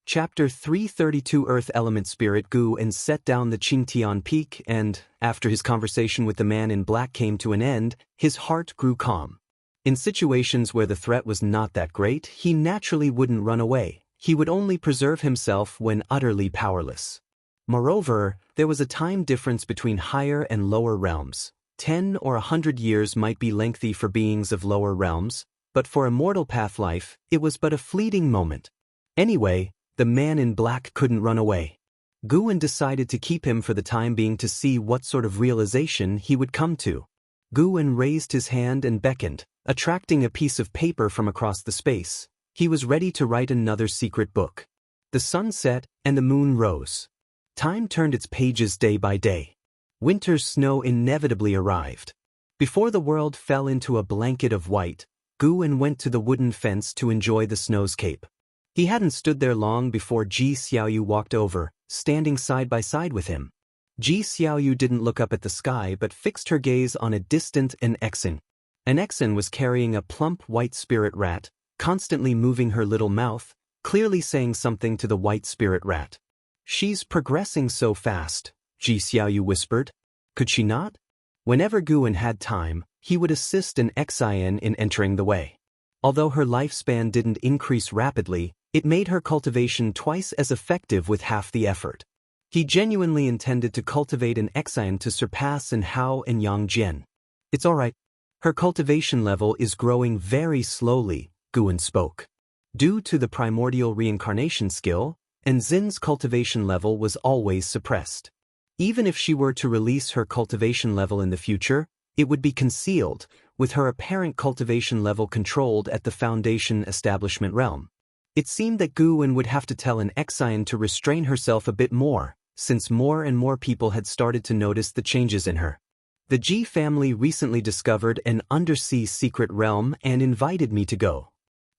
Chapter 332 Earth Element Spirit Gu set down the Qingtian Peak and, after his conversation with the man in black came to an end, his heart grew calm. In situations where the threat was not that great, he naturally wouldn't run away. He would only preserve himself when utterly powerless. Moreover, there was a time difference between higher and lower realms. 10 or 100 years might be lengthy for beings of lower realms, but for immortal path life, it was but a fleeting moment. Anyway, the man in black couldn't run away. Gu decided to keep him for the time being to see what sort of realization he would come to. Gu raised his hand and beckoned, attracting a piece of paper from across the space. He was ready to write another secret book. The sun set and the moon rose. Time turned its pages day by day. Winter's snow inevitably arrived. Before the world fell into a blanket of white, Gu went to the wooden fence to enjoy the snow's cape. He hadn't stood there long before Ji Xiaoyu walked over, standing side by side with him. Ji Xiaoyu didn't look up at the sky but fixed her gaze on a distant An Exin was carrying a plump white spirit rat, constantly moving her little mouth, clearly saying something to the white spirit rat. "She's progressing so fast," Ji Xiaoyu whispered. Could she not? Whenever Gu had time, he would assist an Xin in entering the way. Although her lifespan didn't increase rapidly, it made her cultivation twice as effective with half the effort. He genuinely intended to cultivate an Xin to surpass an Hao and Yang Jian. "It's all right. Her cultivation level is growing very slowly," Gu spoke. Due to the primordial reincarnation skill, Zin's cultivation level was always suppressed. Even if she were to release her cultivation level in the future, it would be concealed, with her apparent cultivation level controlled at the Foundation establishment realm. It seemed that Gu would have to tell an Xin to restrain herself a bit more, since more and more people had started to notice the changes in her. "The Ji family recently discovered an undersea secret realm and invited me to go.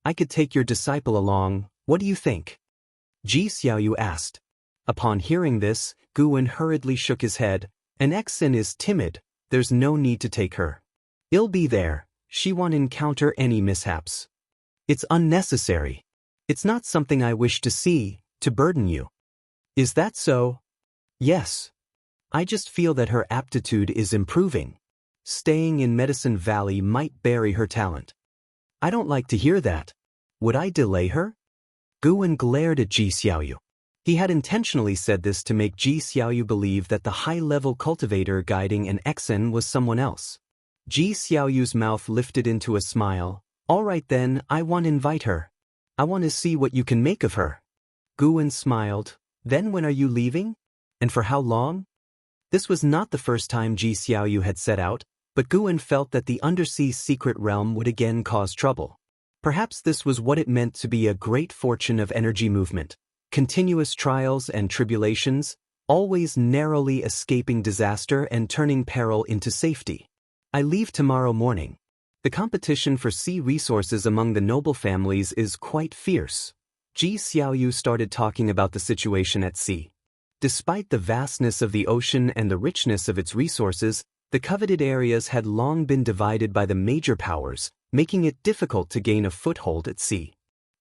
I could take your disciple along, what do you think?" Ji Xiaoyu asked. Upon hearing this, Gu hurriedly shook his head. "An Xin is timid, there's no need to take her. I'll be there, she won't encounter any mishaps. It's unnecessary. It's not something I wish to see, to burden you." "Is that so?" "Yes. I just feel that her aptitude is improving. Staying in Medicine Valley might bury her talent." "I don't like to hear that. Would I delay her?" Gu glared at Ji Xiaoyu. He had intentionally said this to make Ji Xiaoyu believe that the high-level cultivator guiding an Xin was someone else. Ji Xiaoyu's mouth lifted into a smile. "All right then, I want to invite her. I want to see what you can make of her." Gu smiled. "Then when are you leaving? And for how long?" This was not the first time Ji Xiaoyu had set out, but Gu felt that the undersea secret realm would again cause trouble. Perhaps this was what it meant to be a great fortune of energy movement. Continuous trials and tribulations, always narrowly escaping disaster and turning peril into safety. "I leave tomorrow morning. The competition for sea resources among the noble families is quite fierce." Ji Xiaoyu started talking about the situation at sea. Despite the vastness of the ocean and the richness of its resources, the coveted areas had long been divided by the major powers, making it difficult to gain a foothold at sea.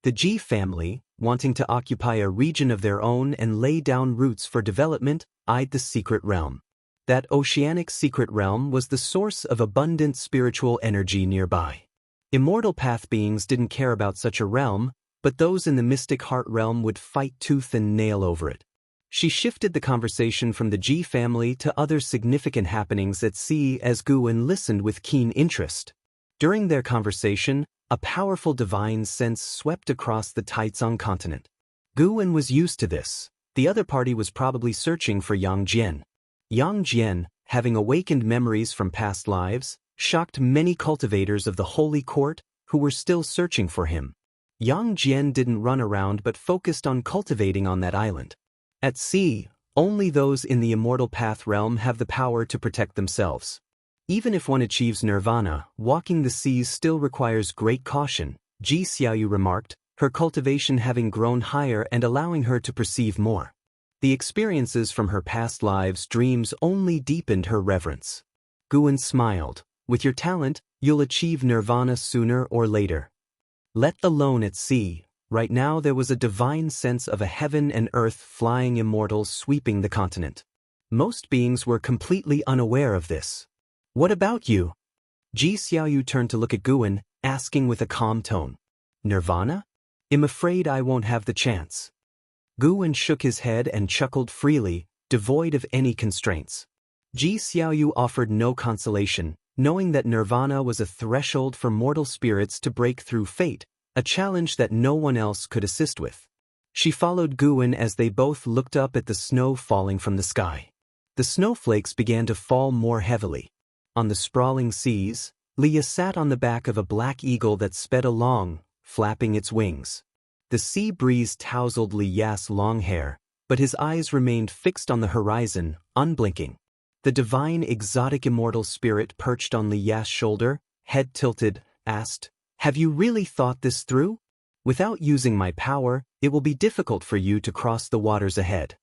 The Ji family, wanting to occupy a region of their own and lay down roots for development, eyed the secret realm. That oceanic secret realm was the source of abundant spiritual energy nearby. Immortal path beings didn't care about such a realm, but those in the mystic heart realm would fight tooth and nail over it. She shifted the conversation from the Ji family to other significant happenings at sea as Gu listened with keen interest. During their conversation, a powerful divine sense swept across the Taizong continent. Gu was used to this. The other party was probably searching for Yang Jian. Yang Jian, having awakened memories from past lives, shocked many cultivators of the Holy Court who were still searching for him. Yang Jian didn't run around but focused on cultivating on that island. At sea, only those in the Immortal Path realm have the power to protect themselves. Even if one achieves nirvana, walking the seas still requires great caution, Ji Xiaoyu remarked, her cultivation having grown higher and allowing her to perceive more. The experiences from her past lives' dreams only deepened her reverence. Gu smiled. "With your talent, you'll achieve nirvana sooner or later. Let the lone at sea, Right now there was a divine sense of a heaven and earth flying immortals sweeping the continent. Most beings were completely unaware of this. What about you? Xiaoyu turned to look at Guan, asking with a calm tone. Nirvana? I'm afraid I won't have the chance. Guan shook his head and chuckled freely, devoid of any constraints. Xiaoyu offered no consolation, knowing that nirvana was a threshold for mortal spirits to break through fate, a challenge that no one else could assist with. She followed Guan as they both looked up at the snow falling from the sky. The snowflakes began to fall more heavily. On the sprawling seas, Leah sat on the back of a black eagle that sped along, flapping its wings. The sea breeze tousled Leah's long hair, but his eyes remained fixed on the horizon, unblinking. The divine exotic immortal spirit perched on Leah's shoulder, head tilted, asked, "Have you really thought this through? Without using my power, it will be difficult for you to cross the waters ahead.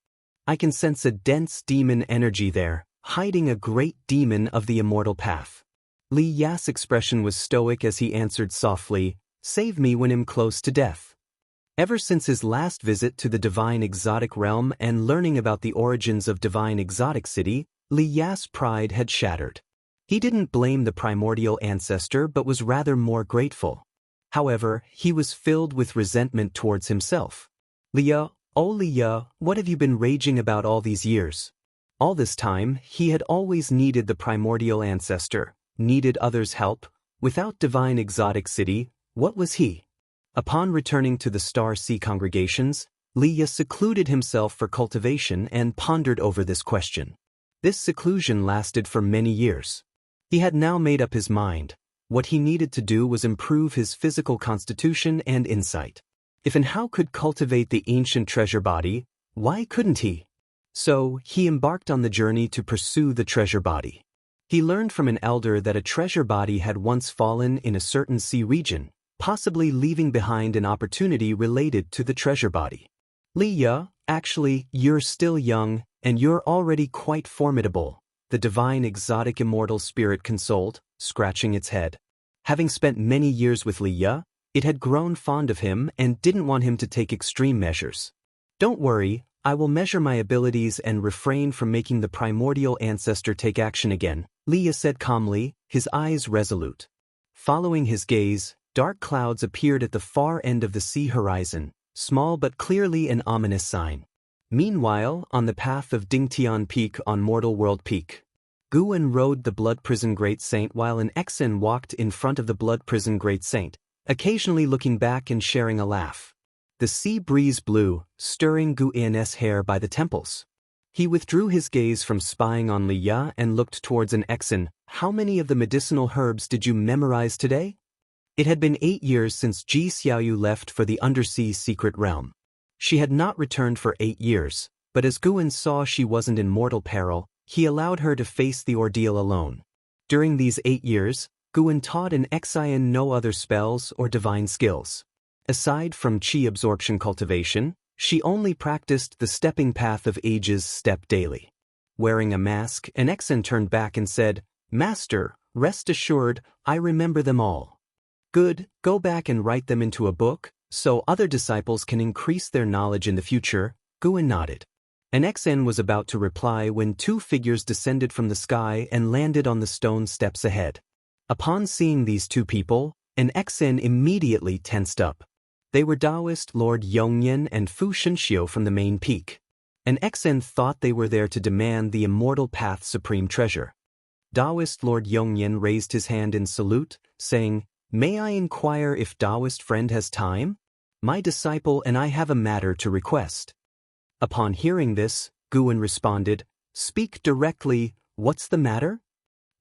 I can sense a dense demon energy there, hiding a great demon of the immortal path." Li Ya's expression was stoic as he answered softly, "Save me when I'm close to death." Ever since his last visit to the divine exotic realm and learning about the origins of divine exotic city, Li Ya's pride had shattered. He didn't blame the primordial ancestor but was rather more grateful. However, he was filled with resentment towards himself. "Leah, oh Leah, what have you been raging about all these years?" All this time, he had always needed the primordial ancestor, needed others' help. Without divine exotic city, what was he? Upon returning to the Star Sea congregations, Leah secluded himself for cultivation and pondered over this question. This seclusion lasted for many years. He had now made up his mind. What he needed to do was improve his physical constitution and insight. If and how could cultivate the ancient treasure body, why couldn't he? So, he embarked on the journey to pursue the treasure body. He learned from an elder that a treasure body had once fallen in a certain sea region, possibly leaving behind an opportunity related to the treasure body. "Leah, actually, you're still young, and you're already quite formidable," the divine exotic immortal spirit consoled, scratching its head. Having spent many years with Leah, it had grown fond of him and didn't want him to take extreme measures. "Don't worry, I will measure my abilities and refrain from making the primordial ancestor take action again," Leah said calmly, his eyes resolute. Following his gaze, dark clouds appeared at the far end of the sea horizon, small but clearly an ominous sign. Meanwhile, on the path of Dingtian Peak on Mortal World Peak, Guan rode the Blood Prison Great Saint while an Exen walked in front of the Blood Prison Great Saint, occasionally looking back and sharing a laugh. The sea breeze blew, stirring Guan's hair by the temples. He withdrew his gaze from spying on Leah and looked towards an Exen. "How many of the medicinal herbs did you memorize today?" It had been 8 years since Ji Xiaoyu left for the undersea secret realm. She had not returned for 8 years, but as Guan saw she wasn't in mortal peril, he allowed her to face the ordeal alone. During these 8 years, Guan taught an Xian no other spells or divine skills. Aside from chi absorption cultivation, she only practiced the stepping path of ages step daily. Wearing a mask, an Exen turned back and said, "Master, rest assured, I remember them all." "Good, go back and write them into a book, so other disciples can increase their knowledge in the future," Guan nodded. An Exen was about to reply when 2 figures descended from the sky and landed on the stone steps ahead. Upon seeing these 2 people, an Exen immediately tensed up. They were Taoist Lord Yongyan and Fu Shenxiu from the main peak. An Exen thought they were there to demand the Immortal Path's supreme treasure. Taoist Lord Yongyan raised his hand in salute, saying, "May I inquire if Taoist friend has time? My disciple and I have a matter to request." Upon hearing this, Guan responded, "Speak directly, what's the matter?"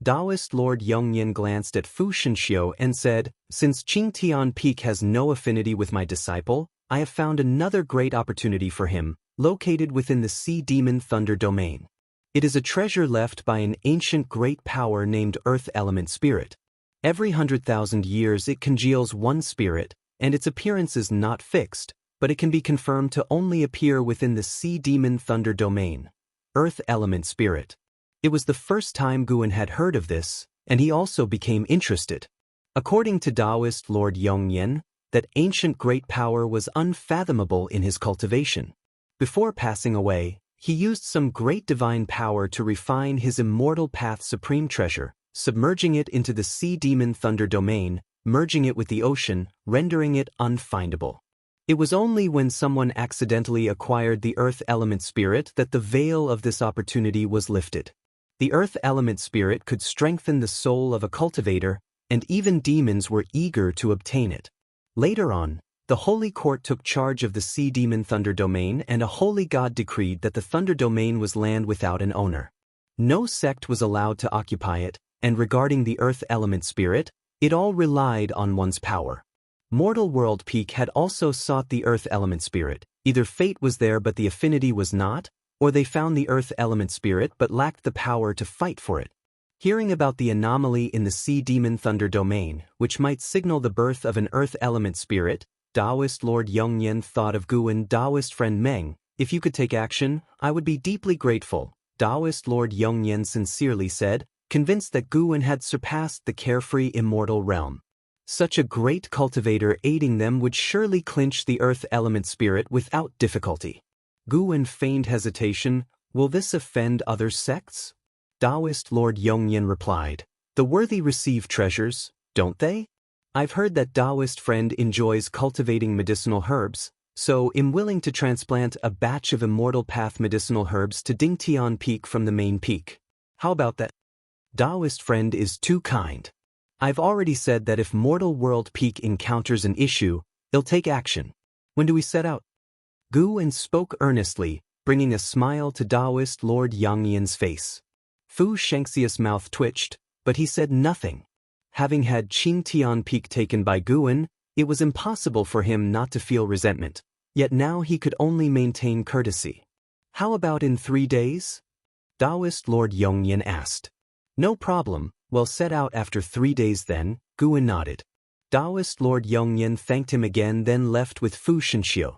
Taoist Lord Yongyan glanced at Fu Shenxiu and said, "Since Qingtian Peak has no affinity with my disciple, I have found another great opportunity for him, located within the Sea Demon Thunder domain. It is a treasure left by an ancient great power named Earth Element Spirit. Every 100,000 years it congeals one spirit, and its appearance is not fixed, but it can be confirmed to only appear within the Sea Demon Thunder domain. Earth Element Spirit." It was the first time Guan had heard of this, and he also became interested. According to Taoist Lord Yongyan, that ancient great power was unfathomable in his cultivation. Before passing away, he used some great divine power to refine his immortal path supreme treasure, submerging it into the sea demon thunder domain, merging it with the ocean, rendering it unfindable. It was only when someone accidentally acquired the earth element spirit that the veil of this opportunity was lifted. The earth element spirit could strengthen the soul of a cultivator, and even demons were eager to obtain it. Later on, the Holy Court took charge of the sea demon thunder domain, and a holy god decreed that the thunder domain was land without an owner. No sect was allowed to occupy it, and regarding the earth element spirit, it all relied on one's power. Mortal World Peak had also sought the earth element spirit. Either fate was there but the affinity was not, or they found the earth element spirit but lacked the power to fight for it. Hearing about the anomaly in the sea demon thunder domain, which might signal the birth of an earth element spirit, Taoist Lord Yongyan thought of Guwen. Taoist friend Meng, if you could take action, I would be deeply grateful, Taoist Lord Yongyan sincerely said, convinced that Guwen had surpassed the carefree immortal realm. Such a great cultivator aiding them would surely clinch the earth element spirit without difficulty. Guwen feigned hesitation. Will this offend other sects? Taoist Lord Yongyan replied, the worthy receive treasures, don't they? I've heard that Taoist friend enjoys cultivating medicinal herbs, so I'm willing to transplant a batch of immortal path medicinal herbs to Dingtian Peak from the main peak. How about that? Taoist friend is too kind. I've already said that if Mortal World Peak encounters an issue, it'll take action. When do we set out? Guwen spoke earnestly, bringing a smile to Taoist Lord Yongyan's face. Fu Xianxia's mouth twitched, but he said nothing. Having had Qingtian Peak taken by Guwen, it was impossible for him not to feel resentment, yet now he could only maintain courtesy. How about in 3 days? Taoist Lord Yongyan asked. No problem, we'll set out after 3 days then, Guwen nodded. Taoist Lord Yongyan thanked him again, then left with Fu Xianxia.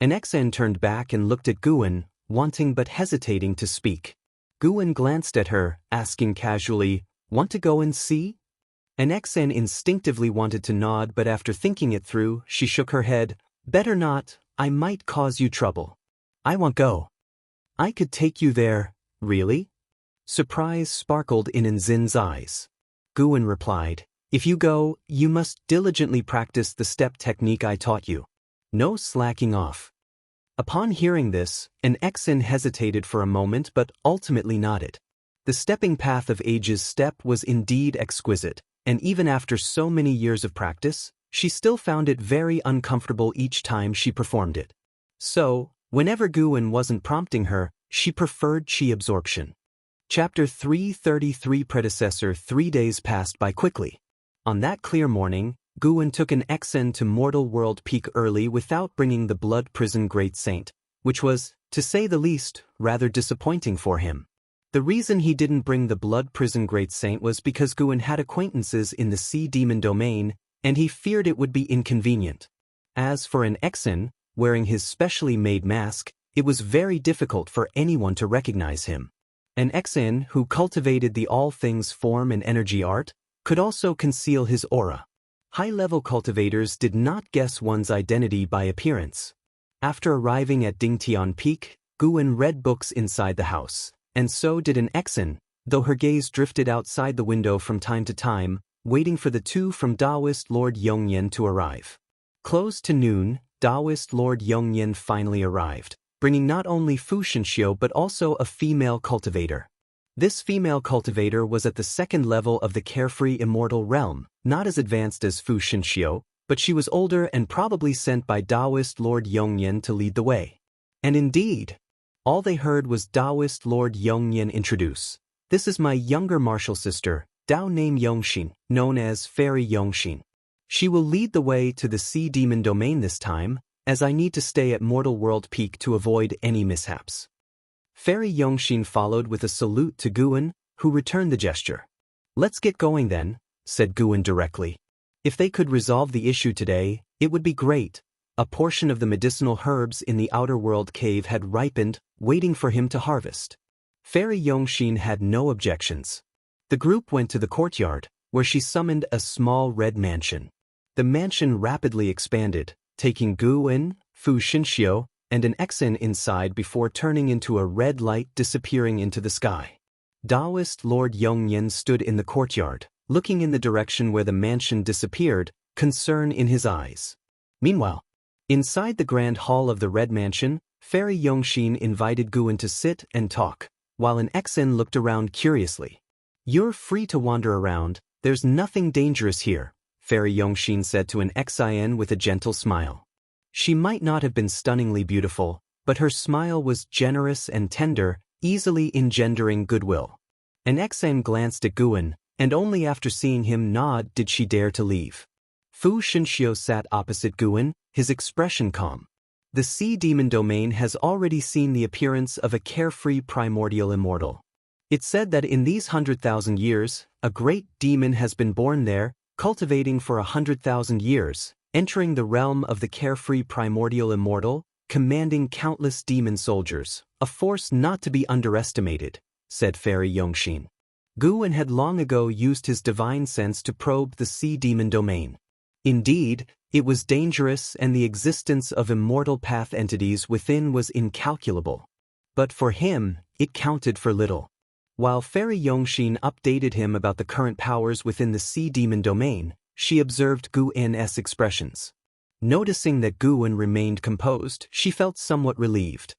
An Xen turned back and looked at Guwen, wanting but hesitating to speak. Guwen glanced at her, asking casually, want to go and see? An Xen instinctively wanted to nod, but after thinking it through, she shook her head. Better not, I might cause you trouble. I won't go. I could take you there, really? Surprise sparkled in Nzin's eyes. Guwen replied, if you go, you must diligently practice the step technique I taught you. No slacking off. Upon hearing this, an Xen hesitated for a moment but ultimately nodded. The stepping path of Age's step was indeed exquisite, and even after so many years of practice, she still found it very uncomfortable each time she performed it. So, whenever Guwen wasn't prompting her, she preferred chi absorption. Chapter 333 Predecessor. 3 days passed by quickly. On that clear morning, Guwen took an Xen to Mortal World Peak early without bringing the Blood Prison Great Saint, which was, to say the least, rather disappointing for him. The reason he didn't bring the Blood Prison Great Saint was because Guwen had acquaintances in the Sea Demon domain, and he feared it would be inconvenient. As for an Xen, wearing his specially made mask, it was very difficult for anyone to recognize him. An Xen who cultivated the all things form and energy art could also conceal his aura. High-level cultivators did not guess one's identity by appearance. After arriving at Dingtian Peak, Guwen read books inside the house, and so did an Xen, though her gaze drifted outside the window from time to time, waiting for the two from Taoist Lord Yongyan to arrive. Close to noon, Taoist Lord Yongyan finally arrived, bringing not only Fu Xianxia but also a female cultivator. This female cultivator was at the second level of the carefree immortal realm, not as advanced as Fu Xianxia, but she was older and probably sent by Taoist Lord Yongyan to lead the way. And indeed, all they heard was Taoist Lord Yongyan introduce, "This is my younger martial sister, Dao name Yongxin, known as Fairy Yongxin. She will lead the way to the Sea Demon domain this time, as I need to stay at Mortal World Peak to avoid any mishaps." Fairy Yongxin followed with a salute to Guwen, who returned the gesture. "Let's get going then," said Guwen directly. If they could resolve the issue today, it would be great. A portion of the medicinal herbs in the Outer World cave had ripened, waiting for him to harvest. Fairy Yongxin had no objections. The group went to the courtyard, where she summoned a small red mansion. The mansion rapidly expanded, taking Gu-in, Fu Xinxiu, and an Xin inside before turning into a red light disappearing into the sky. Taoist Lord Yongyan stood in the courtyard, looking in the direction where the mansion disappeared, concern in his eyes. Meanwhile, inside the grand hall of the Red Mansion, Fairy Yongxin invited Guin to sit and talk, while an Xin looked around curiously. "You're free to wander around, there's nothing dangerous here," Fairy Yongxin said to an Xin with a gentle smile. She might not have been stunningly beautiful, but her smile was generous and tender, easily engendering goodwill. An Xin glanced at Guin, and only after seeing him nod did she dare to leave. Fu Xinxiu sat opposite Guin, his expression calm. The sea demon domain has already seen the appearance of a carefree primordial immortal. It's said that in these 100,000 years, a great demon has been born there, cultivating for 100,000 years, entering the realm of the carefree primordial immortal, commanding countless demon soldiers, a force not to be underestimated, said Fairy Yongxin. Guin had long ago used his divine sense to probe the sea demon domain. Indeed, it was dangerous and the existence of immortal path entities within was incalculable. But for him, it counted for little. While Fairy Yongxin updated him about the current powers within the sea demon domain, she observed Guin's expressions. Noticing that Guin remained composed, she felt somewhat relieved.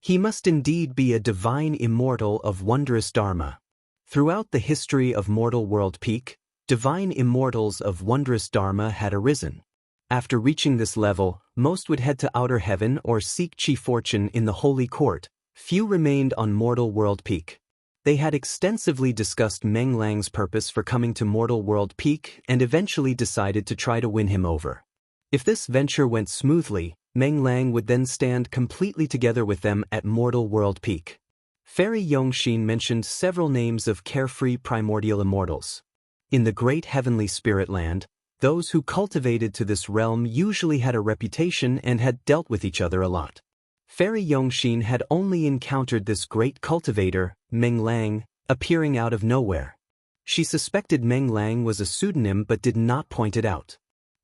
He must indeed be a divine immortal of wondrous dharma. Throughout the history of Mortal World Peak, divine immortals of wondrous dharma had arisen. After reaching this level, most would head to outer heaven or seek chi fortune in the holy court. Few remained on Mortal World Peak. They had extensively discussed Meng Lang's purpose for coming to Mortal World Peak and eventually decided to try to win him over. If this venture went smoothly, Meng Lang would then stand completely together with them at Mortal World Peak. Fairy Yongxin mentioned several names of carefree primordial immortals. In the great heavenly spirit land, those who cultivated to this realm usually had a reputation and had dealt with each other a lot. Fairy Yongxin had only encountered this great cultivator, Meng Lang, appearing out of nowhere. She suspected Meng Lang was a pseudonym but did not point it out.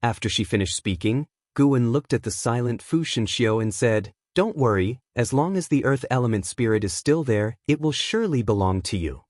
After she finished speaking, Guin looked at the silent Fu Xinxiu and said, "Don't worry, as long as the earth element spirit is still there, it will surely belong to you."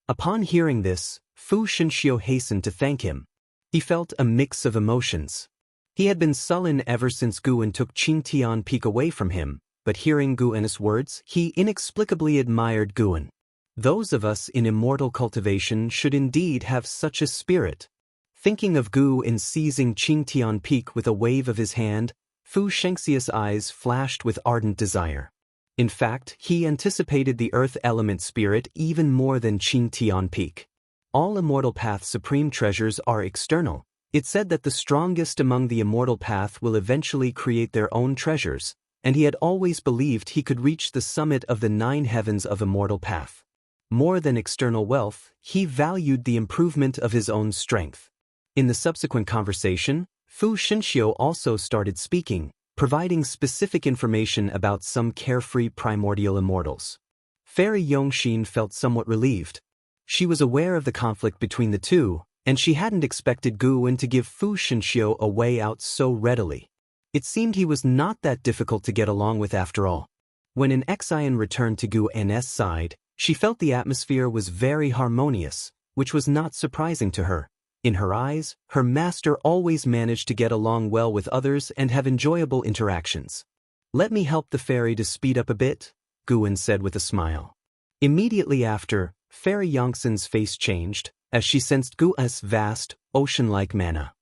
Upon hearing this, Fu Xinxiu hastened to thank him. He felt a mix of emotions. He had been sullen ever since Guin took Qingtian Peak away from him, but hearing Guin's words, he inexplicably admired Guin. Those of us in immortal cultivation should indeed have such a spirit. Thinking of Guin seizing Qingtian Peak with a wave of his hand, Fu Xianxia's eyes flashed with ardent desire. In fact, he anticipated the earth element spirit even more than Qingtian Peak. All Immortal Path supreme treasures are external. It said that the strongest among the Immortal Path will eventually create their own treasures, and he had always believed he could reach the summit of the 9 heavens of Immortal Path. More than external wealth, he valued the improvement of his own strength. In the subsequent conversation, Fu Xinxiu also started speaking, providing specific information about some carefree primordial immortals. Fairy Yongxin felt somewhat relieved. She was aware of the conflict between the two, and she hadn't expected Guin to give Fu Xinxiu a way out so readily. It seemed he was not that difficult to get along with after all. When an Xian returned to Guin's side, she felt the atmosphere was very harmonious, which was not surprising to her. In her eyes, her master always managed to get along well with others and have enjoyable interactions. "Let me help the fairy to speed up a bit," Guin said with a smile. Immediately after, Fairy Yongxin's face changed, as she sensed Gu's vast, ocean-like mana.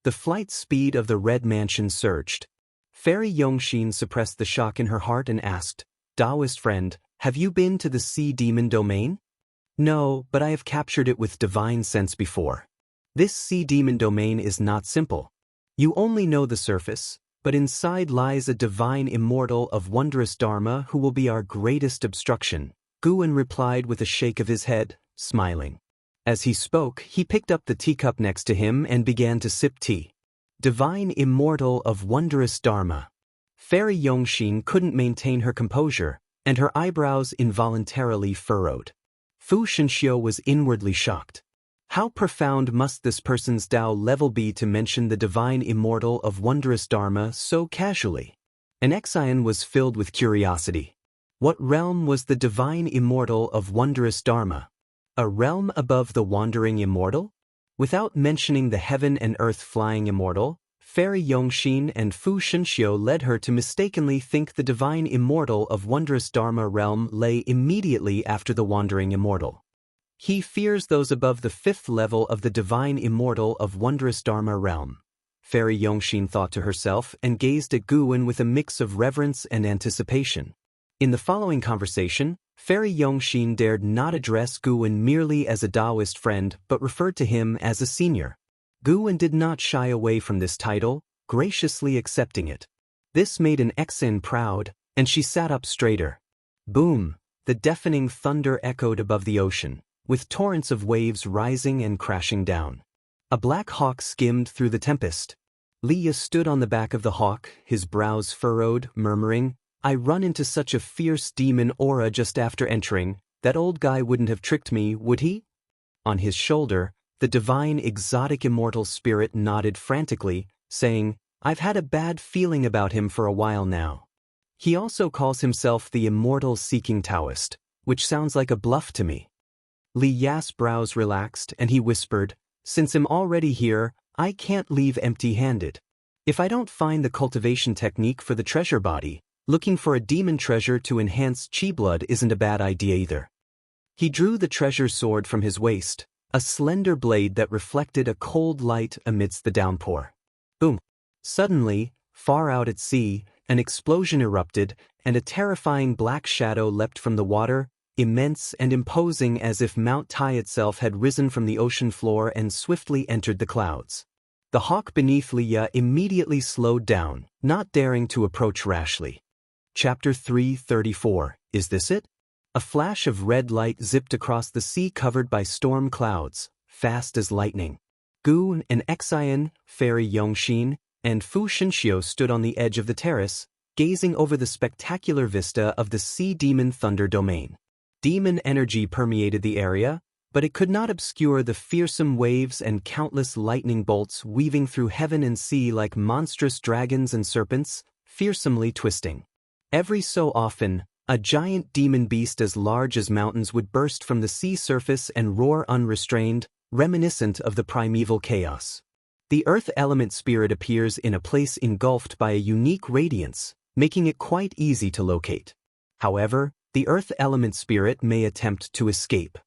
The flight speed of the Red Mansion surged. Fairy Yongxin suppressed the shock in her heart and asked, "Taoist friend, have you been to the sea demon domain?" "No, but I have captured it with divine sense before. This sea demon domain is not simple. You only know the surface, but inside lies a divine immortal of wondrous dharma who will be our greatest obstruction," Guin replied with a shake of his head, smiling. As he spoke, he picked up the teacup next to him and began to sip tea. Divine immortal of wondrous dharma. Fairy Yongxin couldn't maintain her composure, and her eyebrows involuntarily furrowed. Fu Xinxiu was inwardly shocked. How profound must this person's Tao level be to mention the divine immortal of wondrous Dharma so casually? An Xian was filled with curiosity. What realm was the divine immortal of wondrous Dharma? A realm above the wandering immortal? Without mentioning the heaven and earth flying immortal, Fairy Yongxin and Fu Shenxiu led her to mistakenly think the divine immortal of wondrous Dharma realm lay immediately after the wandering immortal. He fears those above the 5th level of the divine immortal of wondrous Dharma realm. Fairy Yongxin thought to herself and gazed at Guwen with a mix of reverence and anticipation. In the following conversation, Fairy Yongxin dared not address Guwen merely as a Taoist friend but referred to him as a senior. Guwen did not shy away from this title, graciously accepting it. This made an Xin proud, and she sat up straighter. Boom! The deafening thunder echoed above the ocean, with torrents of waves rising and crashing down. A black hawk skimmed through the tempest. Liya stood on the back of the hawk, his brows furrowed, murmuring, "I run into such a fierce demon aura just after entering. That old guy wouldn't have tricked me, would he?" On his shoulder, the divine exotic immortal spirit nodded frantically, saying, "I've had a bad feeling about him for a while now." He also calls himself the immortal seeking Taoist, which sounds like a bluff to me. Li Ya's brows relaxed and he whispered, "Since I'm already here, I can't leave empty-handed. If I don't find the cultivation technique for the treasure body, looking for a demon treasure to enhance chi blood isn't a bad idea either." He drew the treasure sword from his waist, a slender blade that reflected a cold light amidst the downpour. Boom! Suddenly, far out at sea, an explosion erupted, and a terrifying black shadow leapt from the water, immense and imposing as if Mount Tai itself had risen from the ocean floor and swiftly entered the clouds. The hawk beneath Liya immediately slowed down, not daring to approach rashly. Chapter 334. Is this it? A flash of red light zipped across the sea covered by storm clouds, fast as lightning. Gu and Xian, Fairy Yongxin, and Fu Shenxiu stood on the edge of the terrace, gazing over the spectacular vista of the sea demon thunder domain. Demon energy permeated the area, but it could not obscure the fearsome waves and countless lightning bolts weaving through heaven and sea like monstrous dragons and serpents, fearsomely twisting. Every so often, a giant demon beast as large as mountains would burst from the sea surface and roar unrestrained, reminiscent of the primeval chaos. The earth element spirit appears in a place engulfed by a unique radiance, making it quite easy to locate. However, the earth element spirit may attempt to escape.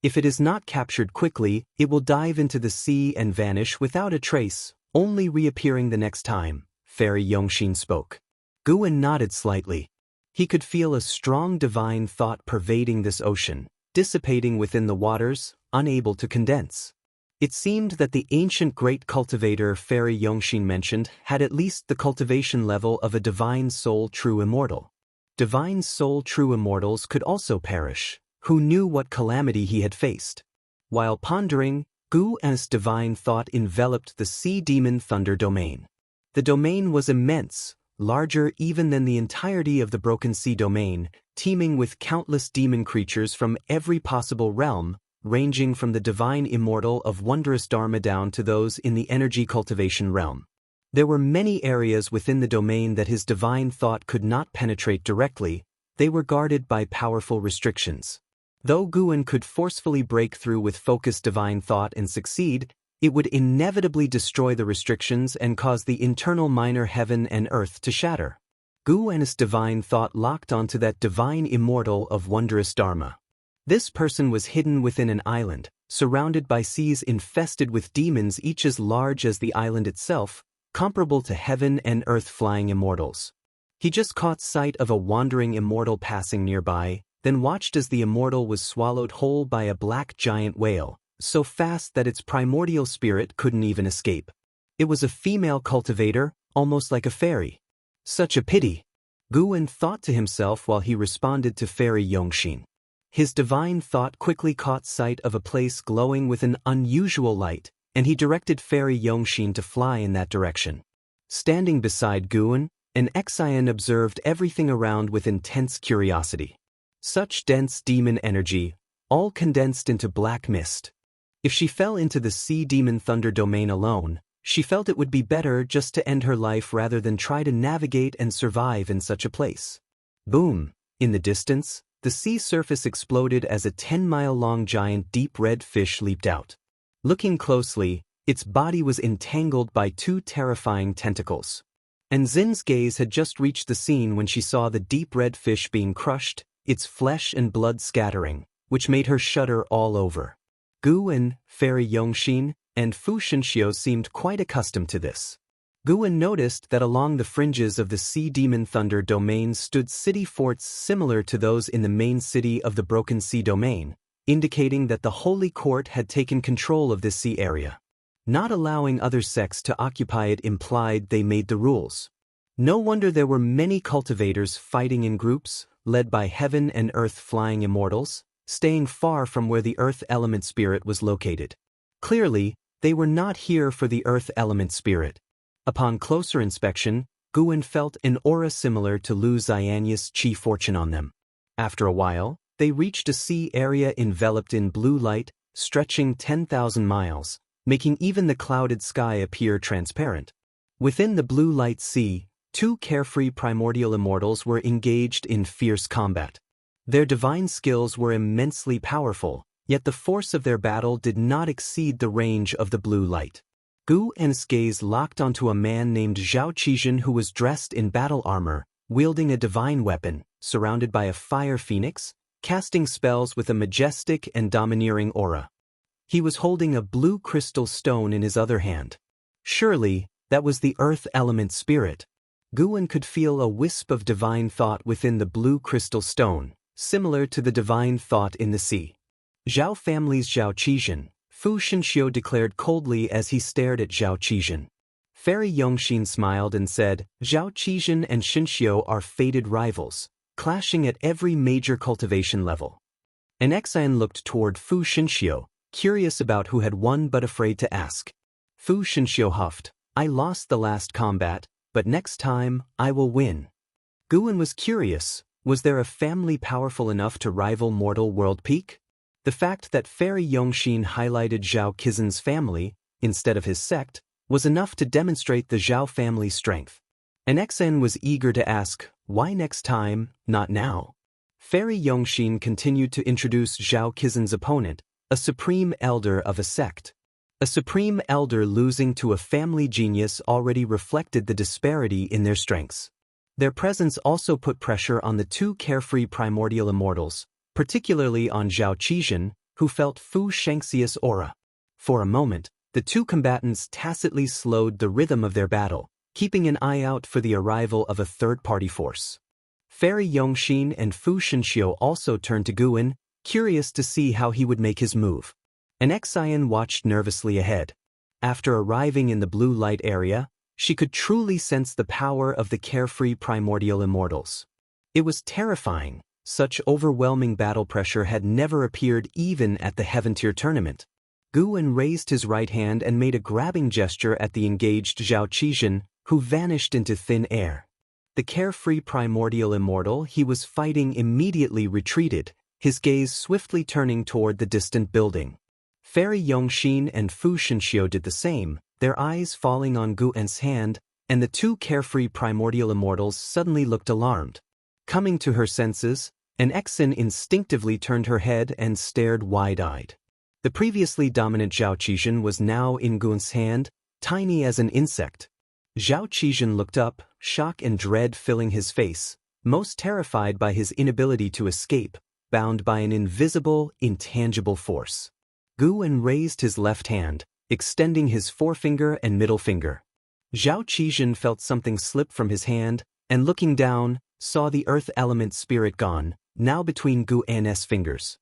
If it is not captured quickly, it will dive into the sea and vanish without a trace, only reappearing the next time, Fairy Yongxin spoke. Guwen nodded slightly. He could feel a strong divine thought pervading this ocean, dissipating within the waters, unable to condense. It seemed that the ancient great cultivator Fairy Yongxin mentioned had at least the cultivation level of a divine soul true immortal. Divine soul true immortals could also perish. Who knew what calamity he had faced? While pondering, Gu's divine thought enveloped the sea demon thunder domain. The domain was immense, larger even than the entirety of the Broken Sea domain, teeming with countless demon creatures from every possible realm, ranging from the divine immortal of wondrous Dharma down to those in the energy cultivation realm. There were many areas within the domain that his divine thought could not penetrate directly. They were guarded by powerful restrictions. Though Guwen could forcefully break through with focused divine thought and succeed, it would inevitably destroy the restrictions and cause the internal minor heaven and earth to shatter. Guwen's divine thought locked onto that divine immortal of wondrous Dharma. This person was hidden within an island, surrounded by seas infested with demons each as large as the island itself, comparable to heaven and earth flying immortals. He just caught sight of a wandering immortal passing nearby, then watched as the immortal was swallowed whole by a black giant whale, so fast that its primordial spirit couldn't even escape. It was a female cultivator, almost like a fairy. Such a pity, Guwen thought to himself while he responded to Fairy Yongxin. His divine thought quickly caught sight of a place glowing with an unusual light, and he directed Fairy Yongxin to fly in that direction. Standing beside Guwen, an Xian observed everything around with intense curiosity. Such dense demon energy, all condensed into black mist. If she fell into the Sea Demon Thunder domain alone, she felt it would be better just to end her life rather than try to navigate and survive in such a place. Boom! In the distance, the sea surface exploded as a 10-mile-long giant deep red fish leaped out. Looking closely, its body was entangled by two terrifying tentacles. And Zin's gaze had just reached the scene when she saw the deep red fish being crushed, its flesh and blood scattering, which made her shudder all over. Guwen, Fairy Yongxin, and Fu Xianxia seemed quite accustomed to this. Guwen noticed that along the fringes of the Sea Demon Thunder domain stood city forts similar to those in the main city of the Broken Sea domain, indicating that the Holy Court had taken control of this sea area. Not allowing other sects to occupy it implied they made the rules. No wonder there were many cultivators fighting in groups, led by heaven and earth flying immortals, staying far from where the earth element spirit was located. Clearly, they were not here for the earth element spirit. Upon closer inspection, Guwen felt an aura similar to Lu Xianxia's chi fortune on them. After a while, they reached a sea area enveloped in blue light, stretching 10,000 miles, making even the clouded sky appear transparent. Within the blue light sea, two carefree primordial immortals were engaged in fierce combat. Their divine skills were immensely powerful, yet the force of their battle did not exceed the range of the blue light. Guwen's gaze locked onto a man named Zhao Qizhen who was dressed in battle armor, wielding a divine weapon, surrounded by a fire phoenix, casting spells with a majestic and domineering aura. He was holding a blue crystal stone in his other hand. Surely, that was the earth element spirit. Guwen could feel a wisp of divine thought within the blue crystal stone, similar to the divine thought in the sea. Zhao family's Zhao Qizhen, Fu Xianxia declared coldly as he stared at Zhao Qizhen. Fairy Yongxin smiled and said, Zhao Qizhen and Xianxia are fated rivals, clashing at every major cultivation level. An Xian looked toward Fu Xianxia, curious about who had won but afraid to ask. Fu Xianxia huffed, I lost the last combat, but next time, I will win. Guwen was curious, was there a family powerful enough to rival mortal world peak? The fact that Fairy Yongxin highlighted Zhao Qizhen's family, instead of his sect, was enough to demonstrate the Zhao family's strength. An Xian was eager to ask, why next time, not now? Fairy Yongxin continued to introduce Zhao Qizhen's opponent, a supreme elder of a sect. A supreme elder losing to a family genius already reflected the disparity in their strengths. Their presence also put pressure on the two carefree primordial immortals, particularly on Zhao Qizhen, who felt Fu Xianxia's aura. For a moment, the two combatants tacitly slowed the rhythm of their battle, keeping an eye out for the arrival of a third-party force. Fairy Yongxin and Fu Xianxia also turned to Guwen, curious to see how he would make his move. An Xian watched nervously ahead. After arriving in the blue light area, she could truly sense the power of the carefree primordial immortals. It was terrifying. Such overwhelming battle pressure had never appeared even at the Heaven Tier tournament. Guwen raised his right hand and made a grabbing gesture at the engaged Zhao Qizhen, who vanished into thin air. The carefree primordial immortal he was fighting immediately retreated, his gaze swiftly turning toward the distant building. Fairy Yongxin and Fu Xianxia did the same, their eyes falling on Guwen's hand, and the two carefree primordial immortals suddenly looked alarmed. Coming to her senses, an Xian instinctively turned her head and stared wide-eyed. The previously dominant Zhao Qizhen was now in Guwen's hand, tiny as an insect. Zhao Qizhen looked up, shock and dread filling his face, most terrified by his inability to escape, bound by an invisible, intangible force. Guwen raised his left hand, extending his forefinger and middle finger. Zhao Qizhen felt something slip from his hand, and looking down, saw the earth element spirit gone, now between Guwen's fingers.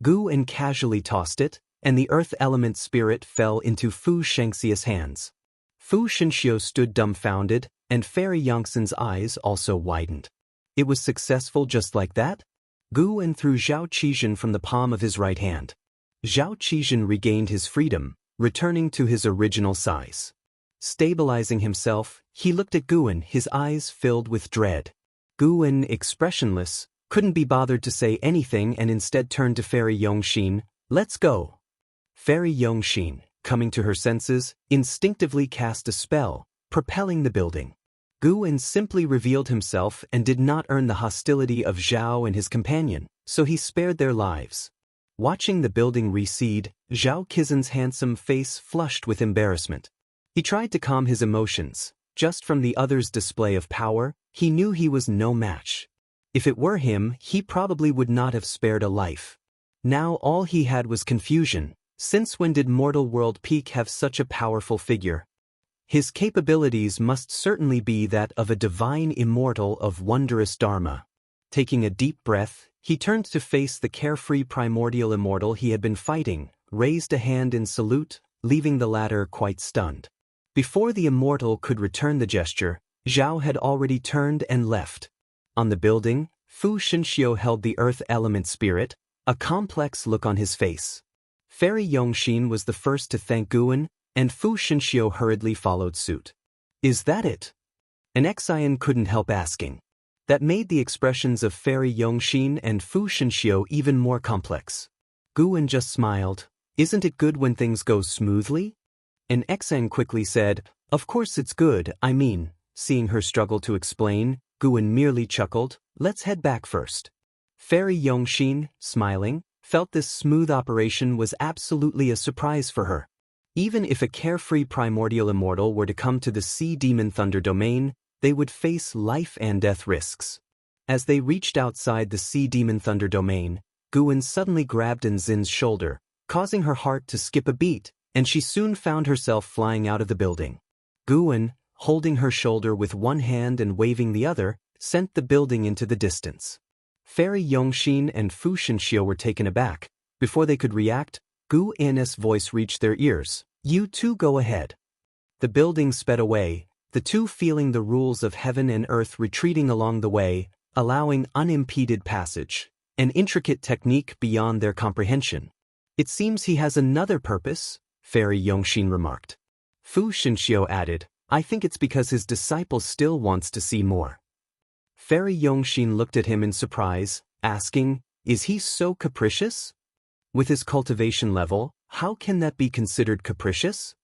Guwen casually tossed it, and the earth element spirit fell into Fu Xianxia's hands. Fu Xianxia stood dumbfounded, and Fairy Yongxin's eyes also widened. It was successful just like that? Guwen threw Zhao Qizhen from the palm of his right hand. Zhao Qizhen regained his freedom, returning to his original size. Stabilizing himself, he looked at Guwen, his eyes filled with dread. Guwen, expressionless, couldn't be bothered to say anything and instead turned to Fairy Yongxin, "Let's go." Fairy Yongxin, coming to her senses, instinctively cast a spell, propelling the building. Guwen simply revealed himself and did not earn the hostility of Zhao and his companion, so he spared their lives. Watching the building recede, Zhao Qizen's handsome face flushed with embarrassment. He tried to calm his emotions. Just from the other's display of power, he knew he was no match. If it were him, he probably would not have spared a life. Now all he had was confusion. Since when did Mortal World Peak have such a powerful figure? His capabilities must certainly be that of a divine immortal of wondrous dharma. Taking a deep breath, he turned to face the carefree primordial immortal he had been fighting, raised a hand in salute, leaving the latter quite stunned. Before the immortal could return the gesture, Zhao had already turned and left. On the building, Fu Xianxia held the earth element spirit, a complex look on his face. Fairy Yongxin was the first to thank Guwen, and Fu Xianxia hurriedly followed suit. Is that it? An Xian couldn't help asking. That made the expressions of Fairy Yongxin and Fu Xianxia even more complex. Guwen just smiled. Isn't it good when things go smoothly? An Xian quickly said, of course it's good, I mean. Seeing her struggle to explain, Guwen merely chuckled, let's head back first. Fairy Yongxin, smiling, felt this smooth operation was absolutely a surprise for her. Even if a carefree primordial immortal were to come to the Sea Demon Thunder domain, they would face life and death risks. As they reached outside the Sea Demon Thunder domain, Guwen suddenly grabbed Nzin's shoulder, causing her heart to skip a beat, and she soon found herself flying out of the building. Guwen, holding her shoulder with one hand and waving the other, sent the building into the distance. Fairy Yongxin and Fu Xianxia were taken aback. Before they could react, Gu An's voice reached their ears. You two go ahead. The building sped away, the two feeling the rules of heaven and earth retreating along the way, allowing unimpeded passage, an intricate technique beyond their comprehension. It seems he has another purpose, Fairy Yongxin remarked. Fu Xianxia added, I think it's because his disciple still wants to see more. Fairy Yongxin looked at him in surprise, asking, is he so capricious? With his cultivation level, how can that be considered capricious?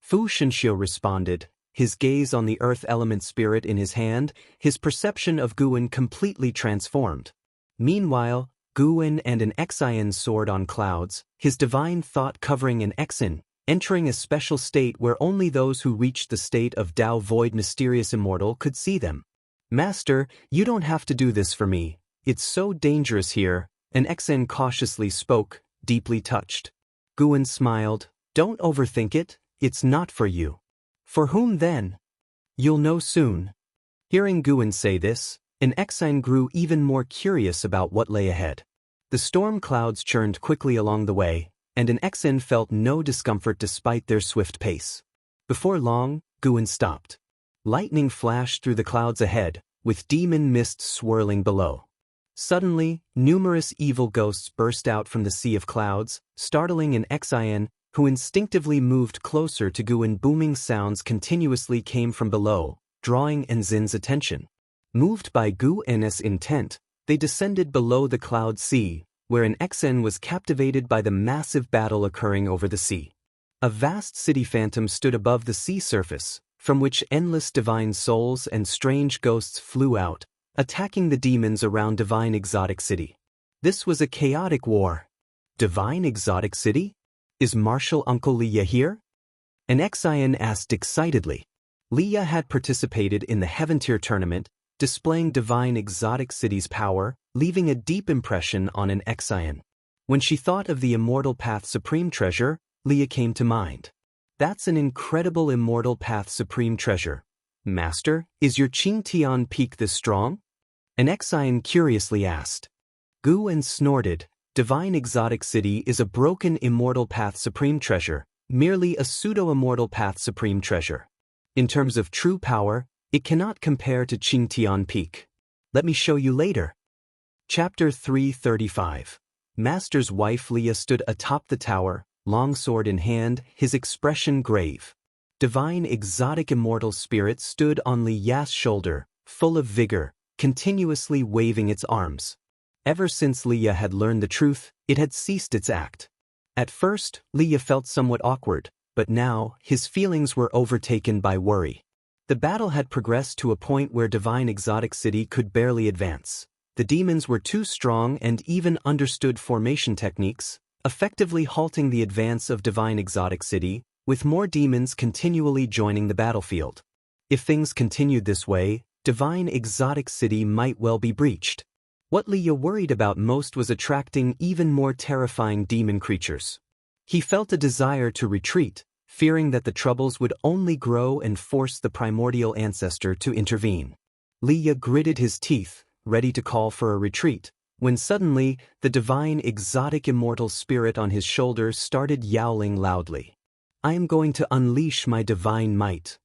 Fu Xianxia responded, his gaze on the earth element spirit in his hand, his perception of Guwen completely transformed. Meanwhile, Guwen and an Xian soared on clouds, his divine thought covering an Xin, entering a special state where only those who reached the state of Tao Void Mysterious Immortal could see them. Master, you don't have to do this for me. It's so dangerous here, an Xin cautiously spoke, deeply touched. Guwen smiled, don't overthink it, it's not for you. For whom then? You'll know soon. Hearing Guwen say this, an Xin grew even more curious about what lay ahead. The storm clouds churned quickly along the way, and an Xin felt no discomfort despite their swift pace. Before long, Guwen stopped. Lightning flashed through the clouds ahead, with demon mist swirling below. Suddenly, numerous evil ghosts burst out from the sea of clouds, startling an Xian, who instinctively moved closer to Guwen. Booming sounds continuously came from below, drawing Nzin's attention. Moved by Guwen's intent, they descended below the cloud sea, where an Xian was captivated by the massive battle occurring over the sea. A vast city phantom stood above the sea surface, from which endless divine souls and strange ghosts flew out, attacking the demons around Divine Exotic City. This was a chaotic war. Divine Exotic City? Is Martial Uncle Leia here? An Xian asked excitedly. Leia had participated in the Heaven Tier tournament, displaying Divine Exotic City's power, leaving a deep impression on an Xian. When she thought of the Immortal Path Supreme Treasure, Leia came to mind. That's an incredible Immortal Path Supreme Treasure. Master, is your Qingtian peak this strong? An Xian curiously asked. Guwen snorted. Divine Exotic City is a broken Immortal Path Supreme Treasure, merely a pseudo-Immortal Path Supreme Treasure. In terms of true power, it cannot compare to Qingtian Peak. Let me show you later. Chapter 335. Master's wife Leia stood atop the tower, longsword in hand, his expression grave. Divine Exotic Immortal Spirit stood on Leia's shoulder, full of vigor, continuously waving its arms. Ever since Leia had learned the truth, it had ceased its act. At first, Leah felt somewhat awkward, but now, his feelings were overtaken by worry. The battle had progressed to a point where Divine Exotic City could barely advance. The demons were too strong and even understood formation techniques, effectively halting the advance of Divine Exotic City, with more demons continually joining the battlefield. If things continued this way, Divine Exotic City might well be breached. What Leah worried about most was attracting even more terrifying demon creatures. He felt a desire to retreat, fearing that the troubles would only grow and force the primordial ancestor to intervene. Leah gritted his teeth, ready to call for a retreat, when suddenly, the divine exotic immortal spirit on his shoulder started yowling loudly. "I am going to unleash my divine might."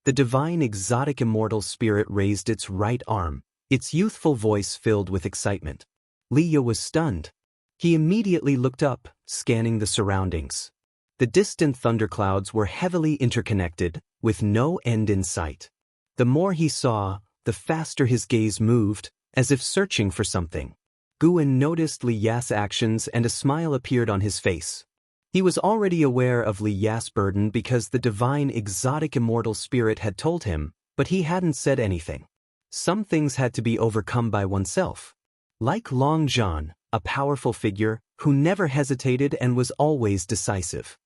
The divine exotic immortal spirit raised its right arm, its youthful voice filled with excitement. Leah was stunned. He immediately looked up, scanning the surroundings. The distant thunderclouds were heavily interconnected, with no end in sight. The more he saw, the faster his gaze moved, as if searching for something. Guan noticed Li Ya's actions and a smile appeared on his face. He was already aware of Li Ya's burden because the divine exotic immortal spirit had told him, but he hadn't said anything. Some things had to be overcome by oneself. Like Long Zhan, a powerful figure who never hesitated and was always decisive.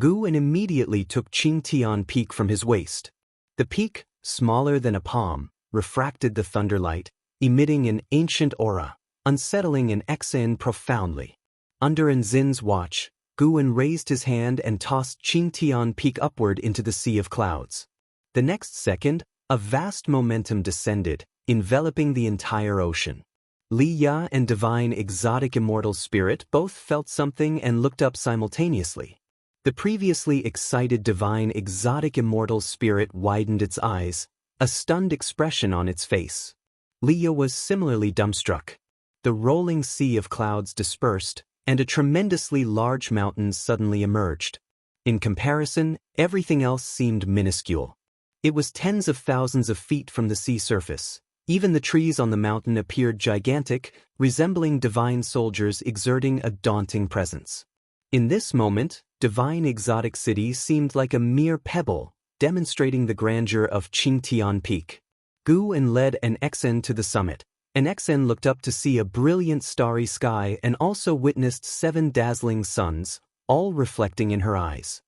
Guan immediately took Qing Tian Peak from his waist. The peak, smaller than a palm, refracted the thunderlight, emitting an ancient aura, unsettling an Xin profoundly. Under An Zin's watch, Guan raised his hand and tossed Qing Tian Peak upward into the sea of clouds. The next second, a vast momentum descended, enveloping the entire ocean. Li Ya and Divine Exotic Immortal Spirit both felt something and looked up simultaneously. The previously excited Divine Exotic Immortal Spirit widened its eyes, a stunned expression on its face. Leah was similarly dumbstruck. The rolling sea of clouds dispersed, and a tremendously large mountain suddenly emerged. In comparison, everything else seemed minuscule. It was tens of thousands of feet from the sea surface. Even the trees on the mountain appeared gigantic, resembling divine soldiers exerting a daunting presence. In this moment, Divine Exotic City seemed like a mere pebble, demonstrating the grandeur of Qing Tian Peak. Guan led an Xin to the summit. An Xin looked up to see a brilliant starry sky and also witnessed 7 dazzling suns, all reflecting in her eyes.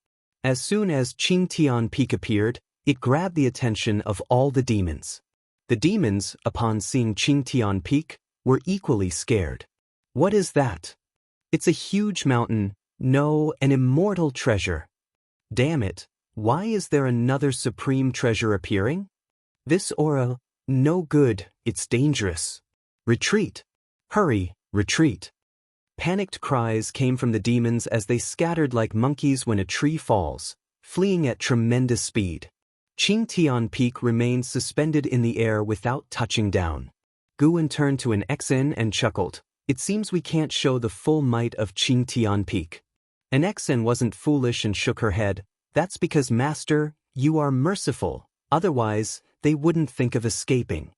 As soon as Qing Tian Peak appeared, it grabbed the attention of all the demons. The demons, upon seeing Qing Tian Peak, were equally scared. "What is that?" "It's a huge mountain. No, an immortal treasure." "Damn it, why is there another supreme treasure appearing?" "This aura, no good, it's dangerous." "Retreat! Hurry, retreat!" Panicked cries came from the demons as they scattered like monkeys when a tree falls, fleeing at tremendous speed. Qing Tian Peak remained suspended in the air without touching down. Guan turned to an Xin and chuckled. "It seems we can't show the full might of Qing Tian Peak." An Xin wasn't foolish and shook her head. "That's because, Master, you are merciful, otherwise, they wouldn't think of escaping."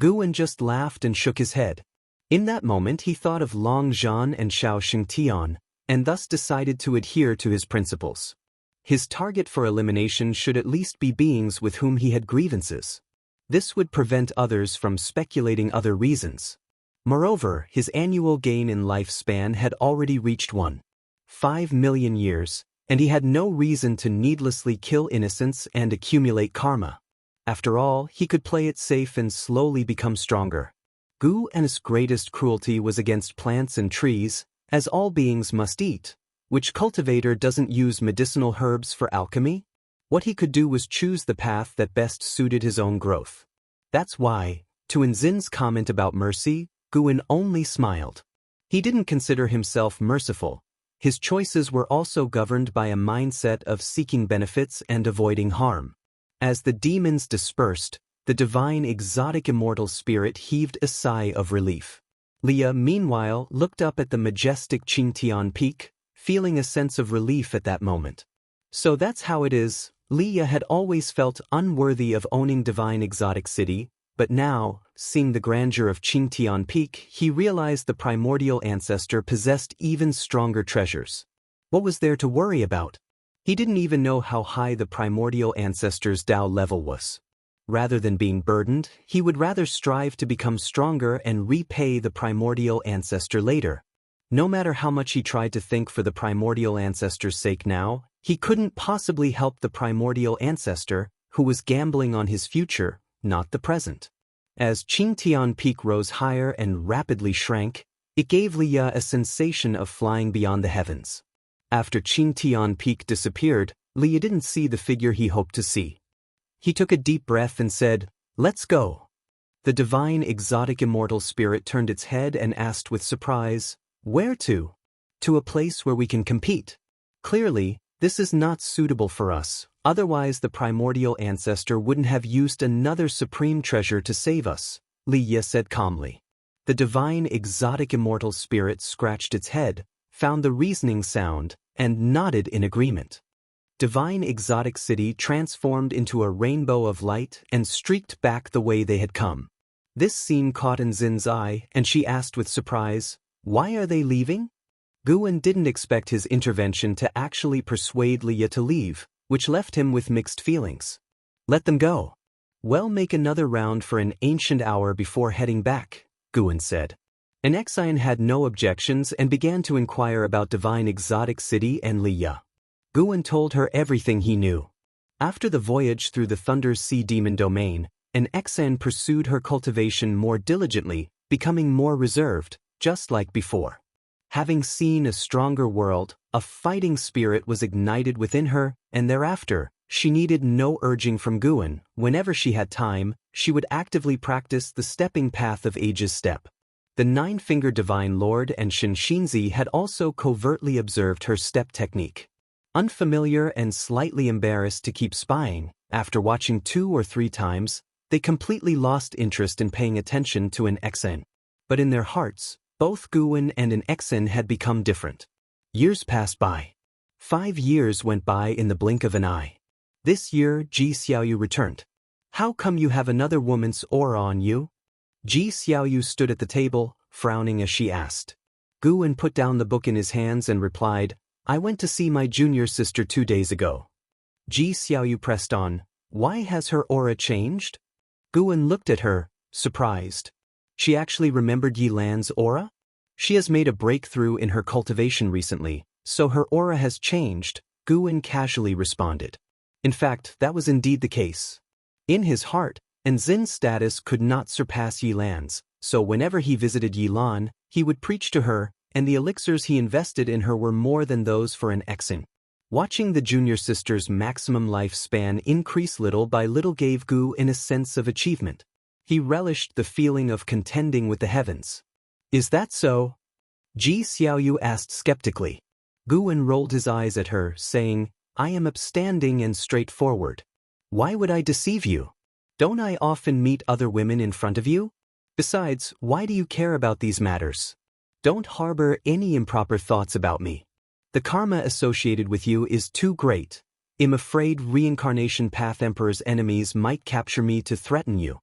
Guan just laughed and shook his head. In that moment he thought of Long Zhan and Xiao Xingtian, and thus decided to adhere to his principles. His target for elimination should at least be beings with whom he had grievances. This would prevent others from speculating other reasons. Moreover, his annual gain in lifespan had already reached 1.5 million years, and he had no reason to needlessly kill innocents and accumulate karma. After all, he could play it safe and slowly become stronger. Guan's greatest cruelty was against plants and trees, as all beings must eat. Which cultivator doesn't use medicinal herbs for alchemy? What he could do was choose the path that best suited his own growth. That's why, to An Zin's comment about mercy, Guan only smiled. He didn't consider himself merciful. His choices were also governed by a mindset of seeking benefits and avoiding harm. As the demons dispersed, the divine exotic immortal spirit heaved a sigh of relief. Leah, meanwhile, looked up at the majestic Qing Tian Peak, feeling a sense of relief at that moment. So that's how it is. Leah had always felt unworthy of owning Divine Exotic City, but now, seeing the grandeur of Qing Tian Peak, he realized the primordial ancestor possessed even stronger treasures. What was there to worry about? He didn't even know how high the primordial ancestor's Tao level was. Rather than being burdened, he would rather strive to become stronger and repay the primordial ancestor later. No matter how much he tried to think for the primordial ancestor's sake now, he couldn't possibly help the primordial ancestor, who was gambling on his future, not the present. As Qingtian Peak rose higher and rapidly shrank, it gave Liya a sensation of flying beyond the heavens. After Qingtian Peak disappeared, Liya didn't see the figure he hoped to see. He took a deep breath and said, "Let's go." The divine exotic immortal spirit turned its head and asked with surprise, "Where to?" "To a place where we can compete. Clearly, this is not suitable for us, otherwise the primordial ancestor wouldn't have used another supreme treasure to save us," Liya said calmly. The divine exotic immortal spirit scratched its head, found the reasoning sound, and nodded in agreement. Divine exotic city transformed into a rainbow of light and streaked back the way they had come. This scene caught Nzin's eye, and she asked with surprise, "Why are they leaving?" Guwen didn't expect his intervention to actually persuade Liya to leave, which left him with mixed feelings. "Let them go. Well, make another round for an ancient hour before heading back," Guwen said. An Xian had no objections and began to inquire about Divine Exotic City and Liya. Guwen told her everything he knew. After the voyage through the Thunder Sea Demon domain, an Xian pursued her cultivation more diligently, becoming more reserved, just like before. Having seen a stronger world, a fighting spirit was ignited within her, and thereafter, she needed no urging from Guwen. Whenever she had time, she would actively practice the stepping path of Age's step. The Nine-Fingered Divine Lord and Xianxia had also covertly observed her step technique. Unfamiliar and slightly embarrassed to keep spying, after watching 2 or 3 times, they completely lost interest in paying attention to an Xian. But in their hearts, both Guwen and an Xian had become different. Years passed by. 5 years went by in the blink of an eye. This year, Ji Xiaoyu returned. "How come you have another woman's aura on you?" Ji Xiaoyu stood at the table, frowning as she asked. Guwen put down the book in his hands and replied, "I went to see my junior sister 2 days ago." Ji Xiaoyu pressed on, "Why has her aura changed?" Guwen looked at her, surprised. She actually remembered Yi Lan's aura? "She has made a breakthrough in her cultivation recently, so her aura has changed," Guwen casually responded. In fact, that was indeed the case. In his heart, Nzin's status could not surpass Yi Lan's, so whenever he visited Yi Lan, he would preach to her, and the elixirs he invested in her were more than those for an Xian. Watching the junior sister's maximum lifespan increase little by little gave Guwen a sense of achievement. He relished the feeling of contending with the heavens. "Is that so?" Ji Xiaoyu asked skeptically. Guwen rolled his eyes at her, saying, "I am upstanding and straightforward. Why would I deceive you? Don't I often meet other women in front of you? Besides, why do you care about these matters? Don't harbor any improper thoughts about me. The karma associated with you is too great. I'm afraid Reincarnation Path Emperor's enemies might capture me to threaten you."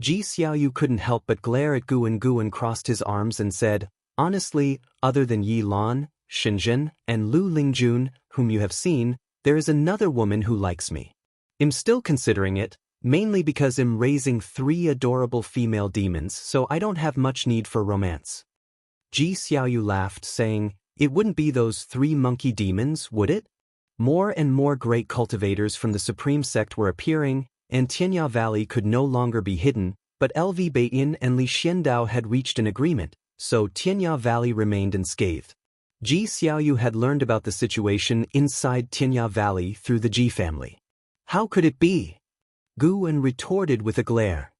Ji Xiaoyu couldn't help but glare at Guwen. Guwen crossed his arms and said, "Honestly, other than Yi Lan, Shenzhen, and Lu Lingjun, whom you have seen, there is another woman who likes me. I'm still considering it, mainly because I'm raising 3 adorable female demons, so I don't have much need for romance." Ji Xiaoyu laughed, saying, "It wouldn't be those 3 monkey demons, would it?" More and more great cultivators from the Supreme Sect were appearing, and Tianya Valley could no longer be hidden, but LV Beiyin and Li Xiandao had reached an agreement, so Tianya Valley remained unscathed. Ji Xiaoyu had learned about the situation inside Tianya Valley through the Ji family. "How could it be?" Guwen retorted with a glare.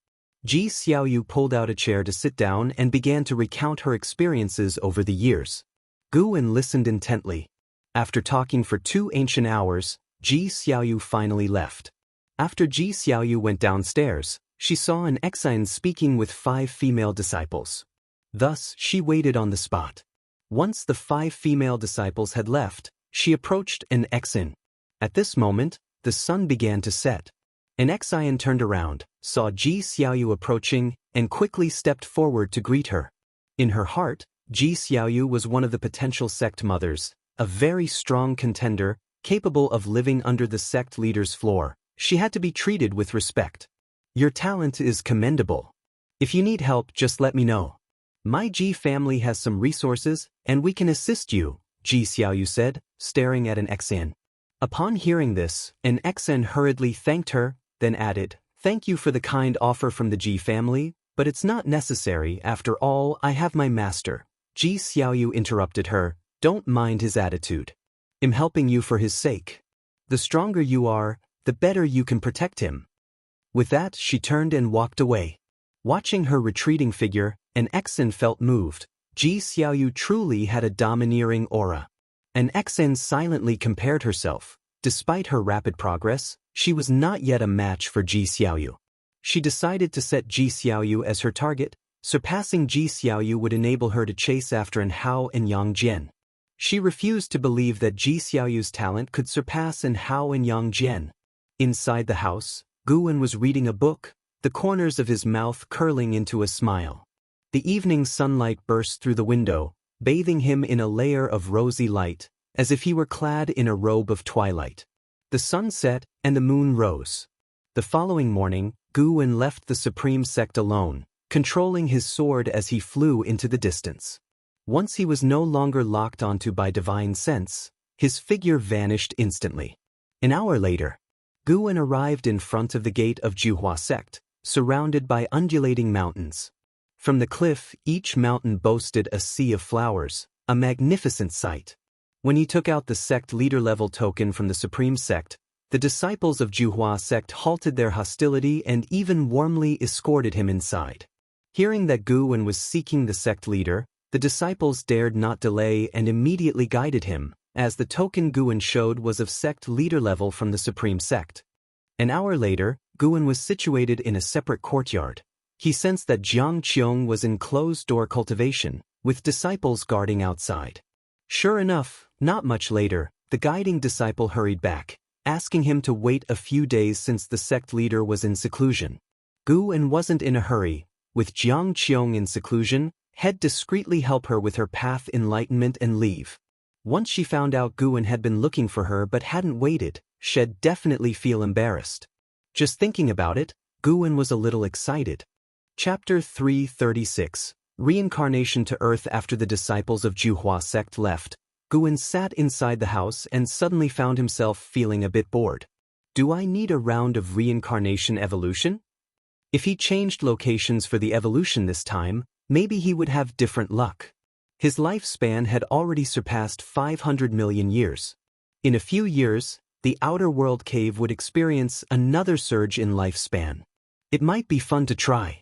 Ji Xiaoyu pulled out a chair to sit down and began to recount her experiences over the years. Guwen listened intently. After talking for 2 ancient hours, Ji Xiaoyu finally left. After Ji Xiaoyu went downstairs, she saw an Xian speaking with 5 female disciples. Thus, she waited on the spot. Once the 5 female disciples had left, she approached an Xian. At this moment, the sun began to set. An Xian turned around, saw Ji Xiaoyu approaching, and quickly stepped forward to greet her. In her heart, Ji Xiaoyu was one of the potential sect mothers, a very strong contender, capable of living under the sect leader's floor. She had to be treated with respect. Your talent is commendable. If you need help, just let me know. My Ji family has some resources, and we can assist you, Ji Xiaoyu said, staring at an Xen. Upon hearing this, an Xen hurriedly thanked her, then added, "Thank you for the kind offer from the Ji family, but it's not necessary. After all, I have my master." Ji Xiaoyu interrupted her, "Don't mind his attitude. I'm helping you for his sake. The stronger you are, the better you can protect him." With that, she turned and walked away. Watching her retreating figure, an Xen felt moved. Ji Xiaoyu truly had a domineering aura. An Xen silently compared herself. Despite her rapid progress, she was not yet a match for Ji Xiaoyu. She decided to set Ji Xiaoyu as her target. Surpassing Ji Xiaoyu would enable her to chase after an Hao and Yang Jian. She refused to believe that Ji Xiaoyu's talent could surpass an Hao and Yang Jian. Inside the house, Guwen was reading a book, the corners of his mouth curling into a smile. The evening sunlight burst through the window, bathing him in a layer of rosy light, as if he were clad in a robe of twilight. The sun set, and the moon rose. The following morning, Guwen left the Supreme Sect alone, controlling his sword as he flew into the distance. Once he was no longer locked onto by divine sense, his figure vanished instantly. An hour later, Guwen arrived in front of the gate of Juhua Sect, surrounded by undulating mountains. From the cliff, each mountain boasted a sea of flowers, a magnificent sight. When he took out the sect leader-level token from the Supreme Sect, the disciples of Juhua Sect halted their hostility and even warmly escorted him inside. Hearing that Guwen was seeking the sect leader, the disciples dared not delay and immediately guided him, as the token Guwen showed was of sect leader level from the Supreme Sect. An hour later, Guwen was situated in a separate courtyard. He sensed that Jiang Qiong was in closed-door cultivation, with disciples guarding outside. Sure enough, not much later, the guiding disciple hurried back, asking him to wait a few days since the sect leader was in seclusion. Guwen wasn't in a hurry. With Jiang Qiong in seclusion, he'd discreetly help her with her path enlightenment and leave. Once she found out Guwen had been looking for her but hadn't waited, she'd definitely feel embarrassed. Just thinking about it, Guwen was a little excited. Chapter 336. Reincarnation to Earth. After the disciples of Juhua Sect left, Guwen sat inside the house and suddenly found himself feeling a bit bored. Do I need a round of reincarnation evolution? If he changed locations for the evolution this time, maybe he would have different luck. His lifespan had already surpassed 500 million years. In a few years, the outer world cave would experience another surge in lifespan. It might be fun to try.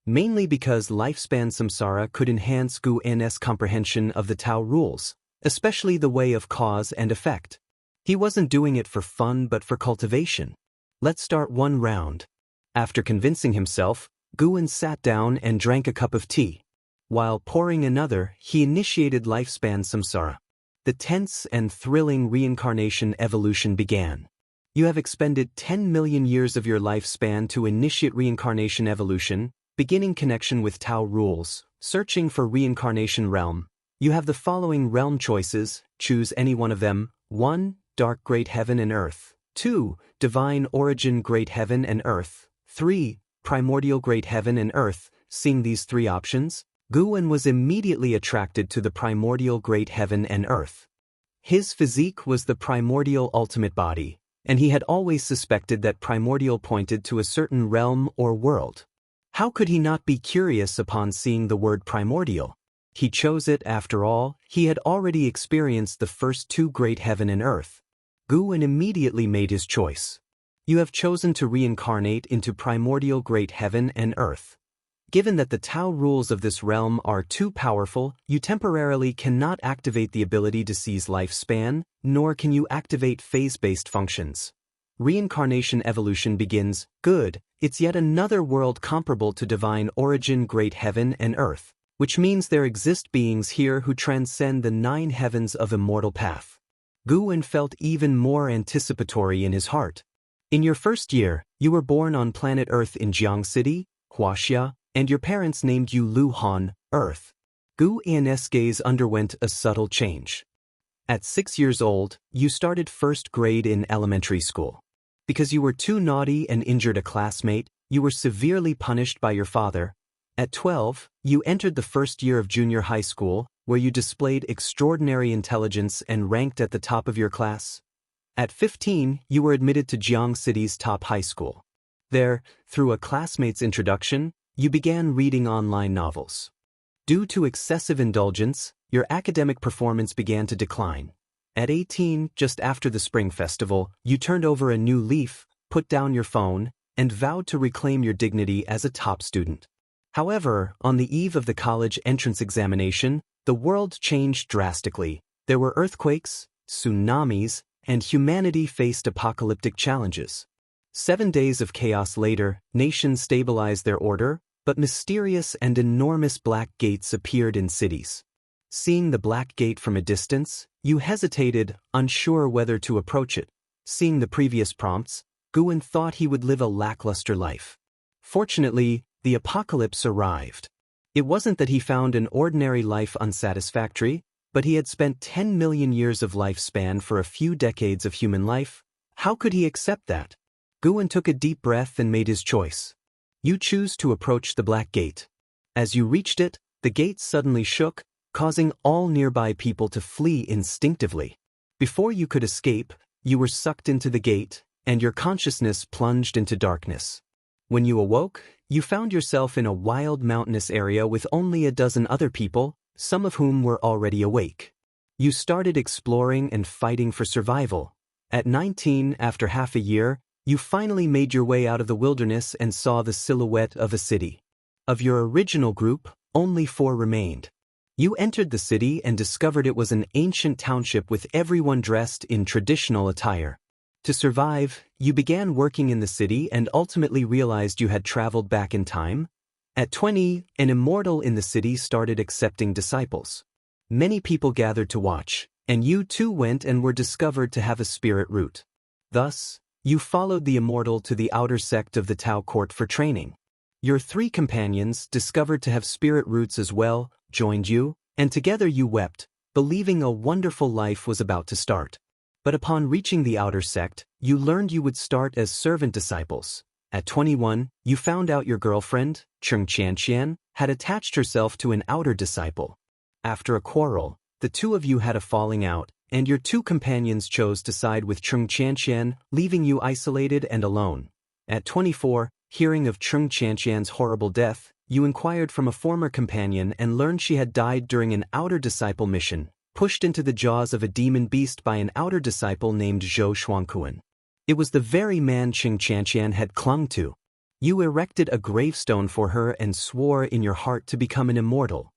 Mainly because lifespan samsara could enhance Guwen's comprehension of the Tao rules, especially the way of cause and effect. He wasn't doing it for fun but for cultivation. Let's start one round. After convincing himself, Guwen sat down and drank a cup of tea. While pouring another, he initiated lifespan samsara. The tense and thrilling reincarnation evolution began. You have expended 10 million years of your lifespan to initiate reincarnation evolution, beginning connection with Tao rules, searching for reincarnation realm. You have the following realm choices, choose any one of them. 1. Dark Great Heaven and Earth. 2. Divine Origin Great Heaven and Earth. 3. Primordial Great Heaven and Earth. Seeing these three options, Guwen was immediately attracted to the primordial Great Heaven and Earth. His physique was the primordial ultimate body, and he had always suspected that primordial pointed to a certain realm or world. How could he not be curious upon seeing the word primordial? He chose it after all. He had already experienced the first two Great Heaven and Earth. Guwen immediately made his choice. You have chosen to reincarnate into primordial Great Heaven and Earth. Given that the Tao rules of this realm are too powerful, you temporarily cannot activate the ability to seize lifespan, nor can you activate phase-based functions. Reincarnation evolution begins. Good, it's yet another world comparable to divine origin Great Heaven and Earth, which means there exist beings here who transcend the 9 heavens of immortal path. Guwen felt even more anticipatory in his heart. In your first year, you were born on planet Earth in Jiang City, Wuxia, and your parents named you Lu Han, Earth. Guwen's gaze underwent a subtle change. At 6 years old, you started first grade in elementary school. Because you were too naughty and injured a classmate, you were severely punished by your father. At 12, you entered the first year of junior high school, where you displayed extraordinary intelligence and ranked at the top of your class. At 15, you were admitted to Jiang City's top high school. There, through a classmate's introduction, you began reading online novels. Due to excessive indulgence, your academic performance began to decline. At 18, just after the Spring Festival, you turned over a new leaf, put down your phone, and vowed to reclaim your dignity as a top student. However, on the eve of the college entrance examination, the world changed drastically. There were earthquakes, tsunamis, and humanity faced apocalyptic challenges. 7 days of chaos later, nations stabilized their order, but mysterious and enormous black gates appeared in cities. Seeing the black gate from a distance, you hesitated, unsure whether to approach it. Seeing the previous prompts, Guan thought he would live a lackluster life. Fortunately, the apocalypse arrived. It wasn't that he found an ordinary life unsatisfactory, but he had spent 10 million years of lifespan for a few decades of human life. How could he accept that? Guan took a deep breath and made his choice. You choose to approach the black gate. As you reached it, the gate suddenly shook, causing all nearby people to flee instinctively. Before you could escape, you were sucked into the gate, and your consciousness plunged into darkness. When you awoke, you found yourself in a wild mountainous area with only a dozen other people, some of whom were already awake. You started exploring and fighting for survival. At 19, after half a year, you finally made your way out of the wilderness and saw the silhouette of a city. Of your original group, only 4 remained. You entered the city and discovered it was an ancient township with everyone dressed in traditional attire. To survive, you began working in the city and ultimately realized you had traveled back in time. At 20, an immortal in the city started accepting disciples. Many people gathered to watch, and you too went and were discovered to have a spirit root. Thus, you followed the immortal to the outer sect of the Tao court for training. Your 3 companions, discovered to have spirit roots as well, joined you, and together you wept, believing a wonderful life was about to start. But upon reaching the outer sect, you learned you would start as servant disciples. At 21, you found out your girlfriend, Xianxia, had attached herself to an outer disciple. After a quarrel, the 2 of you had a falling out, and your 2 companions chose to side with Xianxia, leaving you isolated and alone. At 24, hearing of Xianxia's horrible death, you inquired from a former companion and learned she had died during an outer disciple mission, pushed into the jaws of a demon beast by an outer disciple named Zhou Shuangkuan. It was the very man Xianxia had clung to. You erected a gravestone for her and swore in your heart to become an immortal.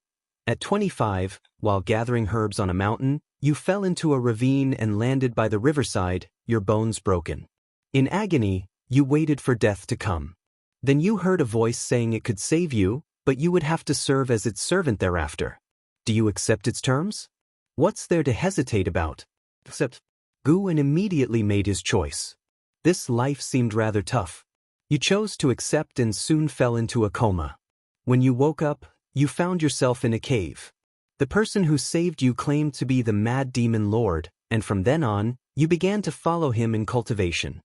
At 25, while gathering herbs on a mountain, you fell into a ravine and landed by the riverside, your bones broken. In agony, you waited for death to come. Then you heard a voice saying it could save you, but you would have to serve as its servant thereafter. Do you accept its terms? What's there to hesitate about? Accept. Guan immediately made his choice. This life seemed rather tough. You chose to accept and soon fell into a coma. When you woke up, you found yourself in a cave. The person who saved you claimed to be the Mad Demon Lord, and from then on, you began to follow him in cultivation.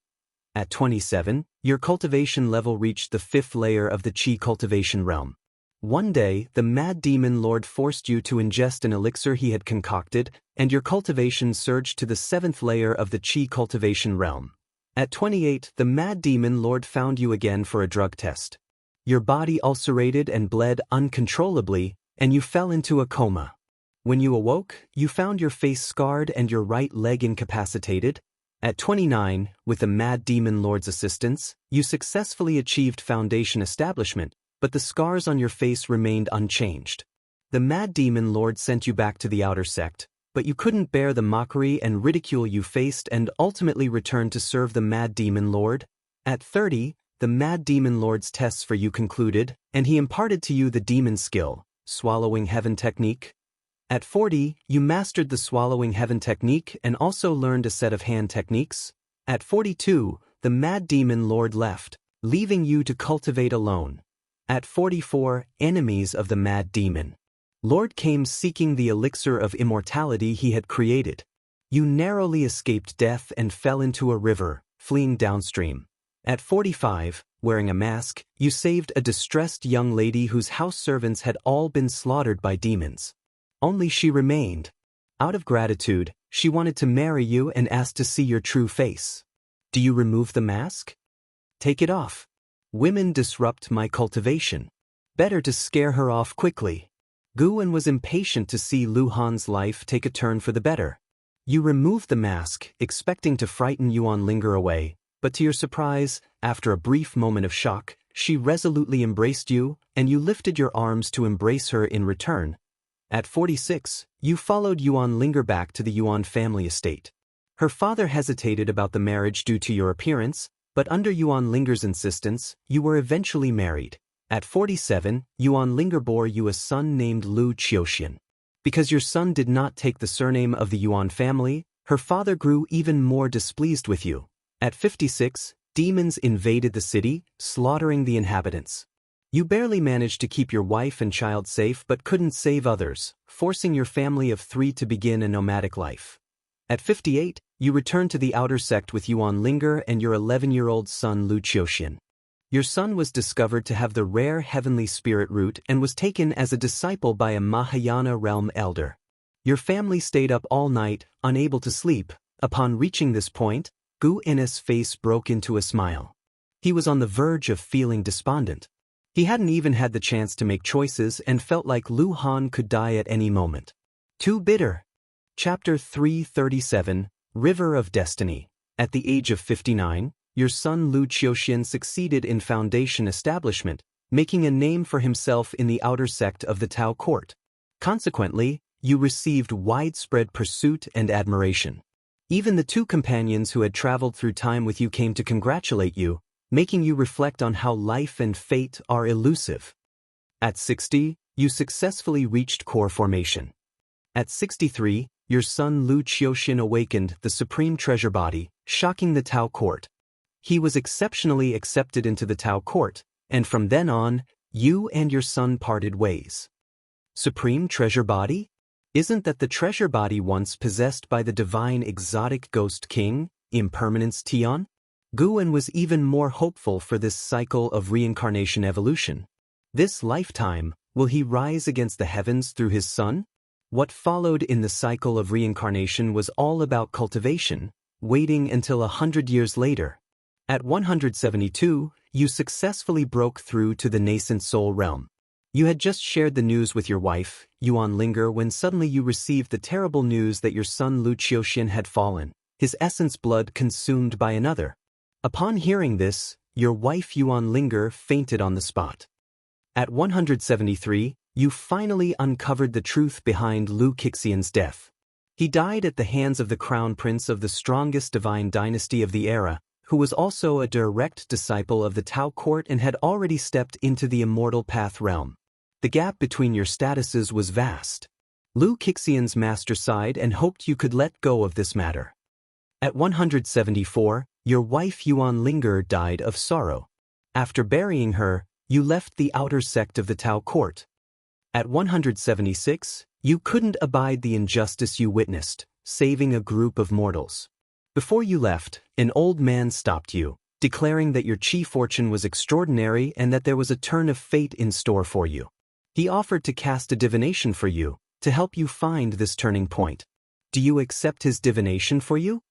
At 27, your cultivation level reached the 5th layer of the Qi cultivation realm. One day, the Mad Demon Lord forced you to ingest an elixir he had concocted, and your cultivation surged to the 7th layer of the Qi cultivation realm. At 28, the Mad Demon Lord found you again for a drug test. Your body ulcerated and bled uncontrollably, and you fell into a coma. When you awoke, you found your face scarred and your right leg incapacitated. At 29, with the Mad Demon Lord's assistance, you successfully achieved foundation establishment, but the scars on your face remained unchanged. The Mad Demon Lord sent you back to the outer sect, but you couldn't bear the mockery and ridicule you faced and ultimately returned to serve the Mad Demon Lord. At 30, the Mad Demon Lord's tests for you concluded, and he imparted to you the demon skill, Swallowing Heaven technique. At 40, you mastered the Swallowing Heaven technique and also learned a set of hand techniques. At 42, the Mad Demon Lord left, leaving you to cultivate alone. At 44, enemies of the Mad Demon Lord came seeking the elixir of immortality he had created. You narrowly escaped death and fell into a river, fleeing downstream. At 45, wearing a mask, you saved a distressed young lady whose house servants had all been slaughtered by demons. Only she remained. Out of gratitude, she wanted to marry you and asked to see your true face. Do you remove the mask? Take it off. Women disrupt my cultivation. Better to scare her off quickly. Guwen was impatient to see Lu Han's life take a turn for the better. You removed the mask, expecting to frighten Yuan Linger away, but to your surprise, after a brief moment of shock, she resolutely embraced you, and you lifted your arms to embrace her in return. At 46, you followed Yuan Linger back to the Yuan family estate. Her father hesitated about the marriage due to your appearance, but under Yuan Linger's insistence, you were eventually married. At 47, Yuan Linger bore you a son named Lu Qiuxian. Because your son did not take the surname of the Yuan family, her father grew even more displeased with you. At 56, demons invaded the city, slaughtering the inhabitants. You barely managed to keep your wife and child safe but couldn't save others, forcing your family of 3 to begin a nomadic life. At 58, you returned to the outer sect with Yuan Linger and your 11-year-old son Lu Qiuxian. Your son was discovered to have the rare heavenly spirit root and was taken as a disciple by a Mahayana realm elder. Your family stayed up all night, unable to sleep. Upon reaching this point, Gu In's face broke into a smile. He was on the verge of feeling despondent. He hadn't even had the chance to make choices and felt like Lu Han could die at any moment. Too bitter. Chapter 337, River of Destiny. At the age of 59, your son Lu Qiuxian succeeded in foundation establishment, making a name for himself in the outer sect of the Tao court. Consequently, you received widespread pursuit and admiration. Even the 2 companions who had traveled through time with you came to congratulate you, making you reflect on how life and fate are elusive. At 60, you successfully reached core formation. At 63, your son Lu Qiuxian awakened the supreme treasure body, shocking the Tao court. He was exceptionally accepted into the Tao court, and from then on, you and your son parted ways. Supreme treasure body? Isn't that the treasure body once possessed by the divine exotic ghost king, Impermanence Tian? Guwen was even more hopeful for this cycle of reincarnation evolution. This lifetime, will he rise against the heavens through his son? What followed in the cycle of reincarnation was all about cultivation, waiting until 100 years later. At 172, you successfully broke through to the nascent soul realm. You had just shared the news with your wife, Yuan Linger, when suddenly you received the terrible news that your son Lu Qiuxian had fallen, his essence blood consumed by another. Upon hearing this, your wife Yuan Linger fainted on the spot. At 173, you finally uncovered the truth behind Lu Qiuxian's death. He died at the hands of the crown prince of the strongest divine dynasty of the era, who was also a direct disciple of the Tao court and had already stepped into the immortal path realm. The gap between your statuses was vast. Lu Qiuxian's master sighed and hoped you could let go of this matter. At 174, your wife Yuan Linger died of sorrow. After burying her, you left the outer sect of the Tao court. At 176, you couldn't abide the injustice you witnessed, saving a group of mortals. Before you left, an old man stopped you, declaring that your chi fortune was extraordinary and that there was a turn of fate in store for you. He offered to cast a divination for you, to help you find this turning point. Do you accept his divination for you?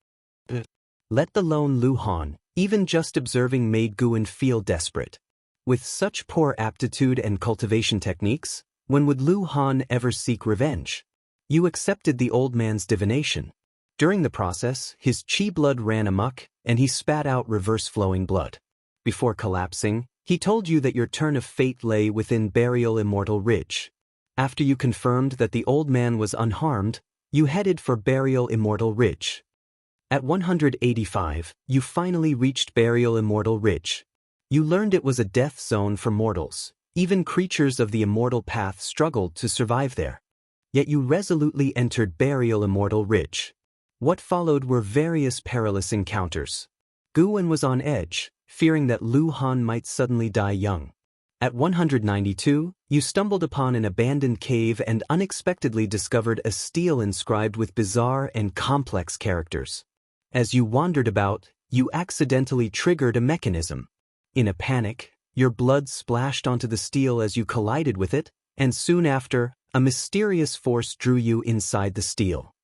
Let the lone Lu Han, even just observing made Guwen feel desperate. With such poor aptitude and cultivation techniques, when would Lu Han ever seek revenge? You accepted the old man's divination. During the process, his chi blood ran amok, and he spat out reverse-flowing blood. Before collapsing, he told you that your turn of fate lay within Burial Immortal Ridge. After you confirmed that the old man was unharmed, you headed for Burial Immortal Ridge. At 185, you finally reached Burial Immortal Ridge. You learned it was a death zone for mortals. Even creatures of the immortal path struggled to survive there. Yet you resolutely entered Burial Immortal Ridge. What followed were various perilous encounters. Guwen was on edge, fearing that Lu Han might suddenly die young. At 192, you stumbled upon an abandoned cave and unexpectedly discovered a stele inscribed with bizarre and complex characters. As you wandered about, you accidentally triggered a mechanism. In a panic, your blood splashed onto the stele as you collided with it, and soon after, a mysterious force drew you inside the stele.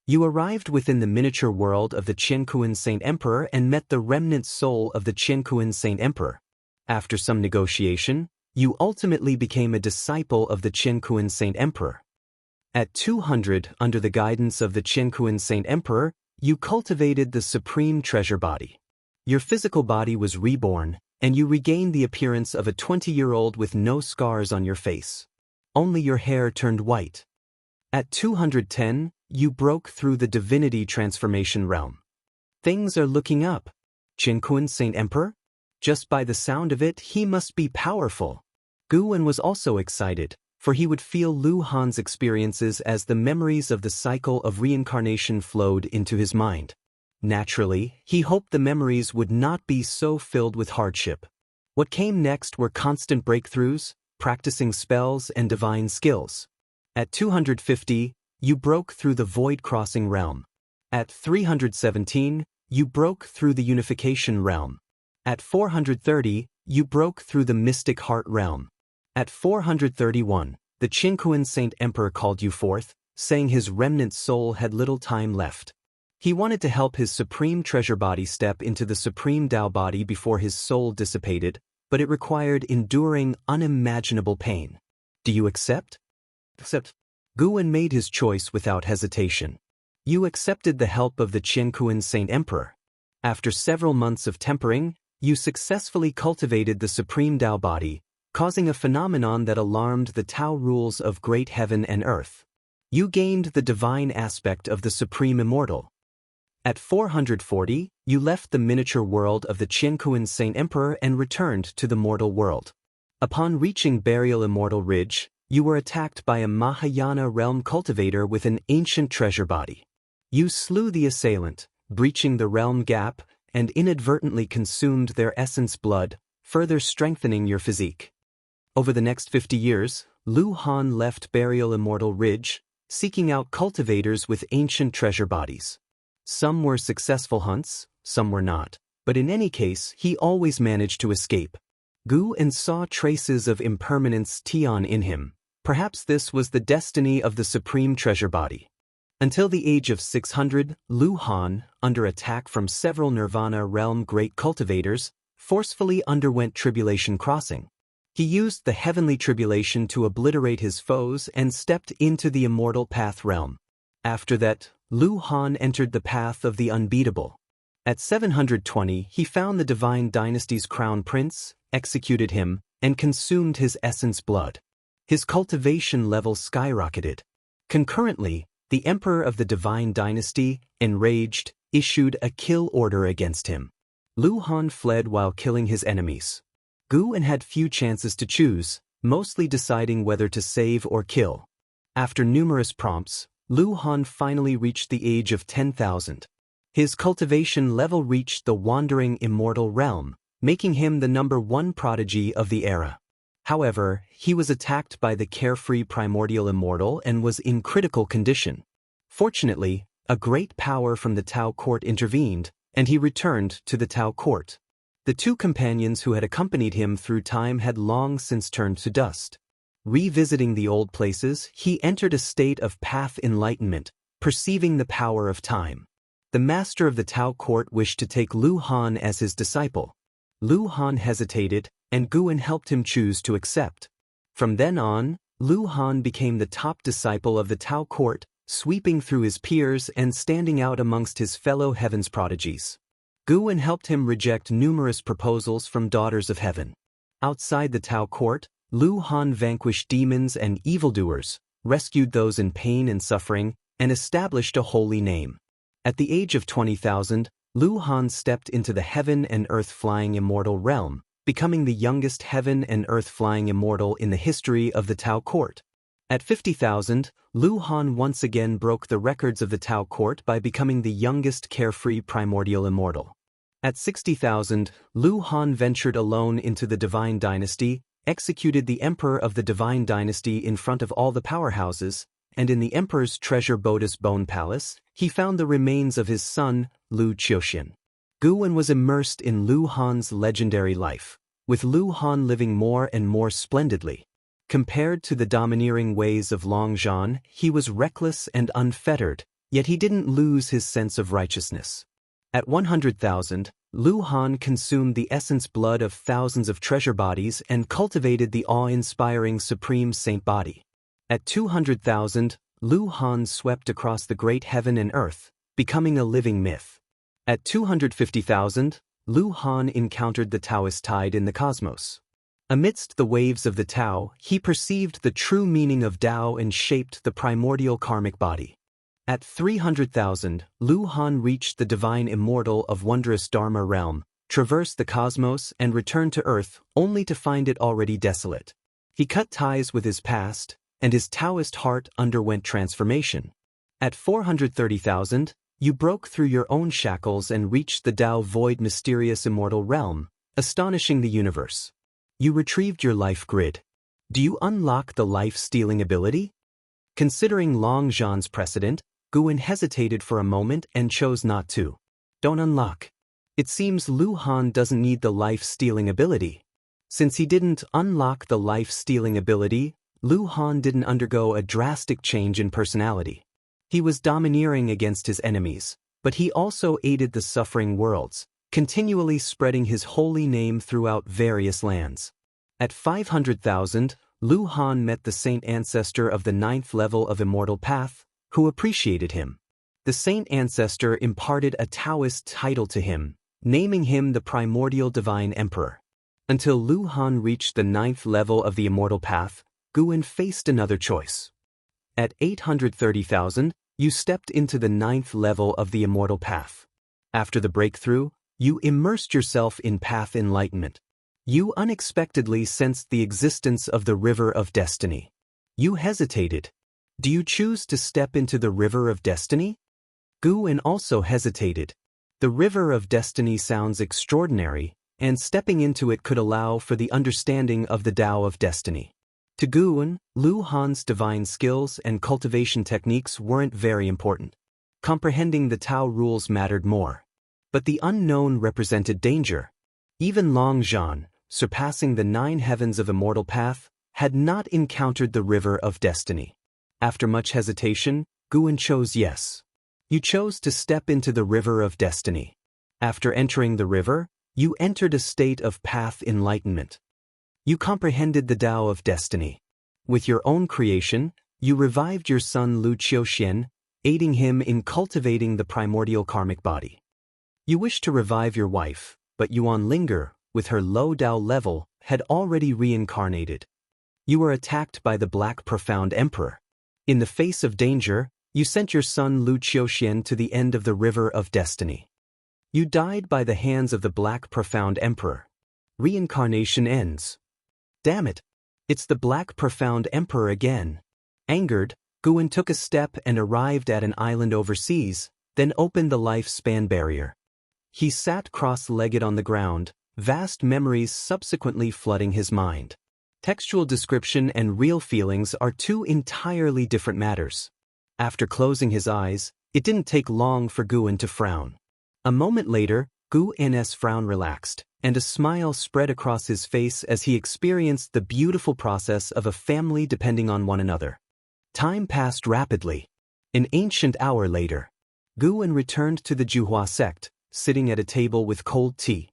You arrived within the miniature world of the Qianquan Saint Emperor and met the remnant soul of the Qianquan Saint Emperor. After some negotiation, you ultimately became a disciple of the Qianquan Saint Emperor. At 200, under the guidance of the Qianquan Saint Emperor, you cultivated the supreme treasure body. Your physical body was reborn, and you regained the appearance of a 20-year-old with no scars on your face. Only your hair turned white. At 210, you broke through the divinity transformation realm. Things are looking up. Qianquan Saint Emperor? Just by the sound of it, he must be powerful. Guwen was also excited, for he would feel Lu Han's experiences as the memories of the cycle of reincarnation flowed into his mind. Naturally, he hoped the memories would not be so filled with hardship. What came next were constant breakthroughs, practicing spells and divine skills. At 250, you broke through the void-crossing realm. At 317, you broke through the unification realm. At 430, you broke through the mystic heart realm. At 431, the Qianquan Saint Emperor called you forth, saying his remnant soul had little time left. He wanted to help his supreme treasure body step into the supreme Tao body before his soul dissipated, but it required enduring unimaginable pain. Do you accept? Accept. Guwen made his choice without hesitation. You accepted the help of the Qianquan Saint Emperor. After several months of tempering, you successfully cultivated the supreme Tao body, causing a phenomenon that alarmed the Tao rules of great heaven and earth. You gained the divine aspect of the supreme immortal. At 440, you left the miniature world of the Qianquan Saint Emperor and returned to the mortal world. Upon reaching Burial Immortal Ridge, you were attacked by a Mahayana realm cultivator with an ancient treasure body. You slew the assailant, breaching the realm gap, and inadvertently consumed their essence blood, further strengthening your physique. Over the next 50 years, Lu Han left Burial Immortal Ridge, seeking out cultivators with ancient treasure bodies. Some were successful hunts, some were not, but in any case, he always managed to escape. Guwen saw traces of impermanence Tian in him. Perhaps this was the destiny of the supreme treasure body. Until the age of 600, Lu Han, under attack from several Nirvana realm great cultivators, forcefully underwent tribulation crossing. He used the heavenly tribulation to obliterate his foes and stepped into the immortal path realm. After that, Lu Han entered the path of the unbeatable. At 720, he found the divine dynasty's crown prince, executed him, and consumed his essence blood. His cultivation level skyrocketed. Concurrently, the emperor of the divine dynasty, enraged, issued a kill order against him. Lu Han fled while killing his enemies. Guwen had few chances to choose, mostly deciding whether to save or kill. After numerous prompts, Lu Han finally reached the age of 10,000. His cultivation level reached the wandering immortal realm, making him the #1 prodigy of the era. However, he was attacked by the carefree primordial immortal and was in critical condition. Fortunately, a great power from the Tao court intervened, and he returned to the Tao court. The two companions who had accompanied him through time had long since turned to dust. Revisiting the old places, he entered a state of path enlightenment, perceiving the power of time. The master of the Tao court wished to take Lu Han as his disciple. Lu Han hesitated, and Guwen helped him choose to accept. From then on, Lu Han became the top disciple of the Tao court, sweeping through his peers and standing out amongst his fellow heaven's prodigies. Guwen helped him reject numerous proposals from daughters of heaven. Outside the Tao court, Lu Han vanquished demons and evildoers, rescued those in pain and suffering, and established a holy name. At the age of 20,000, Lu Han stepped into the heaven and earth flying immortal realm, becoming the youngest heaven and earth flying immortal in the history of the Tao court. At 50,000, Lu Han once again broke the records of the Tao court by becoming the youngest carefree primordial immortal. At 60,000, Lu Han ventured alone into the divine dynasty, executed the emperor of the divine dynasty in front of all the powerhouses, and in the emperor's treasure Bodis Bone Palace, he found the remains of his son, Lu Qiuxian. Gu Wen was immersed in Lu Han's legendary life, with Lu Han living more and more splendidly. Compared to the domineering ways of Long Zhan, he was reckless and unfettered, yet he didn't lose his sense of righteousness. At 100,000, Lu Han consumed the essence blood of thousands of treasure bodies and cultivated the awe-inspiring Supreme Saint Body. At 200,000, Lu Han swept across the great heaven and earth, becoming a living myth. At 250,000, Lu Han encountered the Taoist tide in the cosmos. Amidst the waves of the Tao, he perceived the true meaning of Tao and shaped the primordial karmic body. At 300,000, Lu Han reached the divine immortal of wondrous Dharma realm, traversed the cosmos and returned to Earth only to find it already desolate. He cut ties with his past, and his Taoist heart underwent transformation. At 430,000, you broke through your own shackles and reached the Tao void mysterious immortal realm, astonishing the universe. You retrieved your life grid. Do you unlock the life-stealing ability? Considering Long Zhan's precedent, Gu Wen hesitated for a moment and chose not to. Don't unlock. It seems Lu Han doesn't need the life-stealing ability. Since he didn't unlock the life-stealing ability, Lu Han didn't undergo a drastic change in personality. He was domineering against his enemies, but he also aided the suffering worlds, continually spreading his holy name throughout various lands. At 500,000, Lu Han met the saint ancestor of the 9th level of Immortal Path, who appreciated him. The saint ancestor imparted a Taoist title to him, naming him the primordial divine emperor. Until Lu Han reached the 9th level of the Immortal Path, Gu Wen faced another choice. At 830,000, you stepped into the 9th level of the Immortal Path. After the breakthrough, you immersed yourself in path enlightenment. You unexpectedly sensed the existence of the River of Destiny. You hesitated. Do you choose to step into the River of Destiny? Gu Wen also hesitated. The River of Destiny sounds extraordinary, and stepping into it could allow for the understanding of the Tao of Destiny. To Gu Wen, Lu Han's divine skills and cultivation techniques weren't very important. Comprehending the Tao rules mattered more. But the unknown represented danger. Even Long Zhan, surpassing the 9 heavens of Immortal Path, had not encountered the River of Destiny. After much hesitation, Gu Wen chose yes. You chose to step into the River of Destiny. After entering the river, you entered a state of path enlightenment. You comprehended the Tao of Destiny. With your own creation, you revived your son Lu Qiuxian, aiding him in cultivating the primordial karmic body. You wished to revive your wife, but Yuan Linger, with her low Tao level, had already reincarnated. You were attacked by the Black Profound Emperor. In the face of danger, you sent your son Lu Qiuxian to the end of the River of Destiny. You died by the hands of the Black Profound Emperor. Reincarnation ends. Damn it! It's the Black Profound Emperor again. Angered, Gu Wen took a step and arrived at an island overseas, then opened the lifespan barrier. He sat cross-legged on the ground, vast memories subsequently flooding his mind. Textual description and real feelings are two entirely different matters. After closing his eyes, it didn't take long for Gu Wen to frown. A moment later, Gu Wen's frown relaxed, and a smile spread across his face as he experienced the beautiful process of a family depending on one another. Time passed rapidly. An ancient hour later, Gu Wen returned to the Juhua sect, sitting at a table with cold tea.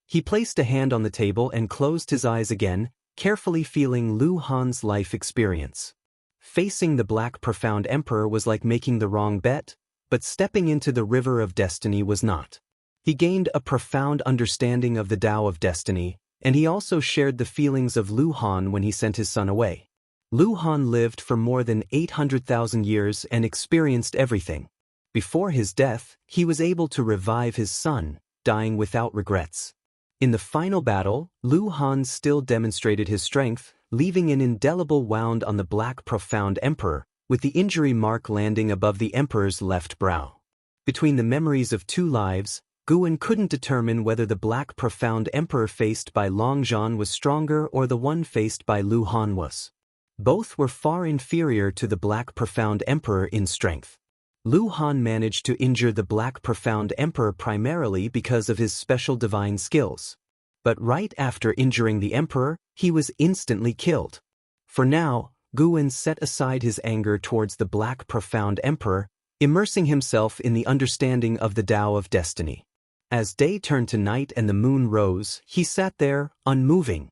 He placed a hand on the table and closed his eyes again, carefully feeling Lu Han's life experience. Facing the Black Profound Emperor was like making the wrong bet, but stepping into the River of Destiny was not. He gained a profound understanding of the Tao of Destiny, and he also shared the feelings of Lu Han when he sent his son away. Lu Han lived for more than 800,000 years and experienced everything. Before his death, he was able to revive his son, dying without regrets. In the final battle, Lu Han still demonstrated his strength, leaving an indelible wound on the Black Profound Emperor, with the injury mark landing above the Emperor's left brow. Between the memories of 2 lives, Guan couldn't determine whether the Black Profound Emperor faced by Long Zhan was stronger or the one faced by Lu Han was. Both were far inferior to the Black Profound Emperor in strength. Lu Han managed to injure the Black Profound Emperor primarily because of his special divine skills. But right after injuring the Emperor, he was instantly killed. For now, Guan set aside his anger towards the Black Profound Emperor, immersing himself in the understanding of the Tao of Destiny. As day turned to night and the moon rose, he sat there, unmoving.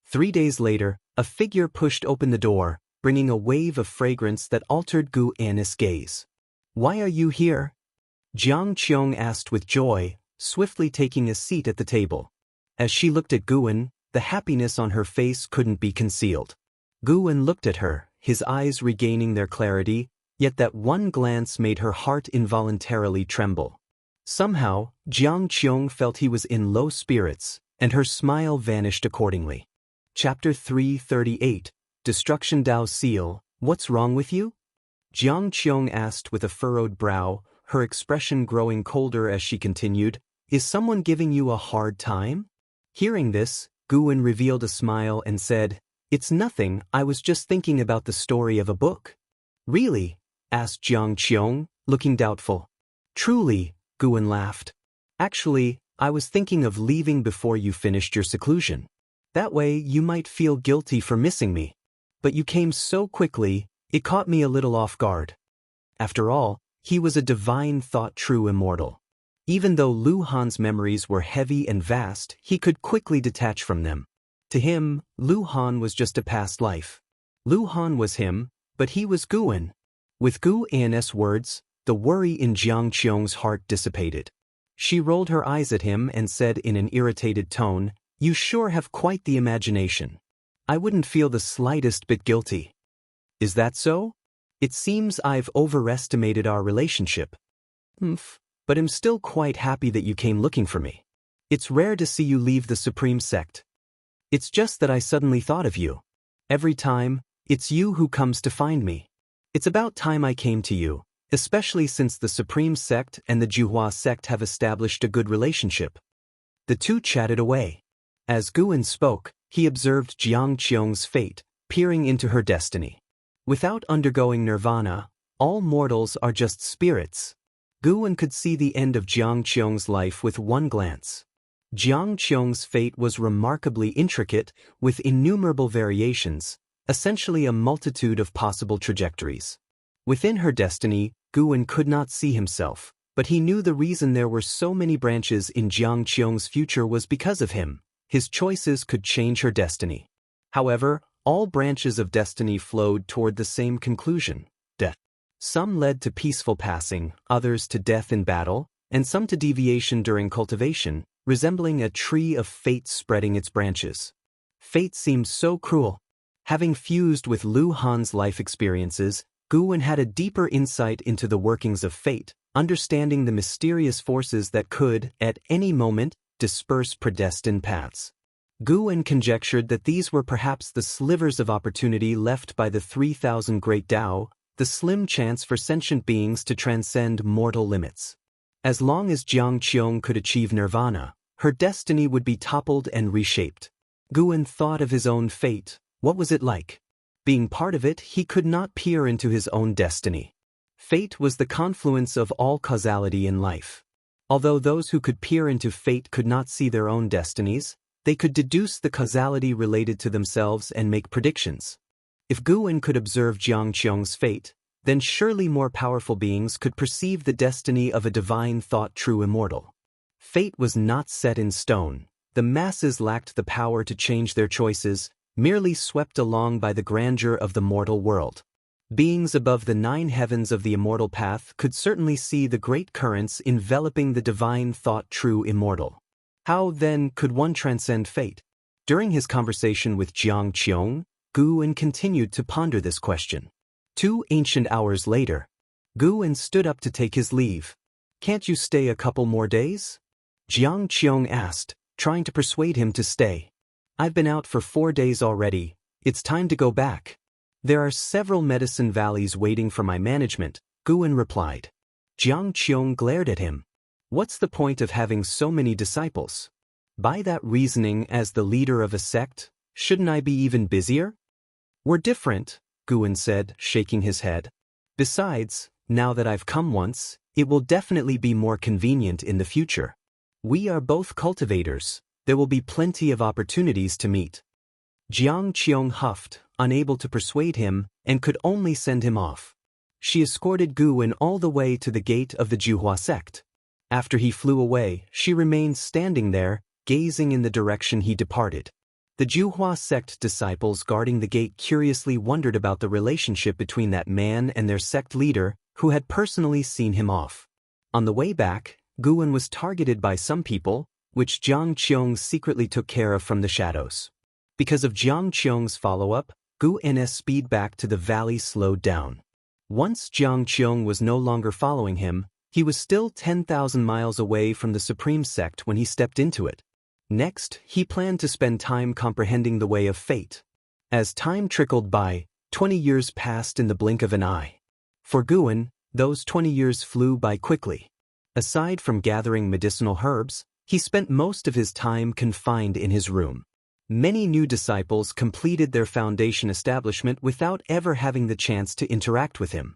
3 days later, a figure pushed open the door, bringing a wave of fragrance that altered Guan's gaze. "Why are you here?" Jiang Qiong asked with joy, swiftly taking a seat at the table. As she looked at Guan, the happiness on her face couldn't be concealed. Guan looked at her, his eyes regaining their clarity, yet that one glance made her heart involuntarily tremble. Somehow, Jiang Qiong felt he was in low spirits, and her smile vanished accordingly. Chapter 338, Destruction Dao Seal, What's wrong with you? Jiang Qiong asked with a furrowed brow, her expression growing colder as she continued, Is someone giving you a hard time? Hearing this, Guan revealed a smile and said, It's nothing, I was just thinking about the story of a book. Really? Asked Jiang Qiong, looking doubtful. Truly, Guan laughed. Actually, I was thinking of leaving before you finished your seclusion. That way you might feel guilty for missing me. But you came so quickly, it caught me a little off guard. After all, he was a divine thought true immortal. Even though Lu Han's memories were heavy and vast, he could quickly detach from them. To him, Lu Han was just a past life. Lu Han was him, but he was Guan. With Guan's words, the worry in Jiang Qiong's heart dissipated. She rolled her eyes at him and said in an irritated tone, You sure have quite the imagination. I wouldn't feel the slightest bit guilty. Is that so? It seems I've overestimated our relationship. But I'm still quite happy that you came looking for me. It's rare to see you leave the Supreme Sect. It's just that I suddenly thought of you. Every time, it's you who comes to find me. It's about time I came to you, especially since the Supreme Sect and the Juhua Sect have established a good relationship. The two chatted away. As Guan spoke, he observed Jiang Qiong's fate, peering into her destiny. Without undergoing nirvana, all mortals are just spirits. Guan could see the end of Jiang Qiong's life with one glance. Jiang Qiong's fate was remarkably intricate, with innumerable variations, essentially a multitude of possible trajectories. Within her destiny, Guan could not see himself, but he knew the reason there were so many branches in Jiang Qiong's future was because of him. His choices could change her destiny. However, all branches of destiny flowed toward the same conclusion, death. Some led to peaceful passing, others to death in battle, and some to deviation during cultivation, resembling a tree of fate spreading its branches. Fate seemed so cruel. Having fused with Lu Han's life experiences, Guan had a deeper insight into the workings of fate, understanding the mysterious forces that could, at any moment, disperse predestined paths. Guan conjectured that these were perhaps the slivers of opportunity left by the 3,000 Great Tao, the slim chance for sentient beings to transcend mortal limits. As long as Jiang Qiong could achieve nirvana, her destiny would be toppled and reshaped. Guan thought of his own fate. What was it like? Being part of it, he could not peer into his own destiny. Fate was the confluence of all causality in life. Although those who could peer into fate could not see their own destinies, they could deduce the causality related to themselves and make predictions. If Guan could observe Jiang Qiong's fate, then surely more powerful beings could perceive the destiny of a divine thought true immortal. Fate was not set in stone. The masses lacked the power to change their choices, merely swept along by the grandeur of the mortal world. Beings above the 9 heavens of the immortal path could certainly see the great currents enveloping the divine thought true immortal. How, then, could one transcend fate? During his conversation with Jiang Qiong, Guan continued to ponder this question. 2 ancient hours later, Guan stood up to take his leave. Can't you stay a couple more days? Jiang Qiong asked, trying to persuade him to stay. I've been out for 4 days already. It's time to go back. There are several medicine valleys waiting for my management, Guan replied. Jiang Qiong glared at him. What's the point of having so many disciples? By that reasoning, as the leader of a sect, shouldn't I be even busier? We're different, Guan said, shaking his head. Besides, now that I've come once, it will definitely be more convenient in the future. We are both cultivators. There will be plenty of opportunities to meet. Jiang Qiong huffed, unable to persuade him, and could only send him off. She escorted Guan all the way to the gate of the Juhua sect. After he flew away, she remained standing there, gazing in the direction he departed. The Juhua sect disciples guarding the gate curiously wondered about the relationship between that man and their sect leader, who had personally seen him off. On the way back, Guan was targeted by some people, which Jiang Qiong secretly took care of from the shadows. Because of Jiang Qiong's follow-up, Guan's speed back to the valley slowed down. Once Jiang Qiong was no longer following him, he was still 10,000 miles away from the Supreme Sect when he stepped into it. Next, he planned to spend time comprehending the way of fate. As time trickled by, 20 years passed in the blink of an eye. For Guan, those 20 years flew by quickly. Aside from gathering medicinal herbs, he spent most of his time confined in his room. Many new disciples completed their foundation establishment without ever having the chance to interact with him.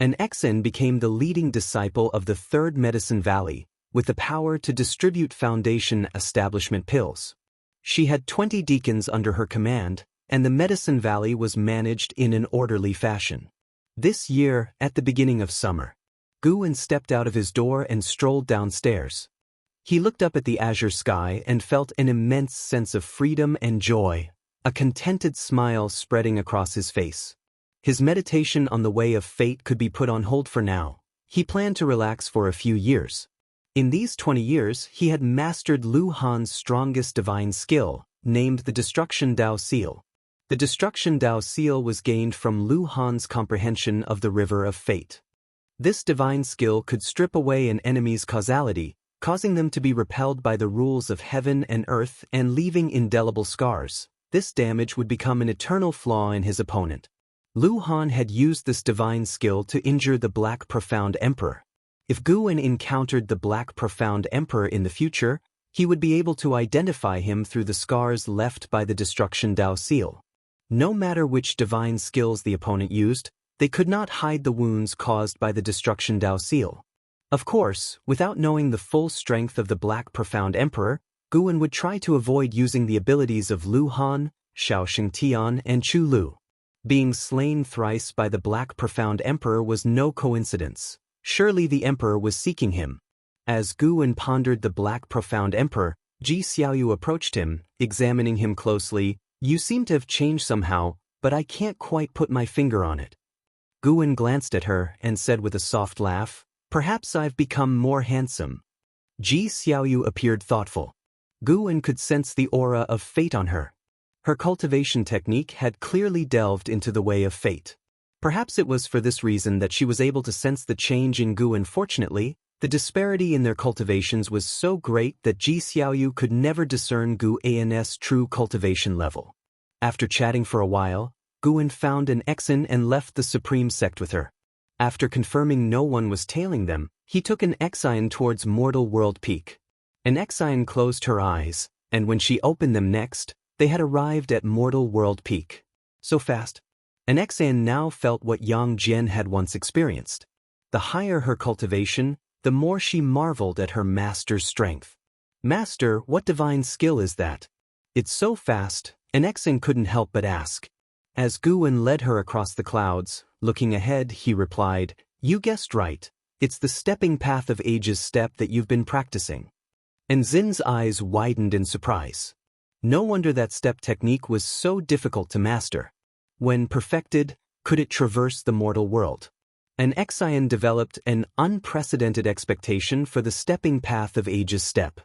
An Exen became the leading disciple of the Third Medicine Valley, with the power to distribute foundation establishment pills. She had 20 deacons under her command, and the Medicine Valley was managed in an orderly fashion. This year, at the beginning of summer, Guan stepped out of his door and strolled downstairs. He looked up at the azure sky and felt an immense sense of freedom and joy, a contented smile spreading across his face. His meditation on the way of fate could be put on hold for now. He planned to relax for a few years. In these 20 years, he had mastered Lu Han's strongest divine skill, named the Destruction Dao Seal. The Destruction Dao Seal was gained from Lu Han's comprehension of the River of Fate. This divine skill could strip away an enemy's causality, causing them to be repelled by the rules of heaven and earth and leaving indelible scars. This damage would become an eternal flaw in his opponent. Lu Han had used this divine skill to injure the Black Profound Emperor. If Guan encountered the Black Profound Emperor in the future, he would be able to identify him through the scars left by the Destruction Dao Seal. No matter which divine skills the opponent used, they could not hide the wounds caused by the Destruction Dao Seal. Of course, without knowing the full strength of the Black Profound Emperor, Guan would try to avoid using the abilities of Lu Han, Xiaoxing Tian, and Chu Lu. Being slain thrice by the Black Profound Emperor was no coincidence. Surely the Emperor was seeking him. As Guan pondered the Black Profound Emperor, Ji Xiaoyu approached him, examining him closely. "You seem to have changed somehow, but I can't quite put my finger on it." Guan glanced at her and said with a soft laugh, "Perhaps I've become more handsome." Ji Xiaoyu appeared thoughtful. Guan could sense the aura of fate on her. Her cultivation technique had clearly delved into the way of fate. Perhaps it was for this reason that she was able to sense the change in Guan. Fortunately, the disparity in their cultivations was so great that Ji Xiaoyu could never discern Guan's true cultivation level. After chatting for a while, Guan found an Exen and left the Supreme Sect with her. After confirming no one was tailing them, he took an Exine towards Mortal World Peak. An Exine closed her eyes, and when she opened them next, they had arrived at Mortal World Peak. So fast. An Exine now felt what Yang Jian had once experienced. The higher her cultivation, the more she marveled at her master's strength. "Master, what divine skill is that? It's so fast," an Exine couldn't help but ask. As Guan led her across the clouds, looking ahead, he replied, "You guessed right. It's the stepping path of age's step that you've been practicing." And Zin's eyes widened in surprise. No wonder that step technique was so difficult to master. When perfected, could it traverse the mortal world? An Exine developed an unprecedented expectation for the stepping path of age's step.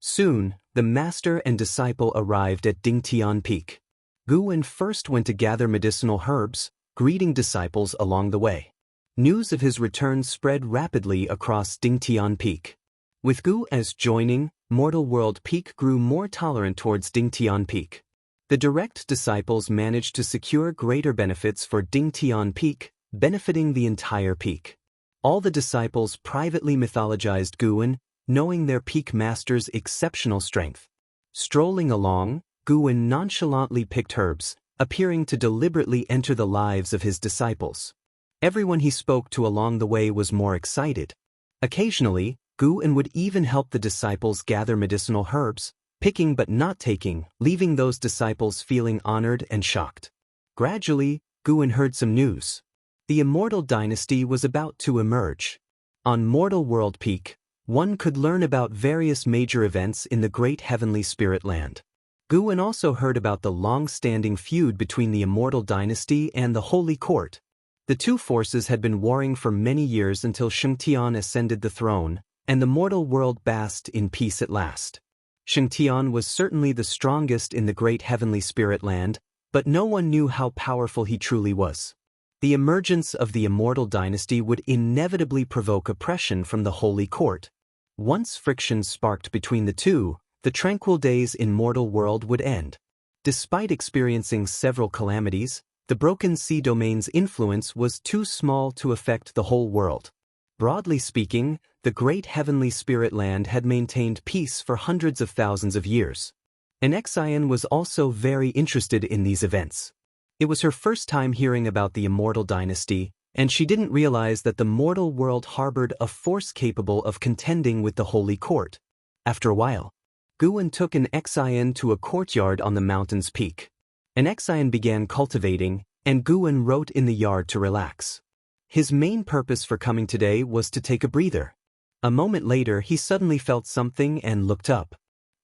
Soon, the master and disciple arrived at Dingtian Peak. Guan first went to gather medicinal herbs, greeting disciples along the way. News of his return spread rapidly across Dingtian Peak. With Gu's joining, Mortal World Peak grew more tolerant towards Dingtian Peak. The direct disciples managed to secure greater benefits for Dingtian Peak, benefiting the entire peak. All the disciples privately mythologized Guan, knowing their peak master's exceptional strength. Strolling along, Guwen nonchalantly picked herbs, appearing to deliberately enter the lives of his disciples. Everyone he spoke to along the way was more excited. Occasionally, Guwen would even help the disciples gather medicinal herbs, picking but not taking, leaving those disciples feeling honored and shocked. Gradually, Guwen heard some news. The Immortal dynasty was about to emerge. On Mortal World Peak, one could learn about various major events in the great heavenly spirit land. Guwen also heard about the long-standing feud between the Immortal dynasty and the Holy Court. The two forces had been warring for many years until Xianxia ascended the throne, and the mortal world basked in peace at last. Xianxia was certainly the strongest in the great heavenly spirit land, but no one knew how powerful he truly was. The emergence of the Immortal dynasty would inevitably provoke oppression from the Holy Court. Once friction sparked between the two, the tranquil days in mortal world would end. Despite experiencing several calamities, the Broken Sea domain's influence was too small to affect the whole world. Broadly speaking, the great heavenly spirit land had maintained peace for hundreds of thousands of years. Xianxia was also very interested in these events. It was her first time hearing about the Immortal dynasty, and she didn't realize that the mortal world harbored a force capable of contending with the Holy Court. After a while, Guwen took Xianxia to a courtyard on the mountain's peak. Xianxia began cultivating, and Guwen wrote in the yard to relax. His main purpose for coming today was to take a breather. A moment later, he suddenly felt something and looked up.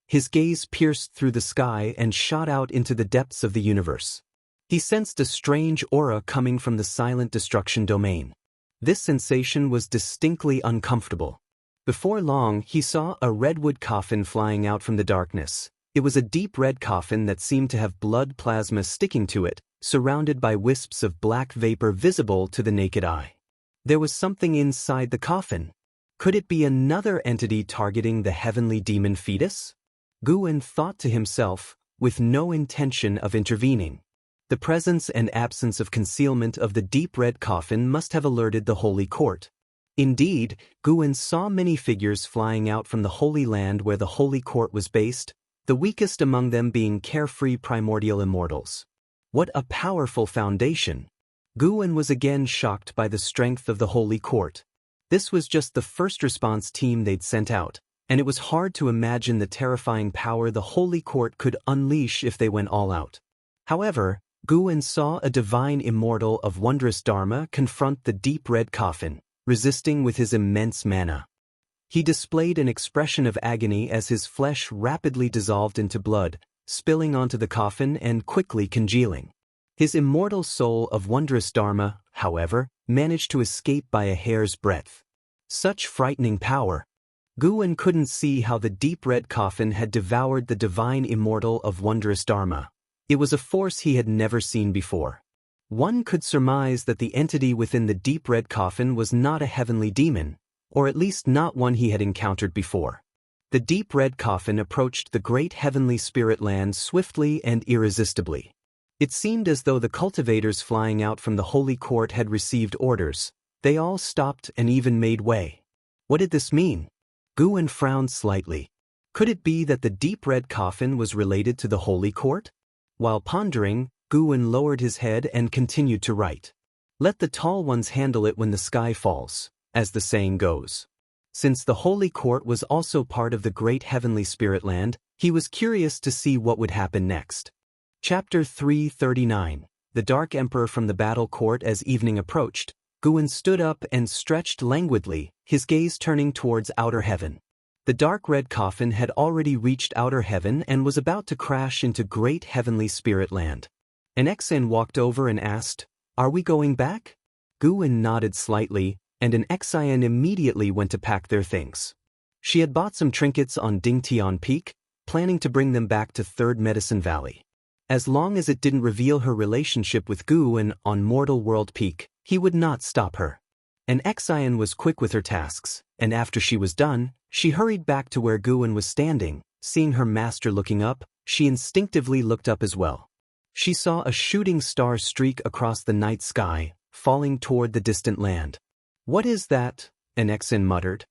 His gaze pierced through the sky and shot out into the depths of the universe. He sensed a strange aura coming from the silent destruction domain. This sensation was distinctly uncomfortable. Before long, he saw a redwood coffin flying out from the darkness. It was a deep red coffin that seemed to have blood plasma sticking to it, surrounded by wisps of black vapor visible to the naked eye. There was something inside the coffin. Could it be another entity targeting the heavenly demon fetus? Guwen thought to himself, with no intention of intervening. The presence and absence of concealment of the deep red coffin must have alerted the Holy Court. Indeed, Guwen saw many figures flying out from the Holy Land where the Holy Court was based, the weakest among them being carefree primordial immortals. What a powerful foundation! Guwen was again shocked by the strength of the Holy Court. This was just the first response team they'd sent out, and it was hard to imagine the terrifying power the Holy Court could unleash if they went all out. However, Guwen saw a divine immortal of wondrous dharma confront the deep red coffin, resisting with his immense mana. He displayed an expression of agony as his flesh rapidly dissolved into blood, spilling onto the coffin and quickly congealing. His immortal soul of wondrous dharma, however, managed to escape by a hair's breadth. Such frightening power! Guwen couldn't see how the deep red coffin had devoured the divine immortal of wondrous dharma. It was a force he had never seen before. One could surmise that the entity within the deep red coffin was not a heavenly demon, or at least not one he had encountered before. The deep red coffin approached the great heavenly spirit land swiftly and irresistibly. It seemed as though the cultivators flying out from the Holy Court had received orders. They all stopped and even made way. What did this mean? Guwen frowned slightly. Could it be that the deep red coffin was related to the Holy Court? While pondering, Guwen lowered his head and continued to write. Let the tall ones handle it when the sky falls, as the saying goes. Since the Holy Court was also part of the great heavenly spirit land, he was curious to see what would happen next. Chapter 339. The Dark Emperor from the Battle Court. As evening approached, Guwen stood up and stretched languidly, his gaze turning towards outer heaven. The dark red coffin had already reached outer heaven and was about to crash into great heavenly spirit land. Xianxia walked over and asked, "Are we going back?" Guwen nodded slightly, and Xianxia immediately went to pack their things. She had bought some trinkets on Dingtian Peak, planning to bring them back to Third Medicine Valley. As long as it didn't reveal her relationship with Guwen on Mortal World Peak, he would not stop her. Xianxia was quick with her tasks, and after she was done, she hurried back to where Guwen was standing. Seeing her master looking up, she instinctively looked up as well. She saw a shooting star streak across the night sky, falling toward the distant land. "What is that?" Xianxia muttered.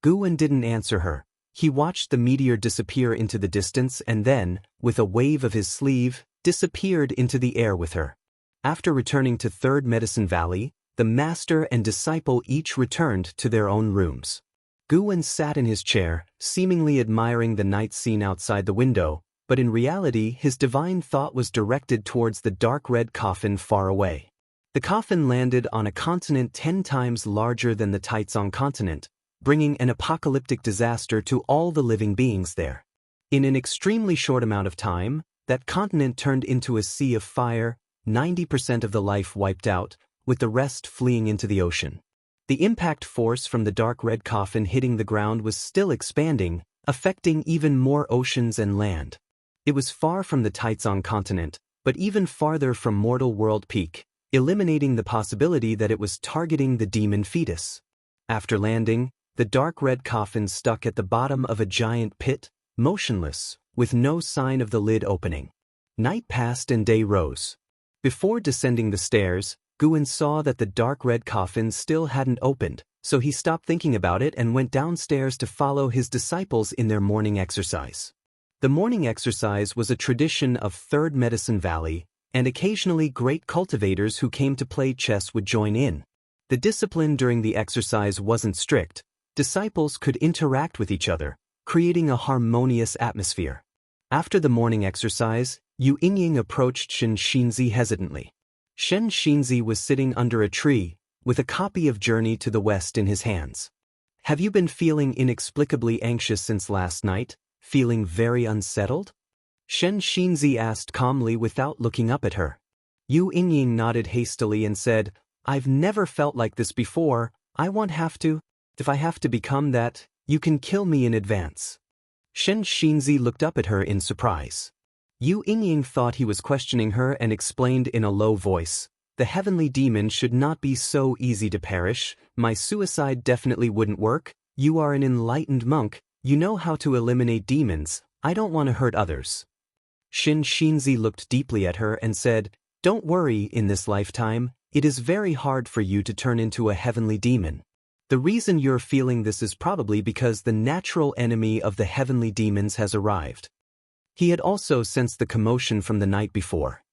Guwen didn't answer her. He watched the meteor disappear into the distance and then, with a wave of his sleeve, disappeared into the air with her. After returning to Third Medicine Valley, the master and disciple each returned to their own rooms. Guwen sat in his chair, seemingly admiring the night scene outside the window, but in reality his divine thought was directed towards the dark red coffin far away. The coffin landed on a continent 10 times larger than the Taizong continent, bringing an apocalyptic disaster to all the living beings there. In an extremely short amount of time, that continent turned into a sea of fire, 90% of the life wiped out, with the rest fleeing into the ocean. The impact force from the dark red coffin hitting the ground was still expanding, affecting even more oceans and land. It was far from the Taizong continent, but even farther from Mortal World Peak, eliminating the possibility that it was targeting the demon fetus. After landing, the dark red coffin stuck at the bottom of a giant pit, motionless, with no sign of the lid opening. Night passed and day rose. Before descending the stairs, Guwen saw that the dark red coffin still hadn't opened, so he stopped thinking about it and went downstairs to follow his disciples in their morning exercise. The morning exercise was a tradition of Third Medicine Valley, and occasionally great cultivators who came to play chess would join in. The discipline during the exercise wasn't strict. Disciples could interact with each other, creating a harmonious atmosphere. After the morning exercise, Yu Yingying approached Xianxia hesitantly. Xianxia was sitting under a tree, with a copy of Journey to the West in his hands. "Have you been feeling inexplicably anxious since last night, feeling very unsettled?" Xianxia asked calmly without looking up at her. Yu Yingying nodded hastily and said, "I've never felt like this before. If I have to become that, you can kill me in advance." Xianxia looked up at her in surprise. Yu Yingying thought he was questioning her and explained in a low voice, "The heavenly demon should not be so easy to perish. My suicide definitely wouldn't work. You are an enlightened monk, you know how to eliminate demons. I don't want to hurt others." Xianxia looked deeply at her and said, "Don't worry, in this lifetime, it is very hard for you to turn into a heavenly demon. The reason you're feeling this is probably because the natural enemy of the heavenly demons has arrived." He had also sensed the commotion from the night before.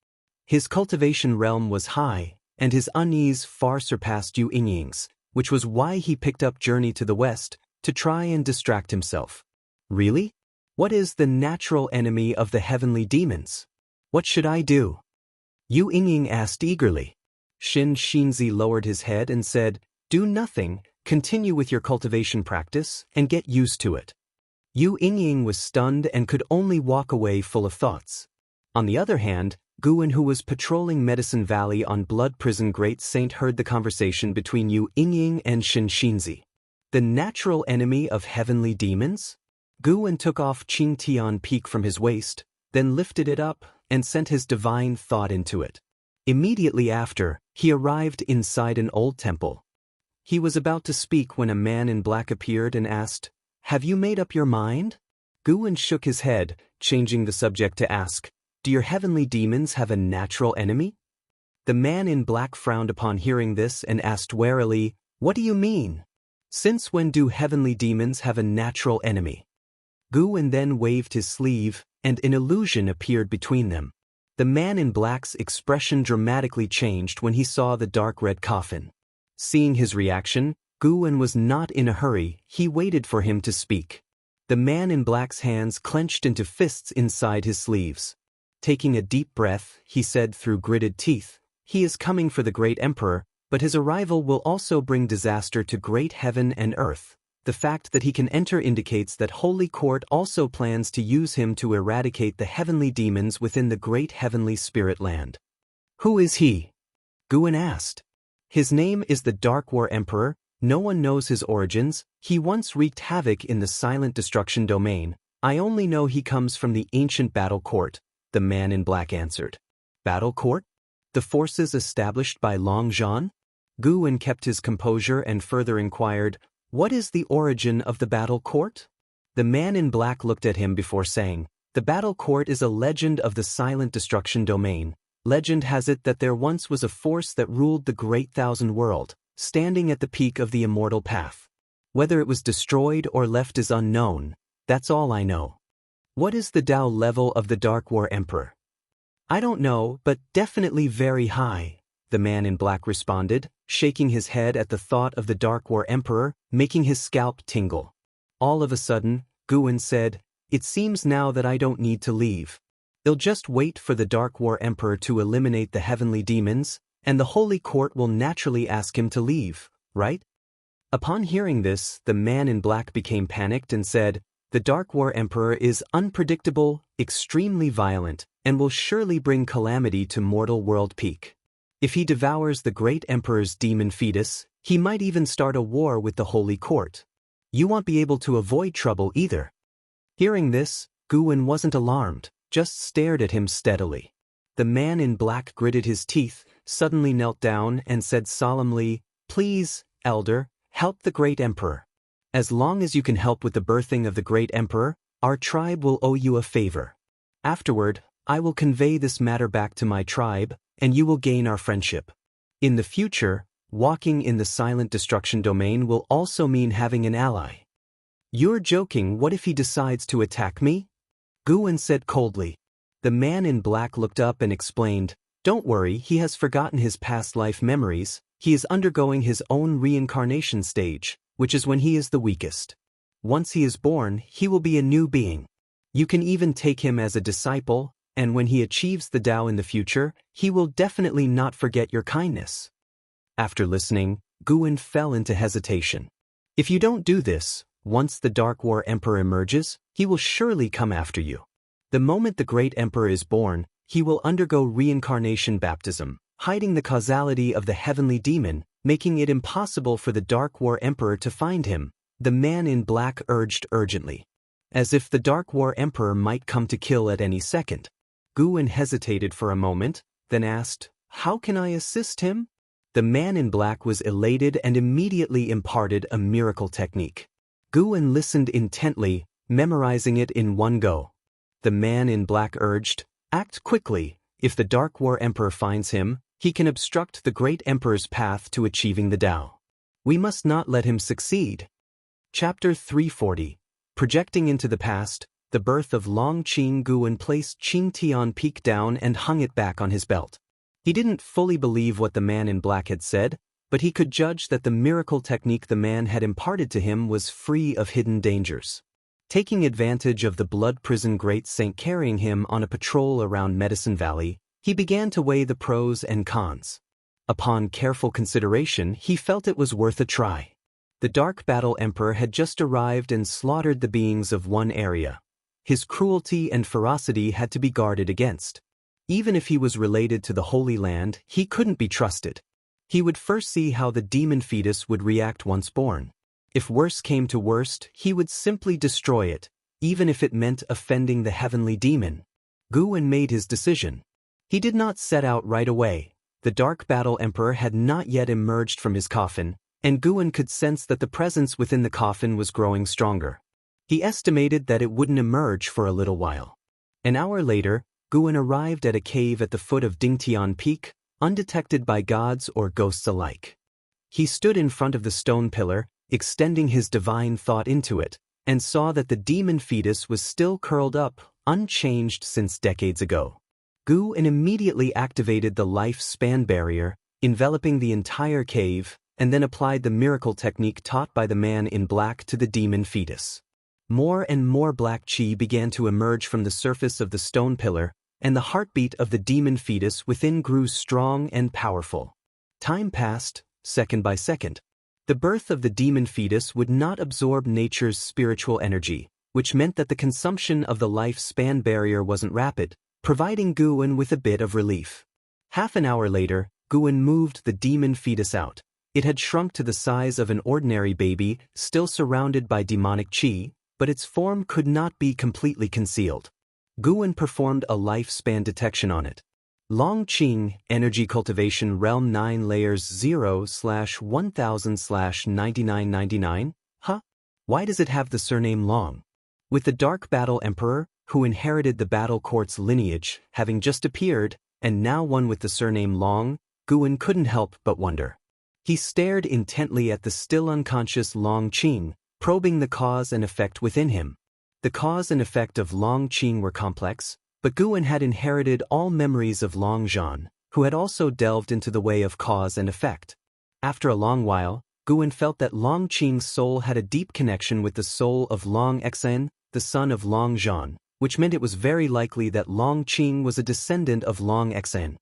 His cultivation realm was high, and his unease far surpassed Yu Yingying's, which was why he picked up Journey to the West, to try and distract himself. "Really? What is the natural enemy of the heavenly demons? What should I do?" Yu Yingying asked eagerly. Xianxia lowered his head and said, "Do nothing, continue with your cultivation practice, and get used to it." Yu Yingying was stunned and could only walk away full of thoughts. On the other hand, Guwen, who was patrolling Medicine Valley on Blood Prison Great Saint, heard the conversation between Yu Yingying and Xianxia. The natural enemy of heavenly demons? Guwen took off Qingtian Peak from his waist, then lifted it up and sent his divine thought into it. Immediately after, he arrived inside an old temple. He was about to speak when a man in black appeared and asked, "Have you made up your mind?" Guwen shook his head, changing the subject to ask, "Do your heavenly demons have a natural enemy?" The man in black frowned upon hearing this and asked warily, "What do you mean? Since when do heavenly demons have a natural enemy?" Guwen then waved his sleeve, and an illusion appeared between them. The man in black's expression dramatically changed when he saw the dark red coffin. Seeing his reaction, Guwen was not in a hurry. He waited for him to speak. The man in black's hands clenched into fists inside his sleeves. Taking a deep breath, he said through gritted teeth, "He is coming for the great emperor, but his arrival will also bring disaster to great heaven and earth. The fact that he can enter indicates that Holy Court also plans to use him to eradicate the heavenly demons within the great heavenly spirit land." "Who is he?" Guwen asked. "His name is the Dark War Emperor. No one knows his origins. He once wreaked havoc in the Silent Destruction domain. I only know he comes from the ancient Battle Court," the man in black answered. "Battle Court? The forces established by Long Zhan?" Guwen kept his composure and further inquired, "What is the origin of the Battle Court?" The man in black looked at him before saying, "The Battle Court is a legend of the Silent Destruction domain. Legend has it that there once was a force that ruled the Great Thousand World, standing at the peak of the Immortal Path. Whether it was destroyed or left is unknown, that's all I know. What is the Tao level of the Dark War Emperor? I don't know, but definitely very high, the man in black responded, shaking his head at the thought of the Dark War Emperor, making his scalp tingle. All of a sudden, Guwen said, "It seems now that I don't need to leave. I'll just wait for the Dark War Emperor to eliminate the heavenly demons, and the Holy Court will naturally ask him to leave, right?" Upon hearing this, the man in black became panicked and said, "The Dark War Emperor is unpredictable, extremely violent, and will surely bring calamity to mortal world peak. If he devours the great Emperor's demon fetus, he might even start a war with the Holy Court. You won't be able to avoid trouble either." Hearing this, Guwen wasn't alarmed, just stared at him steadily. The man in black gritted his teeth, suddenly knelt down and said solemnly, "Please, Elder, help the great Emperor. As long as you can help with the birthing of the great Emperor, our tribe will owe you a favor. Afterward, I will convey this matter back to my tribe, and you will gain our friendship. In the future, walking in the silent destruction domain will also mean having an ally." "You're joking. What if he decides to attack me?" Guwen said coldly. The man in black looked up and explained, "Don't worry, he has forgotten his past life memories. He is undergoing his own reincarnation stage, which is when he is the weakest. Once he is born, he will be a new being. You can even take him as a disciple, and when he achieves the Tao in the future, he will definitely not forget your kindness." After listening, Guwen fell into hesitation. "If you don't do this, once the Dark War Emperor emerges, he will surely come after you. The moment the great Emperor is born, he will undergo reincarnation baptism, hiding the causality of the heavenly demon, making it impossible for the Dark War Emperor to find him," the man in black urged urgently. "As if the Dark War Emperor might come to kill at any second." Guwen hesitated for a moment, then asked, "How can I assist him?" The man in black was elated and immediately imparted a miracle technique. Guwen listened intently, memorizing it in one go. The man in black urged, "Act quickly. If the Dark War Emperor finds him, he can obstruct the great Emperor's path to achieving the Tao. We must not let him succeed." Chapter 340. Projecting into the past, the birth of Long Qing. Guwen placed Qing Tian Peak down and hung it back on his belt. He didn't fully believe what the man in black had said, but he could judge that the miracle technique the man had imparted to him was free of hidden dangers. Taking advantage of the blood prison great saint carrying him on a patrol around Medicine Valley, he began to weigh the pros and cons. Upon careful consideration, he felt it was worth a try. The Dark Battle Emperor had just arrived and slaughtered the beings of one area. His cruelty and ferocity had to be guarded against. Even if he was related to the Holy Land, he couldn't be trusted. He would first see how the demon fetus would react once born. If worse came to worst, he would simply destroy it, even if it meant offending the heavenly demon. Guwen made his decision. He did not set out right away. The Dark Battle Emperor had not yet emerged from his coffin, and Guwen could sense that the presence within the coffin was growing stronger. He estimated that it wouldn't emerge for a little while. An hour later, Guwen arrived at a cave at the foot of Dingtian Peak, undetected by gods or ghosts alike. He stood in front of the stone pillar, extending his divine thought into it, and saw that the demon fetus was still curled up, unchanged since decades ago. Guwen immediately activated the life-span barrier, enveloping the entire cave, and then applied the miracle technique taught by the man in black to the demon fetus. More and more black chi began to emerge from the surface of the stone pillar, and the heartbeat of the demon fetus within grew strong and powerful. Time passed, second by second. The birth of the demon fetus would not absorb nature's spiritual energy, which meant that the consumption of the life-span barrier wasn't rapid, providing Guwen with a bit of relief. Half an hour later, Guwen moved the demon fetus out. It had shrunk to the size of an ordinary baby, still surrounded by demonic chi, but its form could not be completely concealed. Guwen performed a lifespan detection on it. Long Qing, Energy Cultivation Realm 9 Layers 0/1000/9999? Huh? Why does it have the surname Long? With the Dark Battle Emperor, who inherited the Battle Court's lineage, having just appeared, and now one with the surname Long, Guwen couldn't help but wonder. He stared intently at the still unconscious Long Qing, probing the cause and effect within him. The cause and effect of Long Qing were complex, but Guan had inherited all memories of Long Zhan, who had also delved into the way of cause and effect. After a long while, Guan felt that Long Qing's soul had a deep connection with the soul of Long Xen, the son of Long Zhan, which meant it was very likely that Long Qing was a descendant of Long Xen.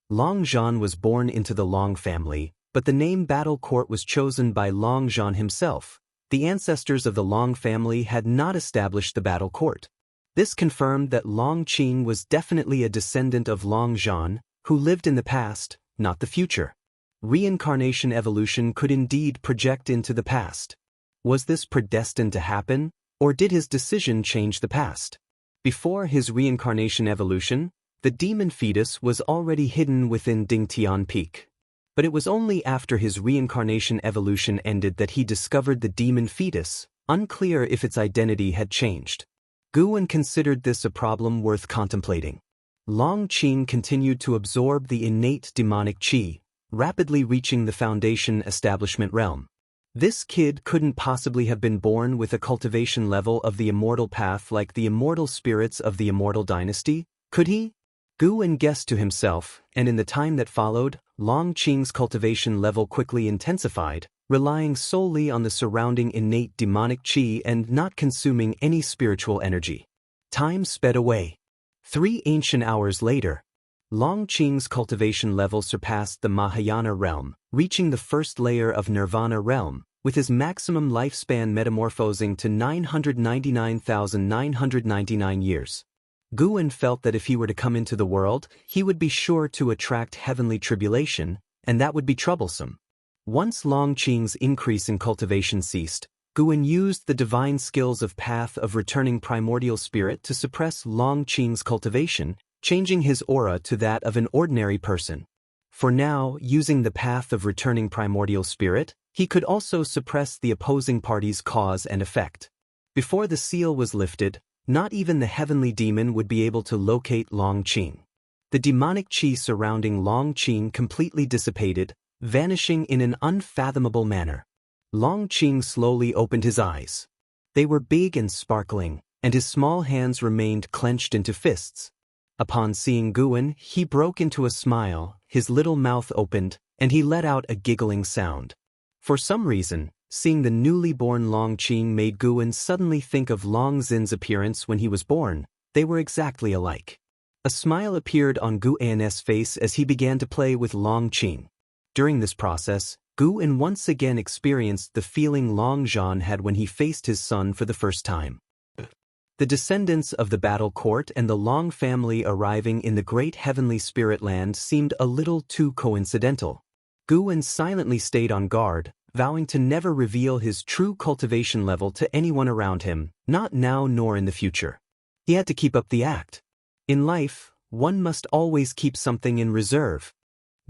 Long Zhan was born into the Long family, but the name Battle Court was chosen by Long Zhan himself. The ancestors of the Long family had not established the Battle Court. This confirmed that Long Qing was definitely a descendant of Long Zhan, who lived in the past, not the future. Reincarnation evolution could indeed project into the past. Was this predestined to happen, or did his decision change the past? Before his reincarnation evolution, the demon fetus was already hidden within Dingtian Peak. But it was only after his reincarnation evolution ended that he discovered the demon fetus, unclear if its identity had changed. Guan considered this a problem worth contemplating. Long Qing continued to absorb the innate demonic qi, rapidly reaching the foundation establishment realm. This kid couldn't possibly have been born with a cultivation level of the immortal path like the immortal spirits of the immortal dynasty, could he? Guan guessed to himself, and in the time that followed, Long Qing's cultivation level quickly intensified, relying solely on the surrounding innate demonic qi and not consuming any spiritual energy. Time sped away. 3 ancient hours later, Long Qing's cultivation level surpassed the Mahayana realm, reaching the first layer of Nirvana realm, with his maximum lifespan metamorphosing to 999,999 years. Guan felt that if he were to come into the world, he would be sure to attract heavenly tribulation, and that would be troublesome. Once Long Qing's increase in cultivation ceased, Guan used the divine skills of Path of Returning Primordial Spirit to suppress Long Qing's cultivation, changing his aura to that of an ordinary person. For now, using the Path of Returning Primordial Spirit, he could also suppress the opposing party's cause and effect. Before the seal was lifted, not even the heavenly demon would be able to locate Long Qing. The demonic qi surrounding Long Qing completely dissipated, vanishing in an unfathomable manner. Long Qing slowly opened his eyes. They were big and sparkling, and his small hands remained clenched into fists. Upon seeing Guan, he broke into a smile, his little mouth opened, and he let out a giggling sound. For some reason, seeing the newly born Long Qing made Guan suddenly think of Long Xin's appearance when he was born. They were exactly alike. A smile appeared on Guan's face as he began to play with Long Qing. During this process, Guan once again experienced the feeling Long Zhan had when he faced his son for the first time. The descendants of the Battle Court and the Long family arriving in the great heavenly spirit land seemed a little too coincidental. Guan silently stayed on guard, vowing to never reveal his true cultivation level to anyone around him, not now nor in the future. He had to keep up the act. In life, one must always keep something in reserve.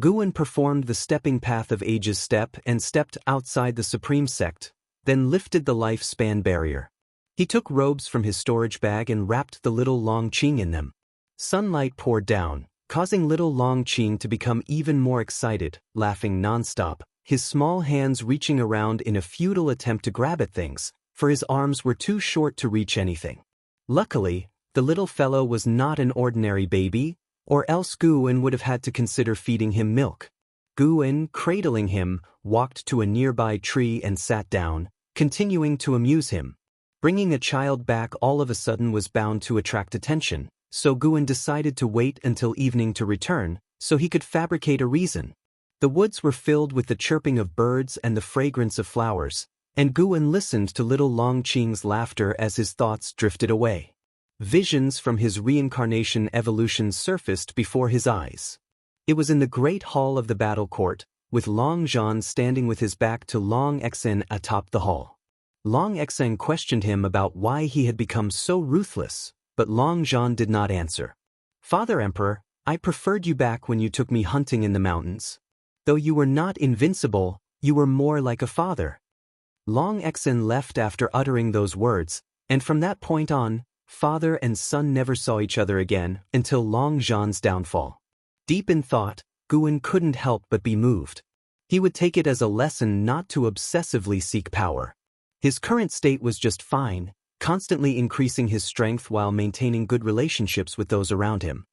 Guan performed the stepping path of ages step and stepped outside the supreme sect, then lifted the lifespan barrier. He took robes from his storage bag and wrapped the little Long Qing in them. Sunlight poured down, causing little Long Qing to become even more excited, laughing nonstop, his small hands reaching around in a futile attempt to grab at things, for his arms were too short to reach anything. Luckily, the little fellow was not an ordinary baby, or else Guan would have had to consider feeding him milk. Guan, cradling him, walked to a nearby tree and sat down, continuing to amuse him. Bringing a child back all of a sudden was bound to attract attention, so Guan decided to wait until evening to return, so he could fabricate a reason. The woods were filled with the chirping of birds and the fragrance of flowers, and Guan listened to little Long Qing's laughter as his thoughts drifted away. Visions from his reincarnation evolution surfaced before his eyes. It was in the great hall of the battle court, with Long Zhan standing with his back to Long Xen atop the hall. Long Xen questioned him about why he had become so ruthless, but Long Zhan did not answer. "Father Emperor, I preferred you back when you took me hunting in the mountains. Though you were not invincible, you were more like a father." Long Xen left after uttering those words, and from that point on, father and son never saw each other again until Long Zhan's downfall. Deep in thought, Guan couldn't help but be moved. He would take it as a lesson not to obsessively seek power. His current state was just fine, constantly increasing his strength while maintaining good relationships with those around him.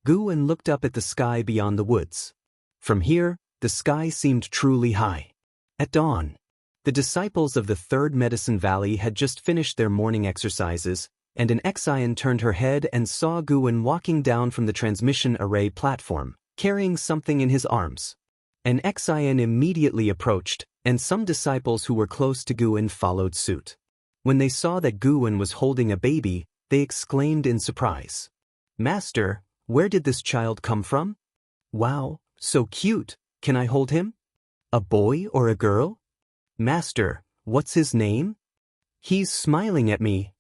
Guwen looked up at the sky beyond the woods. From here, the sky seemed truly high. At dawn, the disciples of the Third Medicine Valley had just finished their morning exercises, and an Xian turned her head and saw Guwen walking down from the transmission array platform, carrying something in his arms. An Xian immediately approached, and some disciples who were close to Guwen followed suit. When they saw that Guwen was holding a baby, they exclaimed in surprise, "Master, where did this child come from? Wow, so cute, can I hold him? A boy or a girl? Master, what's his name? He's smiling at me."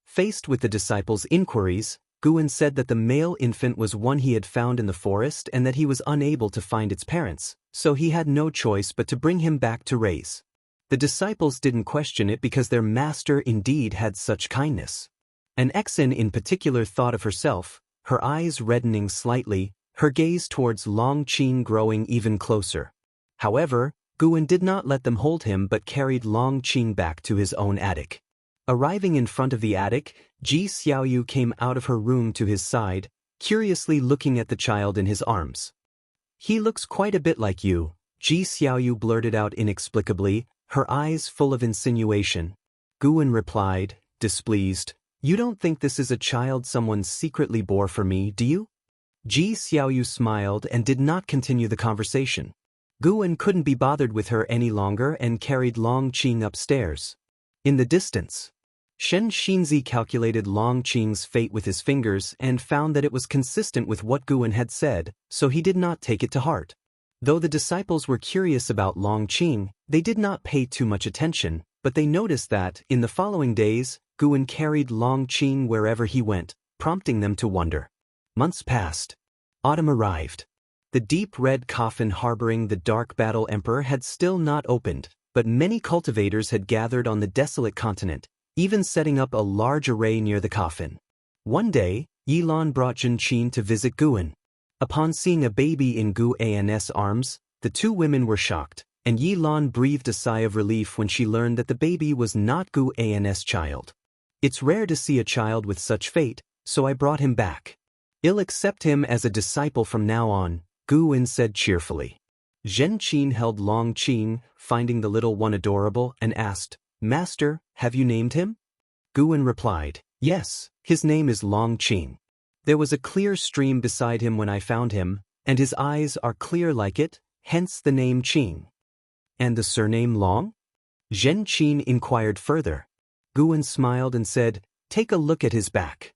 Faced with the disciples' inquiries, Guwen said that the male infant was one he had found in the forest and that he was unable to find its parents, so he had no choice but to bring him back to raise. The disciples didn't question it because their master indeed had such kindness. An Exan in particular thought of herself, her eyes reddening slightly, her gaze towards Long Qing growing even closer. However, Guwen did not let them hold him but carried Long Qing back to his own attic. Arriving in front of the attic, Ji Xiaoyu came out of her room to his side, curiously looking at the child in his arms. "He looks quite a bit like you," Ji Xiaoyu blurted out inexplicably, her eyes full of insinuation. Guwen replied, displeased, "You don't think this is a child someone secretly bore for me, do you?" Ji Xiaoyu smiled and did not continue the conversation. Guwen couldn't be bothered with her any longer and carried Long Qing upstairs. In the distance, Shen Xinzi calculated Long Qing's fate with his fingers and found that it was consistent with what Guwen had said, so he did not take it to heart. Though the disciples were curious about Long Qing, they did not pay too much attention, but they noticed that, in the following days, Guwen carried Long Qing wherever he went, prompting them to wonder. Months passed. Autumn arrived. The deep red coffin harboring the Dark Battle Emperor had still not opened, but many cultivators had gathered on the desolate continent, even setting up a large array near the coffin. One day, Yilan brought Zhenqin to visit Guwen. Upon seeing a baby in Gu An's arms, the two women were shocked, and Yilan breathed a sigh of relief when she learned that the baby was not Gu An's child. "It's rare to see a child with such fate, so I brought him back. I'll accept him as a disciple from now on," Guwen said cheerfully. Zhenqin held Long Qing, finding the little one adorable, and asked, "Master, have you named him?" Guwen replied, "Yes, his name is Long Qing. There was a clear stream beside him when I found him, and his eyes are clear like it, hence the name Qing." "And the surname Long?" Zhenqin inquired further. Guwen smiled and said, "Take a look at his back."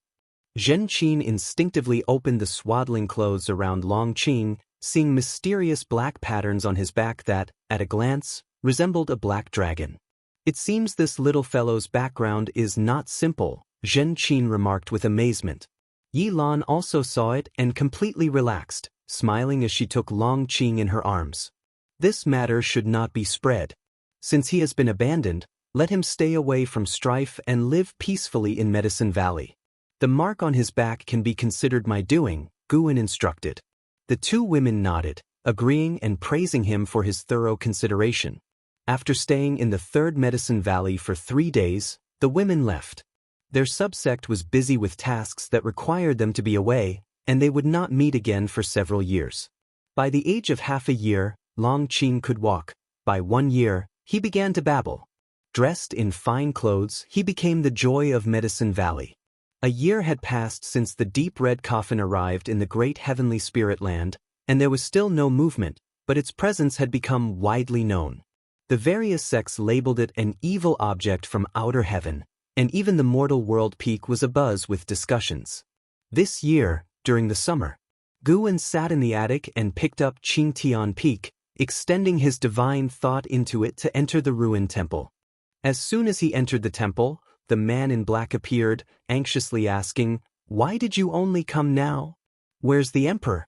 Zhenqin instinctively opened the swaddling clothes around Long Qing, seeing mysterious black patterns on his back that, at a glance, resembled a black dragon. "It seems this little fellow's background is not simple," Zhenqin remarked with amazement. Yilan also saw it and completely relaxed, smiling as she took Long Qing in her arms. "This matter should not be spread. Since he has been abandoned, let him stay away from strife and live peacefully in Medicine Valley. The mark on his back can be considered my doing," Guwen instructed. The two women nodded, agreeing and praising him for his thorough consideration. After staying in the Third Medicine Valley for 3 days, the women left. Their subsect was busy with tasks that required them to be away, and they would not meet again for several years. By the age of half a year, Long Qing could walk. By 1 year, he began to babble. Dressed in fine clothes, he became the joy of Medicine Valley. A year had passed since the deep red coffin arrived in the great heavenly spirit land, and there was still no movement, but its presence had become widely known. The various sects labeled it an evil object from outer heaven, and even the mortal world peak was abuzz with discussions. This year, during the summer, Guwen sat in the attic and picked up Qingtian Peak, extending his divine thought into it to enter the ruined temple. As soon as he entered the temple, the man in black appeared, anxiously asking, "Why did you only come now? Where's the emperor?"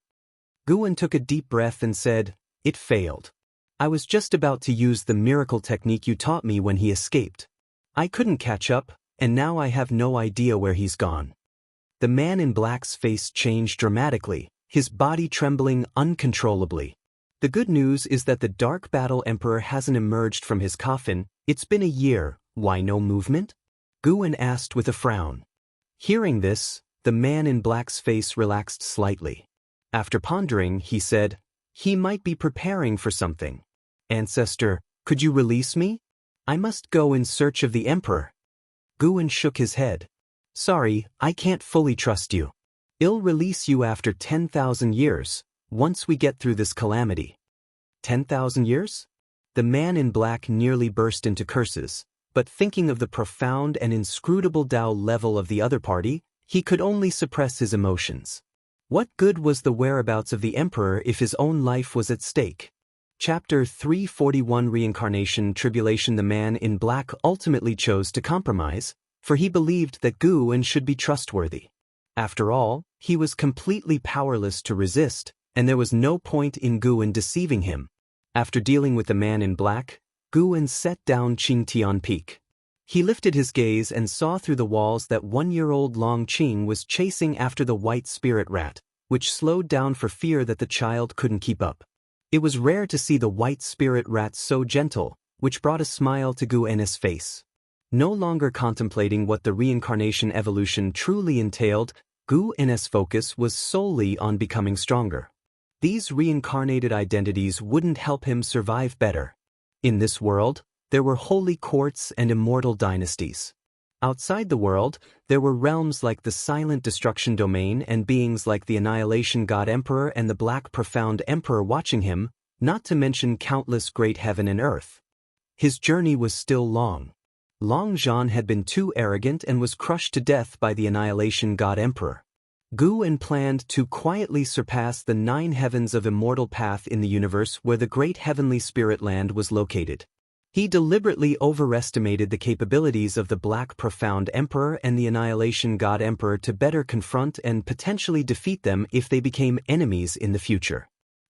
Guwen took a deep breath and said, "It failed. I was just about to use the miracle technique you taught me when he escaped. I couldn't catch up, and now I have no idea where he's gone." The man in black's face changed dramatically, his body trembling uncontrollably. The good news is that the Dark Battle Emperor hasn't emerged from his coffin. It's been a year, why no movement? Guwen asked with a frown. Hearing this, the man in black's face relaxed slightly. After pondering, he said, he might be preparing for something. Ancestor, could you release me? I must go in search of the Emperor. Guwen shook his head. Sorry, I can't fully trust you. I'll release you after 10,000 years, once we get through this calamity. 10,000 years? The man in black nearly burst into curses, but thinking of the profound and inscrutable Tao level of the other party, he could only suppress his emotions. What good was the whereabouts of the Emperor if his own life was at stake? Chapter 341 Reincarnation Tribulation. The man in black ultimately chose to compromise, for he believed that Guwen should be trustworthy. After all, he was completely powerless to resist, and there was no point in Guwen deceiving him. After dealing with the man in black, Guwen set down Qingtian Peak. He lifted his gaze and saw through the walls that 1-year-old Long Qing was chasing after the white spirit rat, which slowed down for fear that the child couldn't keep up. It was rare to see the white spirit rat so gentle, which brought a smile to Guwen's face. No longer contemplating what the reincarnation evolution truly entailed, Guwen's focus was solely on becoming stronger. These reincarnated identities wouldn't help him survive better. In this world, there were holy courts and immortal dynasties. Outside the world, there were realms like the Silent Destruction Domain and beings like the Annihilation God Emperor and the Black Profound Emperor watching him, not to mention countless great heaven and earth. His journey was still long. Long Zhan had been too arrogant and was crushed to death by the Annihilation God Emperor. Guwen planned to quietly surpass the 9 heavens of immortal path in the universe where the great heavenly spirit land was located. He deliberately overestimated the capabilities of the Black Profound Emperor and the Annihilation God Emperor to better confront and potentially defeat them if they became enemies in the future.